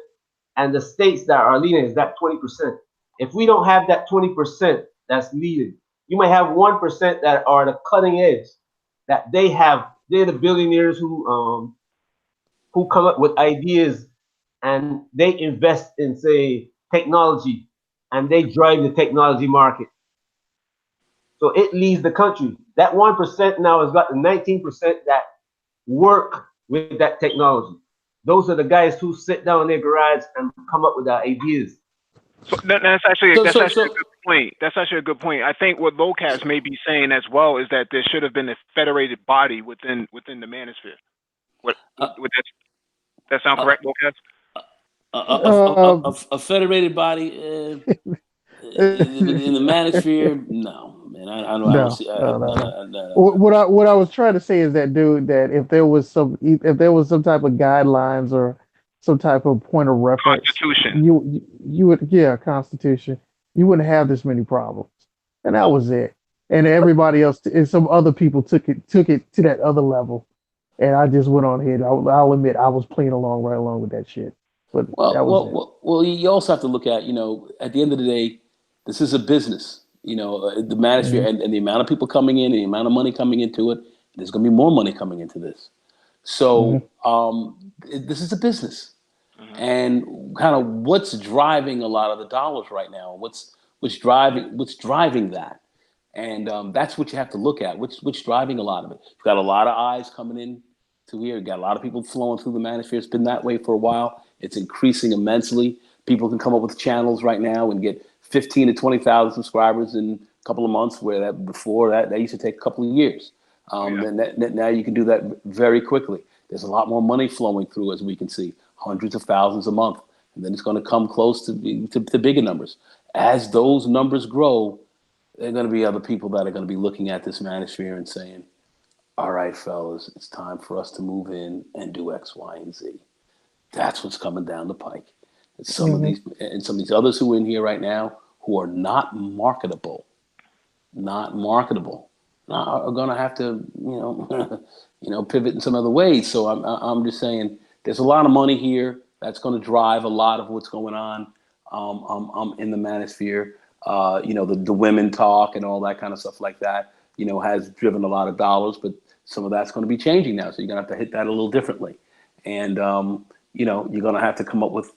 and the states that are leading is that 20%. If we don't have that 20% that's leading, you might have 1% that are the cutting edge, that they're the billionaires who come up with ideas and they invest in, say, technology, and they drive the technology market. So it leads the country. That 1% now has got the 19% that work with that technology. Those are the guys who sit down in their garage and come up with the ideas. So that's actually So a so good so point. That's actually a good point. I think what Locas may be saying as well is that there should have been a federated body within the manosphere. Would that sound uh, correct, Locas? Uh, a federated body in the manosphere? No, man. I don't no, see. no, no, no. No. What I was trying to say is that, dude, that if there was some type of guidelines or some type of point of reference, Constitution. you would, yeah, Constitution, you wouldn't have this many problems, and that was it. And everybody else and some other people took it to that other level, and I just went on ahead. I'll admit I was playing along right along with that shit, but that was it. Well, you also have to look at, at the end of the day, this is a business. The manosphere Mhm. and the amount of people coming in, and the amount of money coming into it. There's going to be more money coming into this. So Mhm. this is a business, Hmm. and kind of what's driving a lot of the dollars right now. What's driving that, and that's what you have to look at. What's driving a lot of it? You've got a lot of eyes coming in to here. You've got a lot of people flowing through the manosphere. It's been that way for a while. It's increasing immensely. People can come up with channels right now and get 15 to 20,000 subscribers in a couple of months, where that used to take a couple of years. Oh yeah. And now you can do that very quickly. There's a lot more money flowing through, as we can see, hundreds of thousands a month, and then it's going to come close to bigger numbers. As those numbers grow, there are going to be other people that are going to be looking at this manosphere and saying, "All right, fellas, it's time for us to move in and do X, Y, and Z." That's what's coming down the pike. And Mhm. some of these others who are in here right now who are not marketable, are going to have to, pivot in some other ways. So I'm just saying, there's a lot of money here that's going to drive a lot of what's going on in the manosphere. The women talk and all that kind of stuff like that, has driven a lot of dollars, but some of that's going to be changing now. So you're going to have to hit that a little differently. And, you're going to have to come up with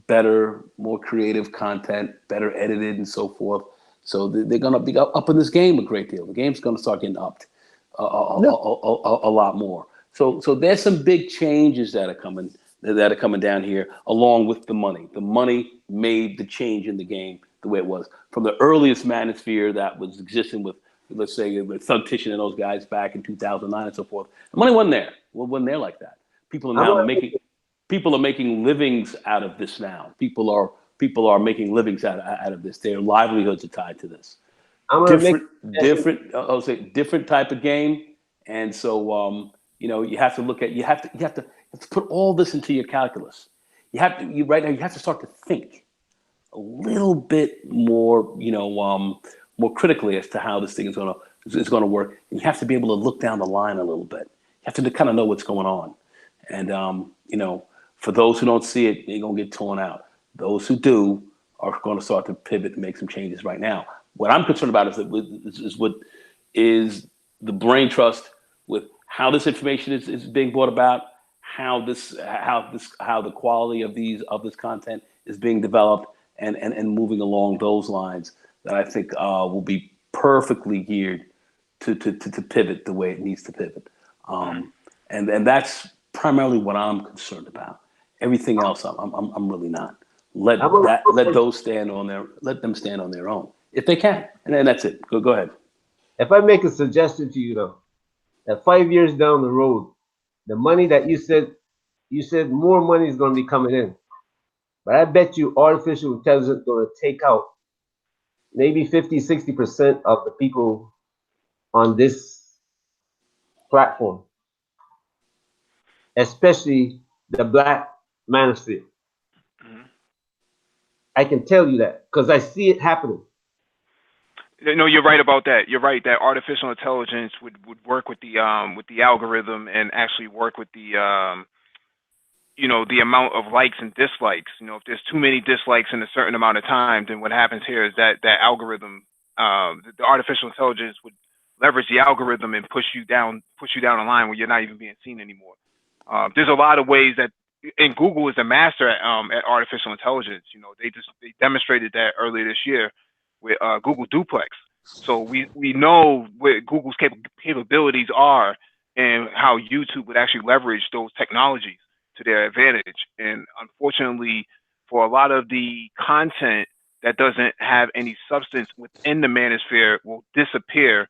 better, more creative content, better edited and so forth. So they're going to be up in this game a great deal. The game's going to start getting upped Yeah. a lot more. So there's some big changes that are coming down here, along with the money. The money made the change in the game the way it was. From the earliest manosphere that was existing with, let's say, with Thugtician and those guys back in 2009 and so forth, the money wasn't there. Well, wasn't there like that. People are I'm now gonna making livings out of this now. People are making livings out of this. Their livelihoods are tied to this. I'm gonna make I'll say different type of game. And so you have to look at you have to put all this into your calculus. Right now you have to start to think a little bit more, more critically as to how this thing is going to work. And you have to be able to look down the line a little bit. You have to kind of know what's going on. And For those who don't see it, they're going to get torn out. Those who do are going to start to pivot and make some changes right now. What I'm concerned about is what is the brain trust with how this information is being brought about, how the quality of this content is being developed, and moving along those lines that I think will be perfectly geared to pivot the way it needs to pivot. And that's primarily what I'm concerned about. Everything else, I'm really not. Let them stand on their own if they can, and then that's it. Go ahead. If I make a suggestion to you though, that 5 years down the road, the money that you said more money is going to be coming in, but I bet you artificial intelligence is going to take out maybe 50-60% of the people on this platform, especially the black manosphere. I can tell you that because I see it happening. No, you're right about that. You're right that artificial intelligence would work with the algorithm and actually work with the the amount of likes and dislikes. If there's too many dislikes in a certain amount of time, then what happens here is that algorithm, the artificial intelligence would leverage the algorithm and push you down a line where you're not even being seen anymore. There's a lot of ways that, and Google is a master at artificial intelligence. They demonstrated that earlier this year with Google Duplex. So we know what Google's capabilities are and how YouTube would actually leverage those technologies to their advantage. And unfortunately, for a lot of the content that doesn't have any substance within the manosphere will disappear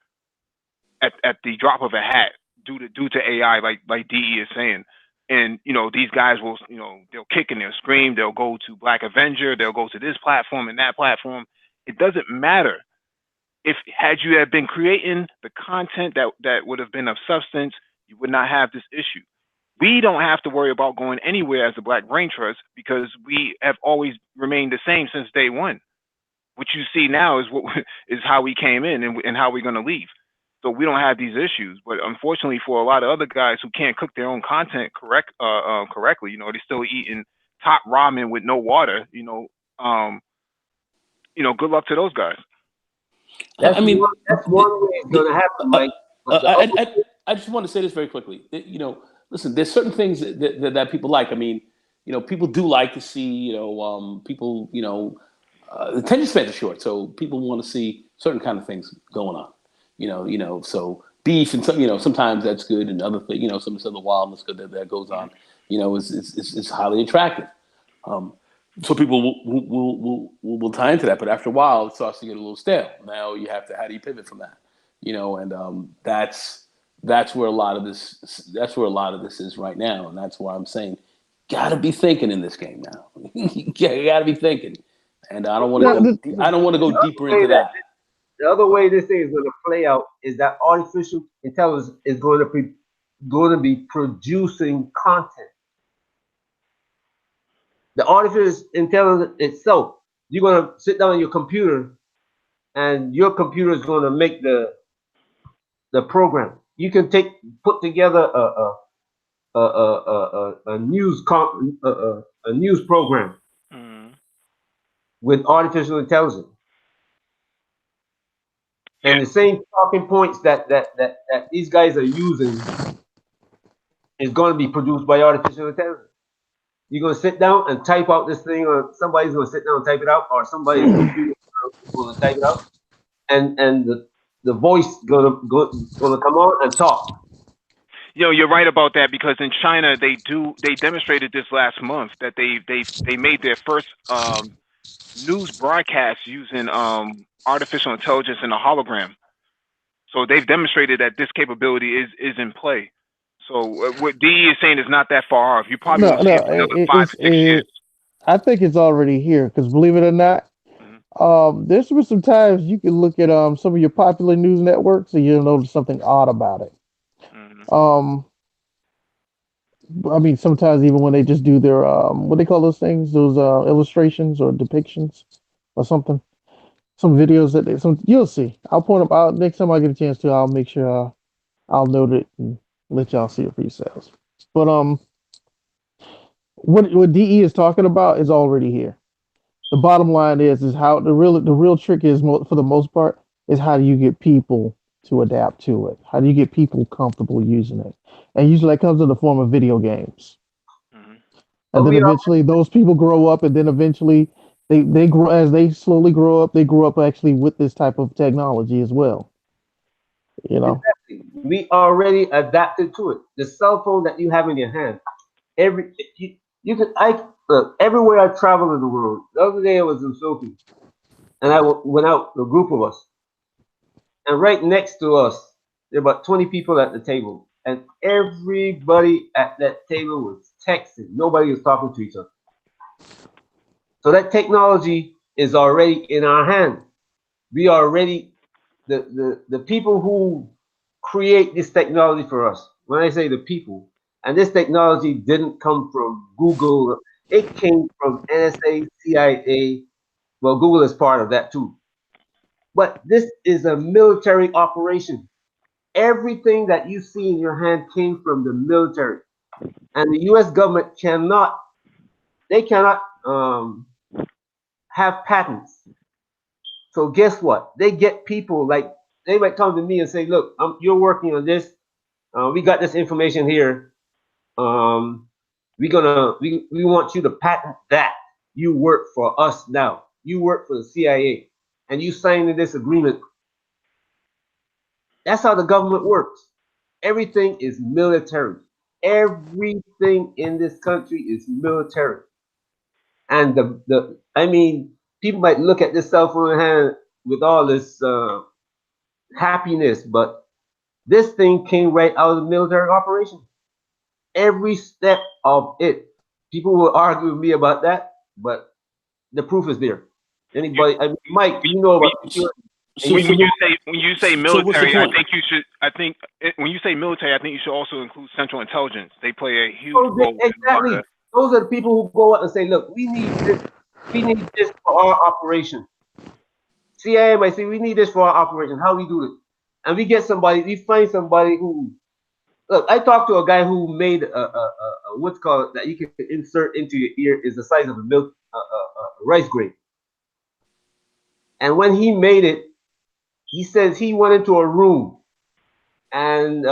at the drop of a hat due to AI, like DE is saying. And these guys will they'll kick and they'll scream, they'll go to Black Avenger, they'll go to this platform and that platform. It doesn't matter. Had you have been creating the content that would have been of substance, you would not have this issue. We don't have to worry about going anywhere as the Black Brain Trust because we have always remained the same since day one. What you see now is how we came in and how we're going to leave. So we don't have these issues. But unfortunately, for a lot of other guys who can't cook their own content correctly, they're still eating top ramen with no water. Good luck to those guys. That's one way it's going to happen, Mike. I just want to say this very quickly. Listen, there's certain things that people like. I mean, people do like to see, people, the attention spans are short, so people want to see certain kind of things going on. So beef and sometimes that's good, and other things, some of the wildness that goes on, is highly attractive. So people will tie into that, but after a while, it starts to get a little stale. Now how do you pivot from that? And that's where a lot of this is right now, and that's why I'm saying, gotta be thinking in this game now. You gotta be thinking, and I don't want to go deeper into that. The other way this thing is going to play out is that artificial intelligence is going to be producing content. The artificial intelligence itself, you're going to sit down on your computer, and your computer is going to make the program. You can put together a news program with artificial intelligence. And the same talking points that these guys are using is going to be produced by artificial intelligence. You're going to sit down and type out this thing, or somebody's going to sit down and type it out, or somebody's computer is going to type it out, and the voice going to come on and talk. You're right about that, because in China they demonstrated this last month that they made their first news broadcast using artificial intelligence and a hologram. So they've demonstrated that this capability is in play. So what DE is saying is not that far off. You probably won't see it for another 5 or 6 years. I think it's already here, because believe it or not, there's been some times you can look at some of your popular news networks and you'll notice something odd about it. I mean, sometimes even when they just do their what they call those things, those illustrations or depictions or something, some videos you'll see. I'll point them out next time I get a chance to. I'll make sure I'll note it and let y'all see it for yourselves. But what DE is talking about is already here. The bottom line is how the real trick is for the most part is how do you get people to adapt to it? How do you get people comfortable using it? And usually that comes in the form of video games. Mhm. And then eventually those people grow up, and then eventually they grow as they slowly grow up. They grow up actually with this type of technology as well. You know. Exactly. We already adapted to it. The cell phone that you have in your hand, you can I look everywhere I travel in the world. The other day I was in Sophie, and went out a group of us, and right next to us there were about 20 people at the table, and everybody at that table was texting. Nobody was talking to each other. So that technology is already in our hand. We already the people who create this technology for us. When I say the people, and this technology didn't come from Google, it came from NSA, CIA. Well, Google is part of that too. But this is a military operation. Everything that you see in your hand came from the military, and the U.S. government cannot have patents. So guess what? They get people like they might come to me and say, "Look, you're working on this. We got this information here. We want you to patent that. You work for us now. You work for the CIA, and you signed this agreement." That's how the government works. Everything is military. Everything in this country is military. And I mean, people might look at this cell phone in hand with all this happiness, but this thing came right out of the military operation. Every step of it. People will argue with me about that, but the proof is there. Anybody, I mean, Mike, you know about security. So, When so, you say so what's the military, point? when you say military, I think you should also include Central Intelligence. They play a huge role in a lot of Exactly. that. Those are the people who go out and say, "Look, we need this for our operation." CIA might say, "We need this for our operation. How we do it?" And we find somebody who look. I talked to a guy who made a what's called that you can insert into your ear is the size of a milk rice grain. And when he made it, he says he went into a room and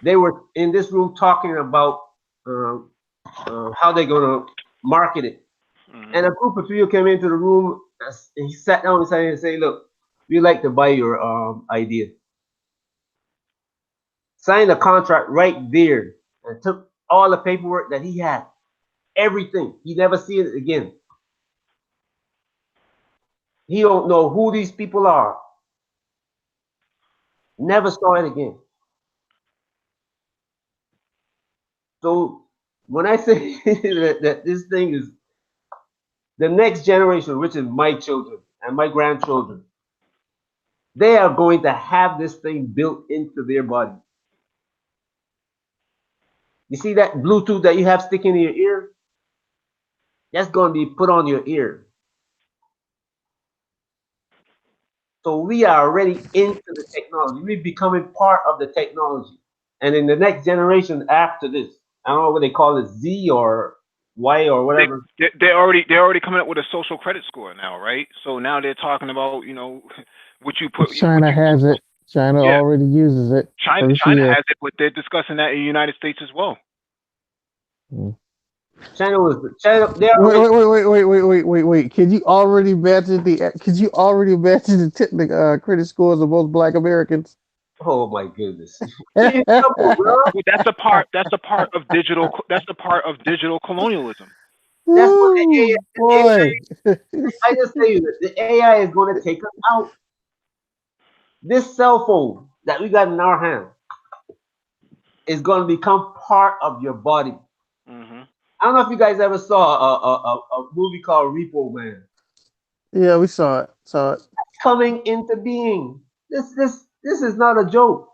they were in this room talking about how they're going to market it. Mhm. And a group of people came into the room. And he sat down beside and say, "Look, we'd like to buy your idea." Signed a contract right there and took all the paperwork that he had, everything. He never seen it again. He don't know who these people are. Never saw it again. So when I say that this thing is the next generation, which is my children and my grandchildren, they are going to have this thing built into their body. You see that Bluetooth that you have sticking in your ear? That's going to be put on your ear. So we are already into the technology. We're becoming part of the technology. And in the next generation after this, I don't know what they call it, Z or Y or whatever. They're already coming up with a social credit score now, right? So now they're talking about what you put what China you has it. China yeah. already uses it first China year. has it, but they're discussing that in the United States as well. Mm. China. They Wait, already. wait. Could you already imagine the credit scores of most Black Americans? Oh my goodness! Come on, bro. Well, that's a part. That's a part of digital. That's a part of digital colonialism. That's what the Woo, boy. I just tell you that the AI is going to take us out. This cell phone that we got in our hand is going to become part of your body. Hmm. I don't know if you guys ever saw a movie called Repo Man. Yeah, we saw it. Saw it. Coming into being. This is not a joke.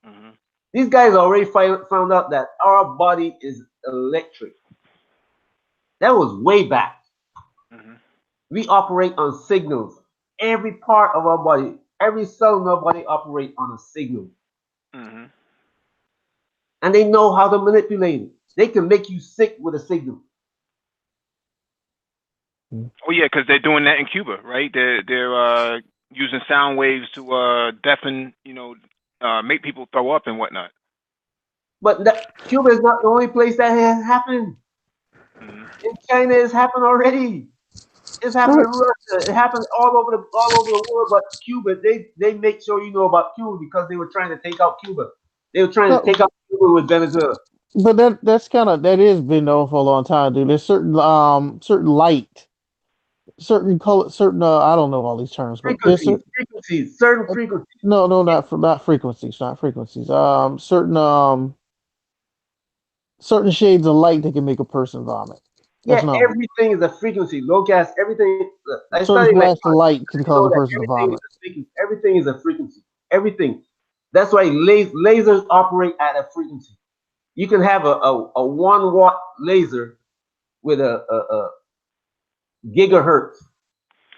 Hmm. These guys already found out that our body is electric. That was way back. Hmm. We operate on signals. Every part of our body, every cell in our body operate on a signal. Hmm. And they know how to manipulate it. They can make you sick with a signal. Oh yeah, because they're doing that in Cuba, right? They're using sound waves to deafen, make people throw up and whatnot. But Cuba is not the only place that has happened. Mm-hmm. In China, it's happened already. It's happened in Russia. It happened all over the world. But Cuba, they make sure you know about Cuba because they were trying to take out Cuba. They were trying to take out Cuba with Venezuela. But that is been known for a long time, dude. There's certain light, certain color, certain I don't know all these terms, but there's Certain frequencies. no, not frequencies, not frequencies. Certain shades of light that can make a person vomit. That's Yeah, known. everything is a frequency. Low gas, everything. I Certain studied flash of light can you cause know a that person to everything is vomit. a frequency. Everything is a frequency. Everything. That's why lasers operate at a frequency. You can have a 1 watt laser with a gigahertz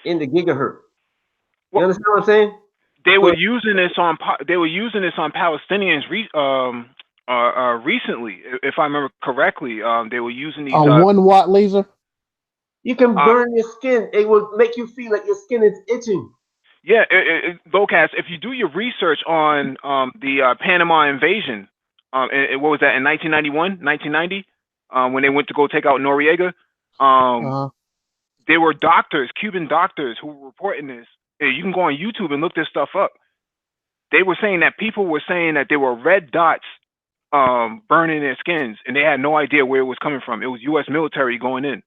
in the gigahertz. You understand what I'm saying? They were using this on Palestinians recently, if I remember correctly. They were using these. A 1 watt laser. You can burn your skin. It will make you feel like your skin is itching. Yeah, Vocast, if you do your research on the Panama invasion, and what was that in 1991, 1990, when they went to go take out Noriega, there were doctors, Cuban doctors, who were reporting this. You can go on YouTube and look this stuff up. They were saying that people were saying that there were red dots burning their skins, and they had no idea where it was coming from. It was U.S. military going in.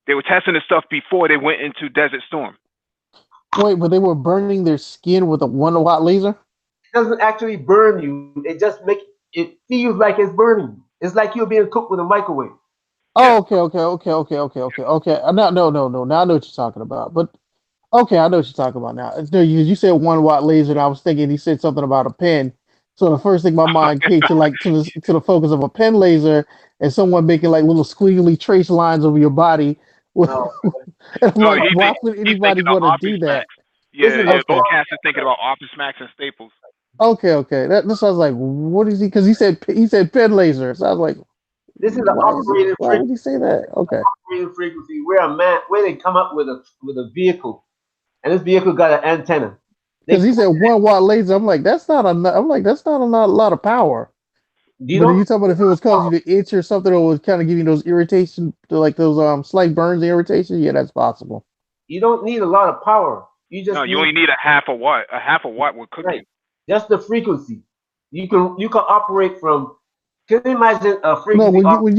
They were testing the stuff before they went into Desert Storm. Wait, but they were burning their skin with a 1 watt laser? It doesn't actually burn you. It just it feels like it's burning. It's like you're being cooked with a microwave. Oh, okay. No. Now I know what you're talking about. But okay, I know what you're talking about now. No, you said 1 watt laser, and I was thinking he said something about a pen. So the first thing my mind came to the focus of a pen laser and someone making like little squiggly trace lines over your body. No. And I'm like, why would anybody want to do that? Yeah, Okay. Vocast is thinking about Office Max and Staples. Okay. That sounds like, what is he? Because he said pen laser. So I was like, this is an operating why would he say that? Okay. Operating frequency where they come up with a vehicle, and this vehicle got an antenna. Because he said 1 watt laser. I'm like, that's not a lot of power. But are you talking about if it was causing you to itch or something, or was kind of giving you those irritation, like those slight burns and irritation? Yeah, that's possible. You don't need a lot of power. You only need a half a watt. A half a watt would cook you. That's the frequency. You can operate from. Can you imagine a frequency? No, when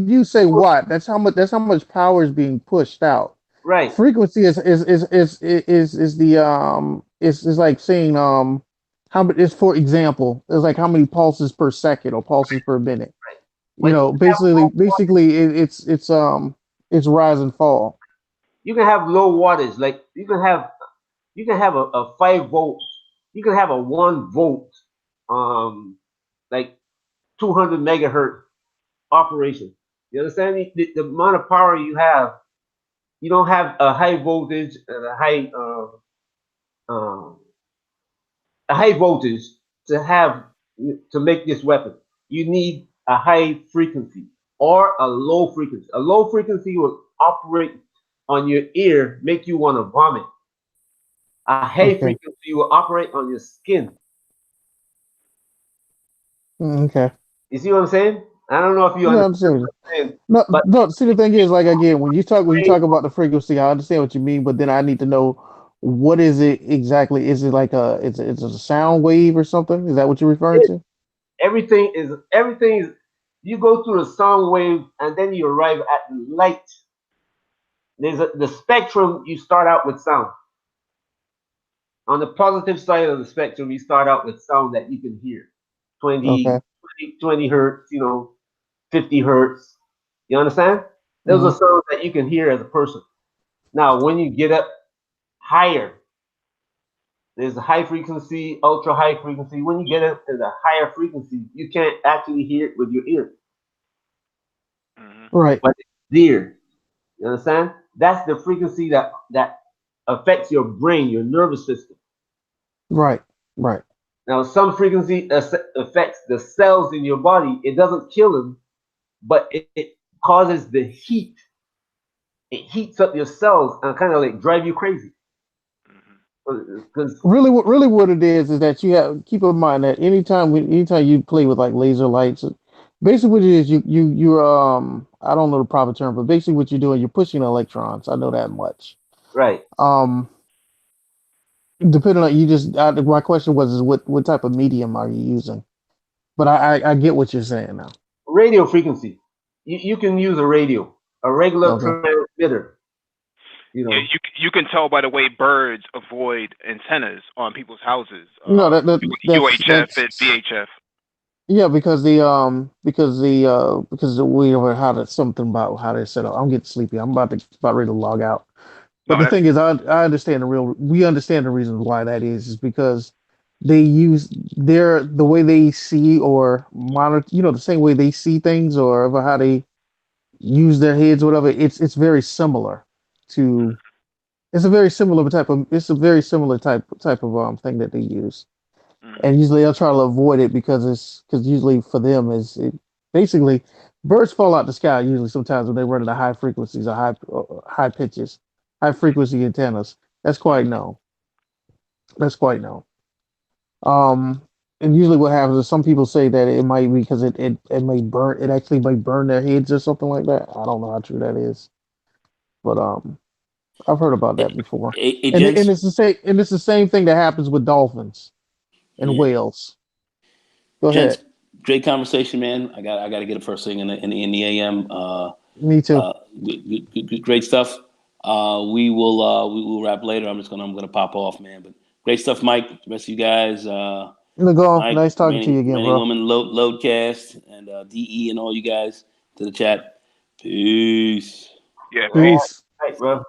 you say watt, that's how much power is being pushed out. Right. Frequency is like saying how much is, for example, it's like how many pulses per second or pulses per minute. Right. You know, basically it's rise and fall. You can have low wattage, like you can have a 5 volt. You can have a 1 volt, like 200 megahertz operation. You understand the amount of power you have. You don't have a high voltage and a high voltage to make this weapon. You need a high frequency or a low frequency. A low frequency will operate on your ear, make you want to vomit. A high frequency will operate on your skin. Okay. You see what I'm saying? I don't know if you understand what I'm saying. No. See, the thing is, like again, when you talk about the frequency, I understand what you mean, but then I need to know what is it exactly? Is it like it's a sound wave or something? Is that what you're referring to? Everything is. You go through the sound wave and then you arrive at the light. There's the spectrum. You start out with sound. On the positive side of the spectrum, you start out with sound that you can hear. 20 hertz, 50 hertz. You understand? Those are sounds that you can hear as a person. Now, when you get up higher, there's a high frequency, ultra high frequency. When you get up to the higher frequency, you can't actually hear it with your ear. Right. But it's there. You understand? That's the frequency that affects your brain, your nervous system. Right. Now, some frequency affects the cells in your body. It doesn't kill them, but it causes the heat. It heats up your cells and kind of like drive you crazy. Because Really, what it is that you have keep in mind that anytime you play with like laser lights, basically what it is you're I don't know the proper term, but basically what you're doing, you're pushing electrons. I know that much. right, Um, depending on my question was is what type of medium are you using? But I get what you're saying now. radio frequency. You can use a radio, a regular Okay. transmitter. You Yeah, know, you can tell by the way birds avoid antennas on people's houses. No, UHF and VHF. yeah, because we ever had something about how they set up. I'm getting sleepy. I'm about ready to log out. But No, the that's thing is, I understand we understand the reason why that is because they use the way they see or monitor, the same way they see things or ever how they use their heads or whatever. It's very similar to, it's a very similar type of thing that they use. And usually they'll try to avoid it because usually for them basically birds fall out the sky usually sometimes when they run into high frequencies or high pitches, high frequency antennas. That's quite known. That's quite known. Um, and usually what happens is some people say that it might be because it may burn, it actually might burn their heads or something like that. I don't know how true that is, but I've heard about that before. And Gents. it's the same thing that happens with dolphins and Yeah. whales. Go Gents, ahead. great conversation, man. I got to get it first thing in the AM. Me too. Great stuff. We will wrap later. I'm gonna pop off, man. But great stuff, Mike. The rest of you guys, Nago, Mike, nice talking to you again, remaining bro. woman, Loadcast, and DE, and all you guys to the chat. Peace. Yeah, peace. Peace. right, bro.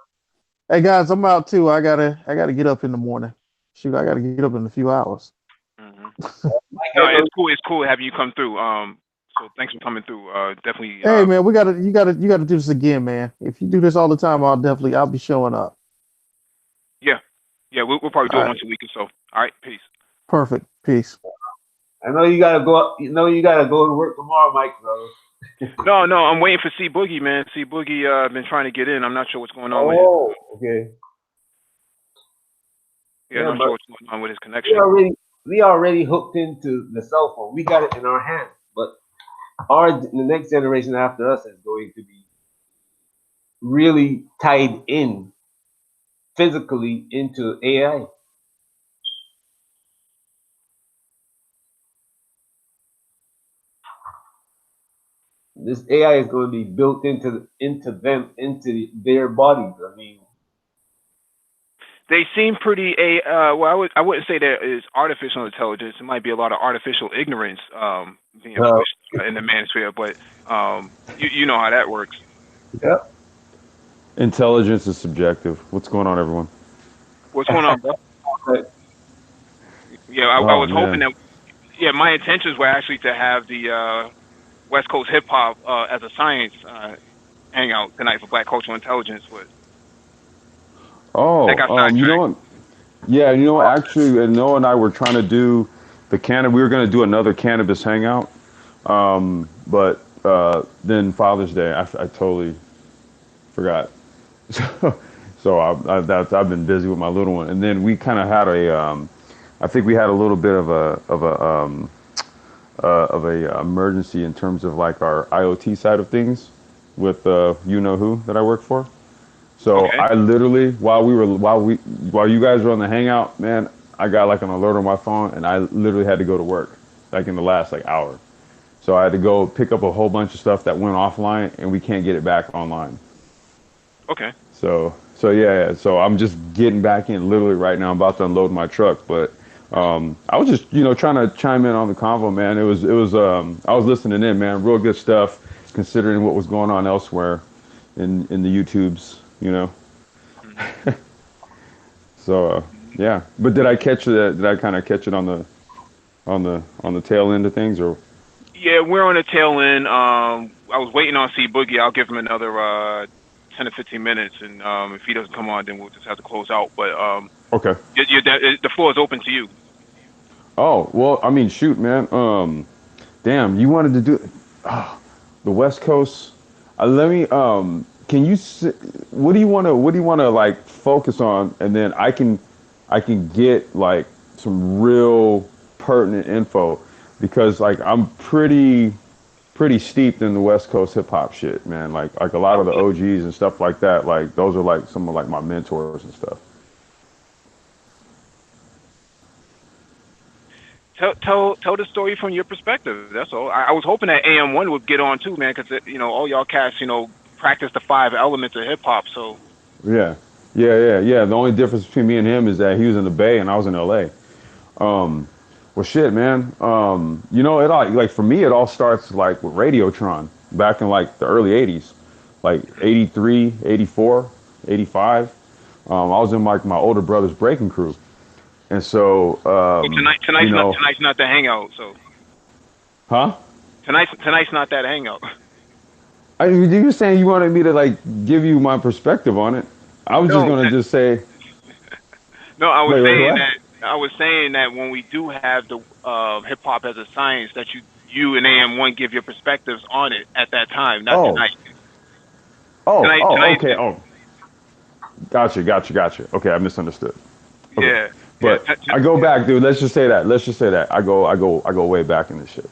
Hey guys, I'm out too. I gotta get up in the morning. Shoot, I gotta get up in a few hours. No, it's cool having you come through. So thanks for coming through. Definitely. Hey man, you gotta do this again, man. If you do this all the time, I'll be showing up. Yeah, we'll probably do All it right. once a week or so. All right, peace. Perfect. Peace. I know you gotta go up. You know you gotta go to work tomorrow, Mike, bro. No, I'm waiting for C Boogie, man. C Boogie been trying to get in. I'm not sure what's going on with him. Oh, okay. Yeah, not but sure what's going on with his connection. we already hooked into the cell phone. We got it in our hands, but the next generation after us is going to be really tied in physically into AI. This AI is going to be built into their bodies. I mean, They seem pretty well. I wouldn't say there is artificial intelligence. It might be a lot of artificial ignorance being pushed in the manosphere, but you know how that works. Yeah. Intelligence is subjective. What's going on, everyone? What's going on, bro? Yeah, I was hoping that. Yeah, my intentions were actually to have the West Coast hip hop as a science hangout tonight for Black Cultural Intelligence, but that got you know sidetracked. what? Yeah, you know what? Actually, Noah and I were trying to do we were going to do another cannabis hangout, but then Father's Day, I totally forgot. So I've been busy with my little one, and then we kind of had I think we had a little bit of a emergency in terms of like our IoT side of things with you know who that I work for. So Okay. I literally while you guys were on the hangout, man, I got like an alert on my phone, and I literally had to go to work like in the last like hour. So I had to go pick up a whole bunch of stuff that went offline, and we can't get it back online. Okay. So yeah. So I'm just getting back in literally right now. I'm about to unload my truck, but I was just trying to chime in on the convo, man. It was I was listening in, man. Real good stuff considering what was going on elsewhere in the YouTubes, So yeah. But did I catch that? Did I kind of catch it on the tail end of things, or? Yeah, we're on the tail end. I was waiting on C Boogie. I'll give him another 10 to 15 minutes, and if he doesn't come on, then we'll just have to close out. But Okay. the floor is open to you. Oh well, I mean, shoot, man. Damn, you wanted to do the West Coast. Let me. Can you? What do you want to? What do you want to like focus on? And then I can get like some real pertinent info because like I'm pretty steeped in the West Coast hip hop shit, man. Like a lot of the OGs and stuff like that. Like those are like some of like my mentors and stuff. Tell the story from your perspective. That's all. I was hoping that AM1 would get on too, man, because all y'all cats, practice the 5 elements of hip hop. So Yeah, yeah. The only difference between me and him is that he was in the Bay and I was in LA. Well, shit, man. It all like for me, it all starts like with Radiotron back in like the early '80s, like '83, '84, '85. I was in like my older brother's breaking crew, and so tonight's not the hangout. So huh? Tonight's not that hangout. You were saying you wanted me to like give you my perspective on it. I was just No, gonna just say. No, I was Wait, saying what? that when we do have the hip hop as a science, that you and AM1 give your perspectives on it at that time, not Oh, tonight. okay. Oh, gotcha. Okay, I misunderstood. Okay, Yeah, yeah. but I go back, dude. Let's just say that. I go way back in this shit.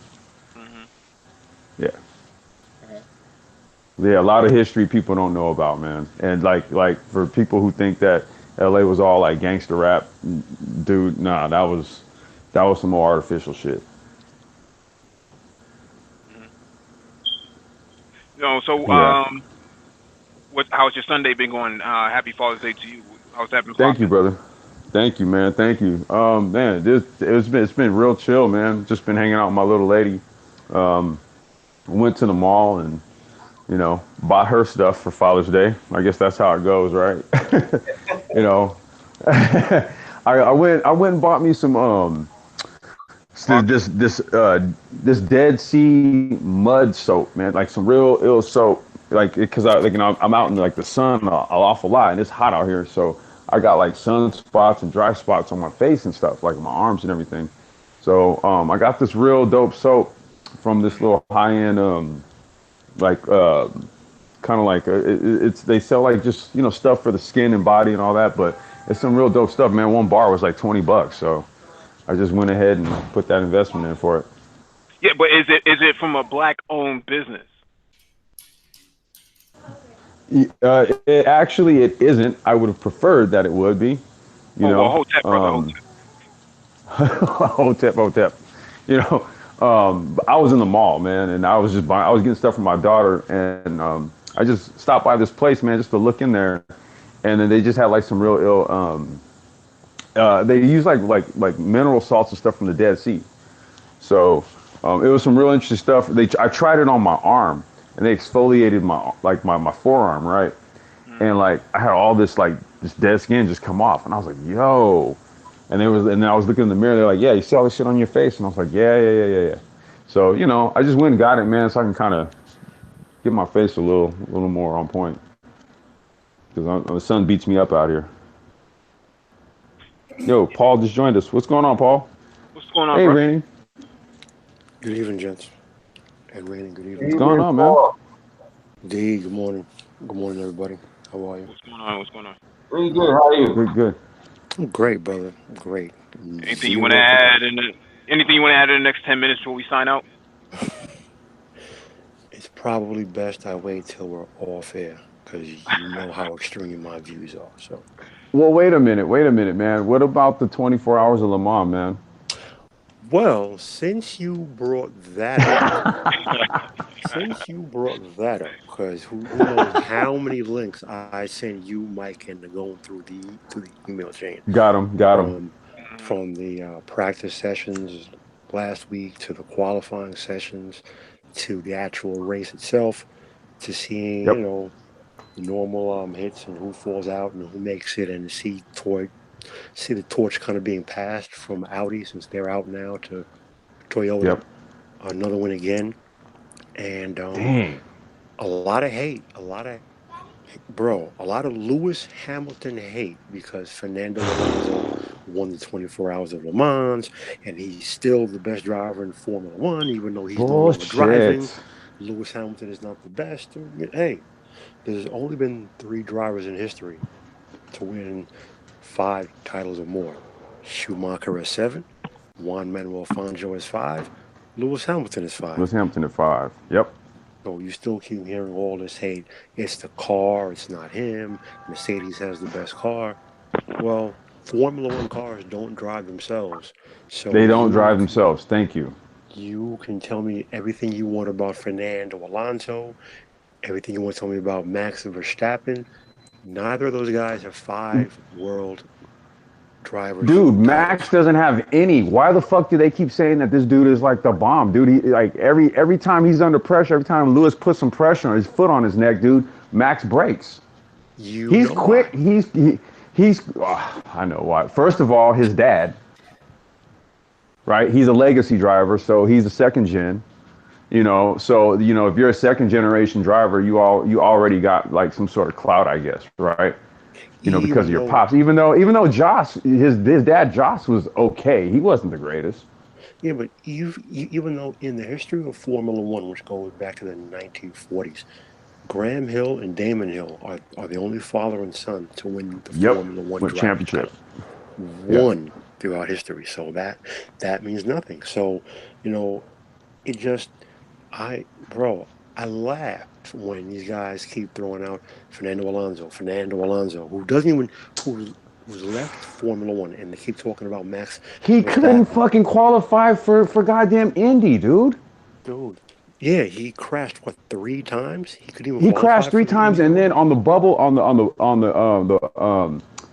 Yeah. Yeah, a lot of history people don't know about, man. And like for people who think that LA was all like gangster rap, dude, nah, that was some more artificial shit. So Yeah. how's your Sunday been going? Happy Father's Day to you. How's that been Thank you, popping? brother. Thank you, man. Thank you. Man, it's been real chill, man. Just been hanging out with my little lady. Went to the mall and bought her stuff for Father's Day. I guess that's how it goes, right? you know, I went and bought me some this Dead Sea mud soap, man. Like some real ill soap. Like because I'm out in like the sun an awful lot and it's hot out here, so I got like sunspots and dry spots on my face and stuff, like my arms and everything. So I got this real dope soap from this little high end like kind of like it's they sell like just stuff for the skin and body and all that, but it's some real dope stuff, man. One bar was like $20, so I just went ahead and put that investment in for it. Yeah, but is it from a black-owned business? It isn't. I would have preferred that it would be. Well, Hotep, brother, Hotep. Hotep. I was in the mall, man, and I was just buying. I was getting stuff for my daughter, and I just stopped by this place, man, just to look in there, and then they just had like some real ill. They use like mineral salts and stuff from the Dead Sea. So it was some real interesting stuff. I tried it on my arm, and they exfoliated my forearm, right? And like I had all this dead skin just come off, and I was like, yo. And then I was looking in the mirror. They're like, yeah, you see all this shit on your face, and I was like, yeah. So I just went and got it, man, so I can kind of get my face a little more on point because the sun beats me up out here. Yo, Paul just joined us. What's going on, Paul? What's going on, hey, bro? Rainy. Good evening, gents. And Rainy, good evening. What's going on, man? D, good morning. Good morning, everybody. How are you? What's going on? Pretty good. How are you? Good. I'm great, brother. Great. Anything you want to add in the next 10 minutes before we sign out? It's probably best I wait till we're off air because you know how extreme my views are. So. Well, wait a minute, man. What about the 24 hours of Le Mans, man? Well, since you brought that up, because who knows how many links I sent you, Mike, and going through the email chain. Got him. From the practice sessions last week to the qualifying sessions to the actual race itself to seeing the normal hits and who falls out and who makes it, and see the torch kind of being passed from Audi, since they're out now, to Toyota. Yep. Another win again. And Dang. a lot of hate, a lot of Lewis Hamilton hate, because Fernando Alonso won the 24 Hours of Le Mans, and he's still the best driver in Formula One, even though he's no longer driving. Bullshit. Lewis Hamilton is not the best. Hey, there's only been 3 drivers in history to win 5 titles or more. Schumacher has 7, Juan Manuel Fangio has 5, Lewis Hamilton is 5. Lewis Hamilton at 5. Yep. So you still keep hearing all this hate. It's the car. It's not him. Mercedes has the best car. Well, Formula One cars don't drive themselves. So They don't drive themselves. Thank you. You can tell me everything you want about Fernando Alonso, everything you want to tell me about Max Verstappen. Neither of those guys have 5 world drivers. Dude, Max doesn't have any. Why the fuck do they keep saying that this dude is like the bomb, dude? He like every time he's under pressure, every time Lewis puts some pressure on his foot on his neck, dude, Max breaks. He's quick. Why. He's I know why. First of all, his dad, right? He's a legacy driver, so he's a second gen. You know, so you know if you're a second generation driver, you already got like some sort of clout, I guess, right? You know, because of your pops. Even though Josh, his dad Josh was okay, he wasn't the greatest. Yeah, but even though in the history of Formula One, which goes back to the 1940s, Graham Hill and Damon Hill are the only father and son to win the Formula One championship. One throughout history. So that means nothing. So, you know, it just I laugh when these guys keep throwing out Fernando Alonso, who's left Formula One, and they keep talking about Max. He couldn't fucking qualify for goddamn Indy, dude. Dude, yeah, he crashed 3 times. He couldn't even. He crashed 3 times, and then on the bubble, on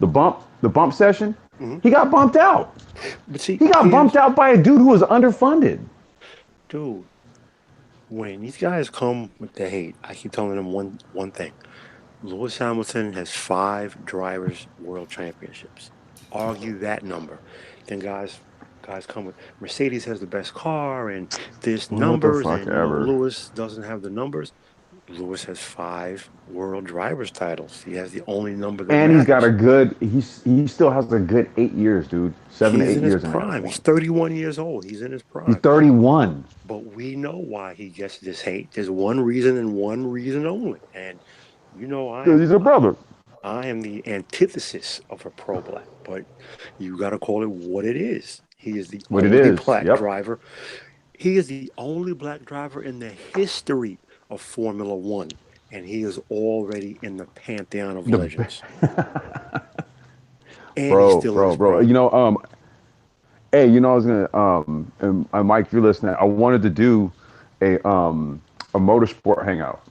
the bump session, he got bumped out. But see, he got bumped out by a dude who was underfunded. Dude. When these guys come with the hate, I keep telling them one thing. Lewis Hamilton has 5 drivers' world championships. Argue that number. Then guys come with Mercedes has the best car and this numbers, and Lewis doesn't have the numbers. Lewis has 5 world drivers titles. He has the only number that matters. He's got a good. He still has a good 8 years, dude. 7 to 8 years in his prime. In He's 31 years old. He's in his prime. He's 31. But we know why he gets this hate. There's one reason and one reason only. And you know, he's a brother. I am the antithesis of a pro black, but you got to call it what it is. He is the only black driver. He is the only black driver in the history of Formula One, and he is already in the pantheon of legends. And bro. You know, hey, you know, I was gonna, and Mike, if you're listening, I wanted to do a motorsport hangout.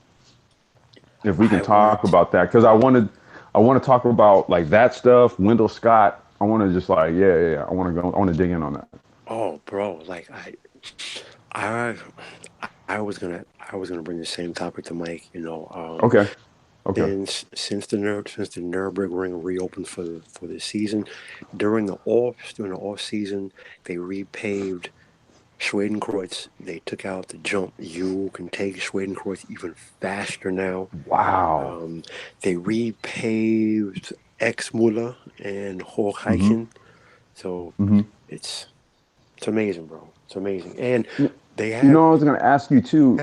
If we can talk about that, because I want to talk about like that stuff, Wendell Scott. I want to just like, I want to dig in on that. Oh, bro, like I was gonna bring the same topic to Mike. You know. Okay. And since the Nürburgring reopened for the season, during the off season, they repaved Schwedenkreuz. They took out the jump. You can take Schwedenkreuz even faster now. Wow. They repaved Exmuller and Hochheichen. So it's amazing, bro. It's amazing. And they have. You know, I was going to ask you too.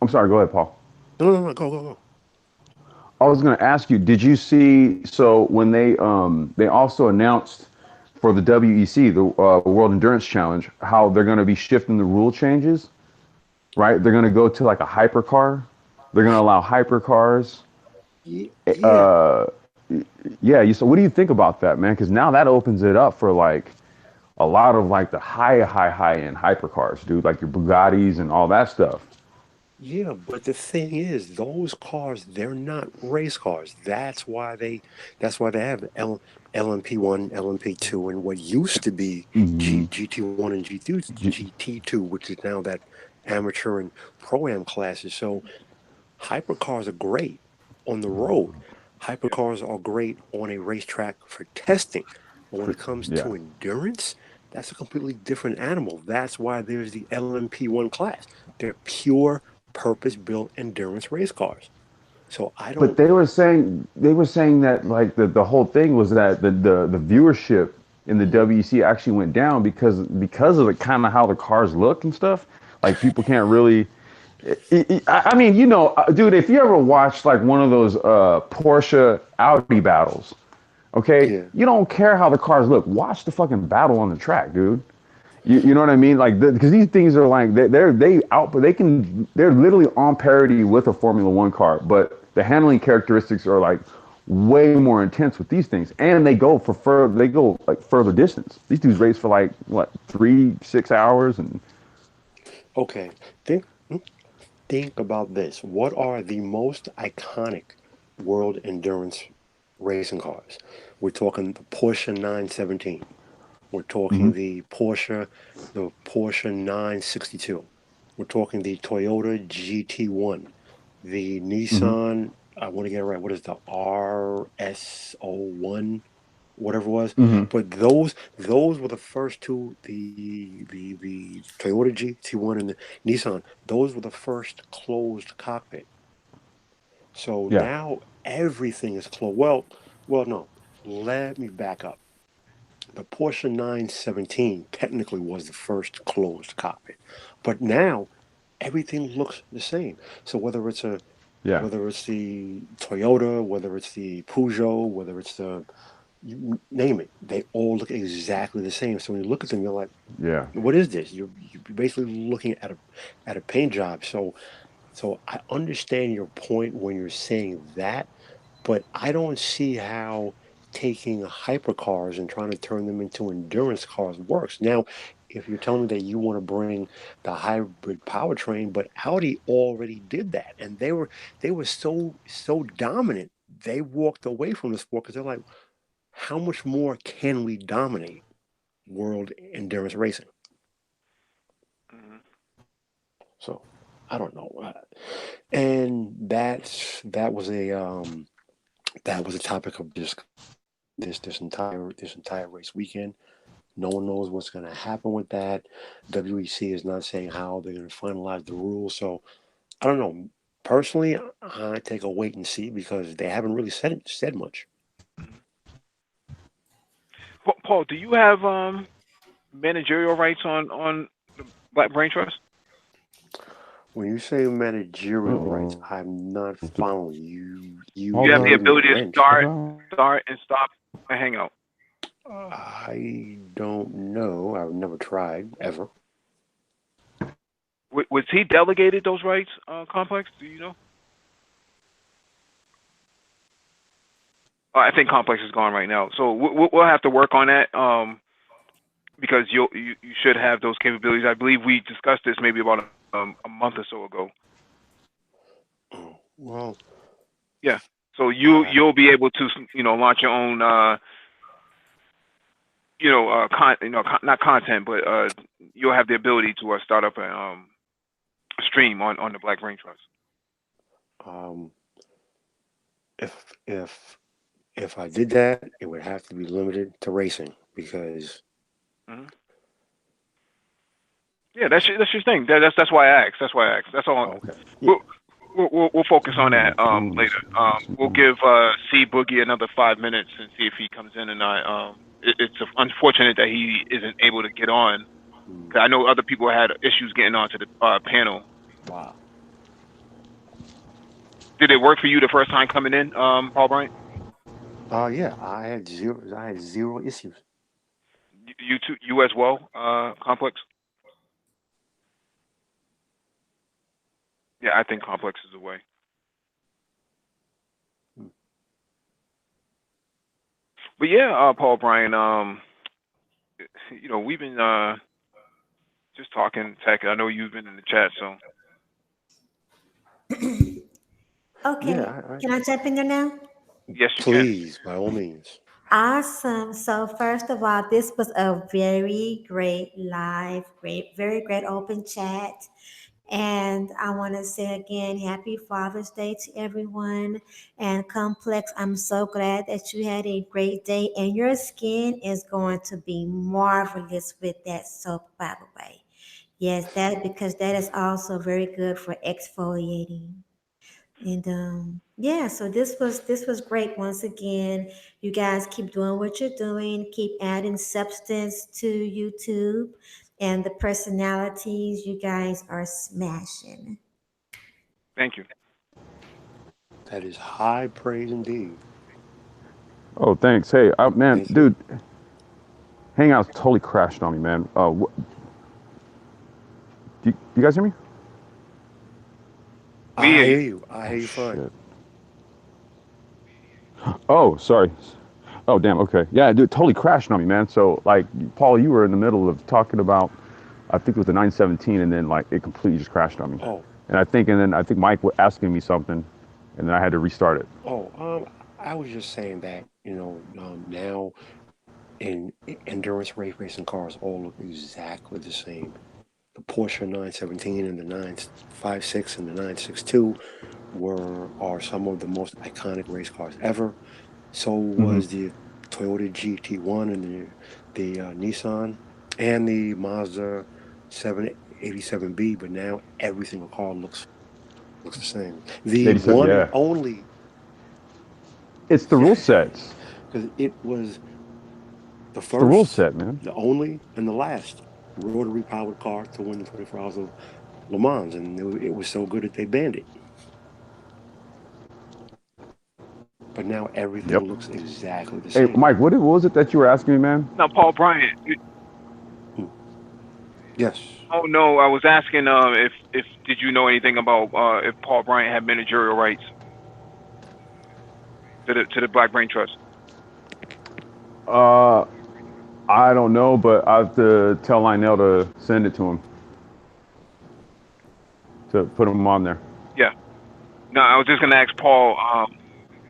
I'm sorry. Go ahead, Paul. No. Go. I was going to ask you, did you see, so when they also announced for the WEC, the World Endurance Challenge, how they're going to be shifting the rule changes, right? They're going to go to like a hypercar. They're going to allow hypercars. Yeah. So what do you think about that, man? Because now that opens it up for like a lot of like the high-end hypercars, dude, like your Bugattis and all that stuff. Yeah, but the thing is, those cars, they're not race cars. That's why they have LMP1, LMP2, and what used to be GT1 and GT2, which is now that amateur and pro-am classes. So hypercars are great on the road. Hypercars are great on a racetrack for testing. But when it comes to endurance, that's a completely different animal. That's why there's the LMP1 class. They're pure purpose-built endurance race cars. So I don't. But they were saying that like the whole thing was that the viewership in the WEC actually went down because of the kind of how the cars look and stuff. Like people can't really. I mean, dude, if you ever watched like one of those Porsche Audi battles, okay, Yeah. you don't care how the cars look. Watch the fucking battle on the track, dude. You know what I mean? Like, because these things are like they're literally on parity with a Formula One car, but the handling characteristics are like way more intense with these things, and they go like further distance. These dudes race for like what 3-6 hours, and Okay. Think about this. What are the most iconic world endurance racing cars? We're talking the Porsche 917. We're talking the Porsche 962. We're talking the Toyota GT1, the Nissan. I want to get it right. What is the RS01? Whatever it was. But those were the first two. The Toyota GT1 and the Nissan. Those were the first closed cockpit. So yeah, now everything is closed. Well, no. Let me back up. The Porsche 917 technically was the first closed cockpit, but now everything looks the same. So yeah, whether it's the Toyota, whether it's the Peugeot, whether it's the you name it, they all look exactly the same. So when you look at them, you're like, yeah. "What is this?" You're basically looking at a paint job. So I understand your point when you're saying that, but I don't see how taking hypercars and trying to turn them into endurance cars works. Now, if you're telling me that you want to bring the hybrid powertrain, but Audi already did that, and they were so dominant, they walked away from the sport because they're like, how much more can we dominate world endurance racing? So I don't know, and that was a topic of this entire race weekend. No one knows what's going to happen with that. WEC is not saying how they're going to finalize the rules. So I don't know. Personally, I take a wait and see because they haven't really said much. Paul, do you have managerial rights on the Black Brain Trust? When you say managerial rights, Uh-oh. I'm not following you. You Hold have the on. Giving me a ability to wrench. start and stop a Hangout. I don't know. I've never tried ever. Was he delegated those rights, Complex? Do you know? I think Complex is gone right now, so we'll have to work on that. Because you should have those capabilities. I believe we discussed this maybe about a month or so ago. Oh, well, Yeah. So I you'll be able to launch your own not content, but you'll have the ability to start up a stream on the Black Brain Trust. um, if I did that, it would have to be limited to racing because Hmm. Yeah, that's your thing. That's why I asked. That's why I asked. That's all. okay, yeah, We'll focus on that later. We'll give C Boogie another 5 minutes and see if he comes in. And it's unfortunate that he isn't able to get on. mm, 'Cause I know other people had issues getting onto the panel. wow. Did it work for you the first time coming in, Paul Bryant? Yeah, I had zero issues. You too, you as well, Complex. Yeah, I think Complex is the way. Mm. But yeah, Paul Bryant. We've been just talking tech. I know you've been in the chat, so Okay, Yeah, can I jump in there now? yes, you can. please, by all means. Awesome. So first of all, this was a very great live, very great open chat. And I want to say again, happy Father's Day to everyone. And Complex, I'm so glad that you had a great day and your skin is going to be marvelous with that soap, by the way. Yes, that because that is also very good for exfoliating. And yeah, so this was great. Once again, you guys keep doing what you're doing, keep adding substance to YouTube, and the personalities you guys are smashing. Thank you. That is high praise indeed. Oh, thanks. Hey, man, Thank you. dude, Hangout totally crashed on me, man. Do you guys hear me? We hear I you. hear you. I Oh hear you fine. shit. Oh, sorry. Oh, damn. Okay. Yeah, dude, totally crashed on me, man. So, like, Paul, you were in the middle of talking about, I think it was the 917, and then like it completely just crashed on me. Oh, And then I think Mike was asking me something, and then I had to restart it. I was just saying that, now in endurance racing cars all look exactly the same. The Porsche 917 and the 956 and the 962 are some of the most iconic race cars ever. So Hmm. was the Toyota GT1 and the Nissan and the Mazda 787B. But now every single car looks the same. The 87. one and Yeah. only, It's the rule sets. because it was the It's the rule first, set, man. the only, and the last rotary powered car to win the 24 Hours of Le Mans, and it was so good that they banned it. But now Yep. everything looks exactly the Hey, same. Mike, what was it that you were asking me, man? Now, Paul Bryant. Yes. Oh no, I was asking if did you know anything about if Paul Bryant had managerial rights to the Black Brain Trust? Uh, I don't know, but I have to tell Lionel to send it to him to put him on there. Yeah. No, I was just gonna ask Paul.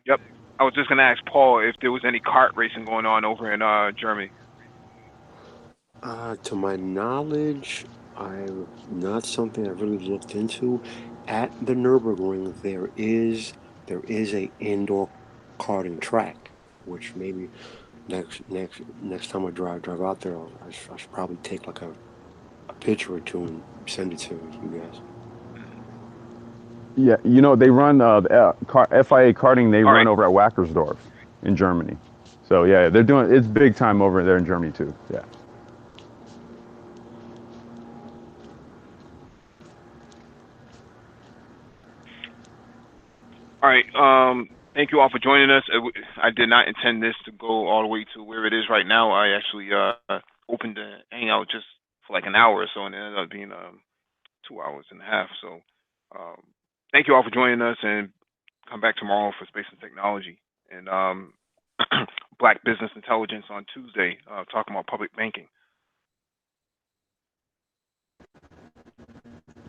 Yep. I was just gonna ask Paul if there was any kart racing going on over in Germany. To my knowledge, not something I've really looked into. At the Nürburgring, there is a indoor karting track, which maybe next time I drive out there, I should probably take like a picture or two and send it to you guys. Yeah, they run FIA karting. They All run right. over at Wackersdorf in Germany. So yeah, they're doing it's big time over there in Germany too. Yeah. All right. Thank you all for joining us. I did not intend this to go all the way to where it is right now. I actually opened the Hangout just for like an hour or so, and it ended up being 2 hours and a half. So, um, thank you all for joining us, and come back tomorrow for Space and Technology and Black Business Intelligence on Tuesday, talking about public banking.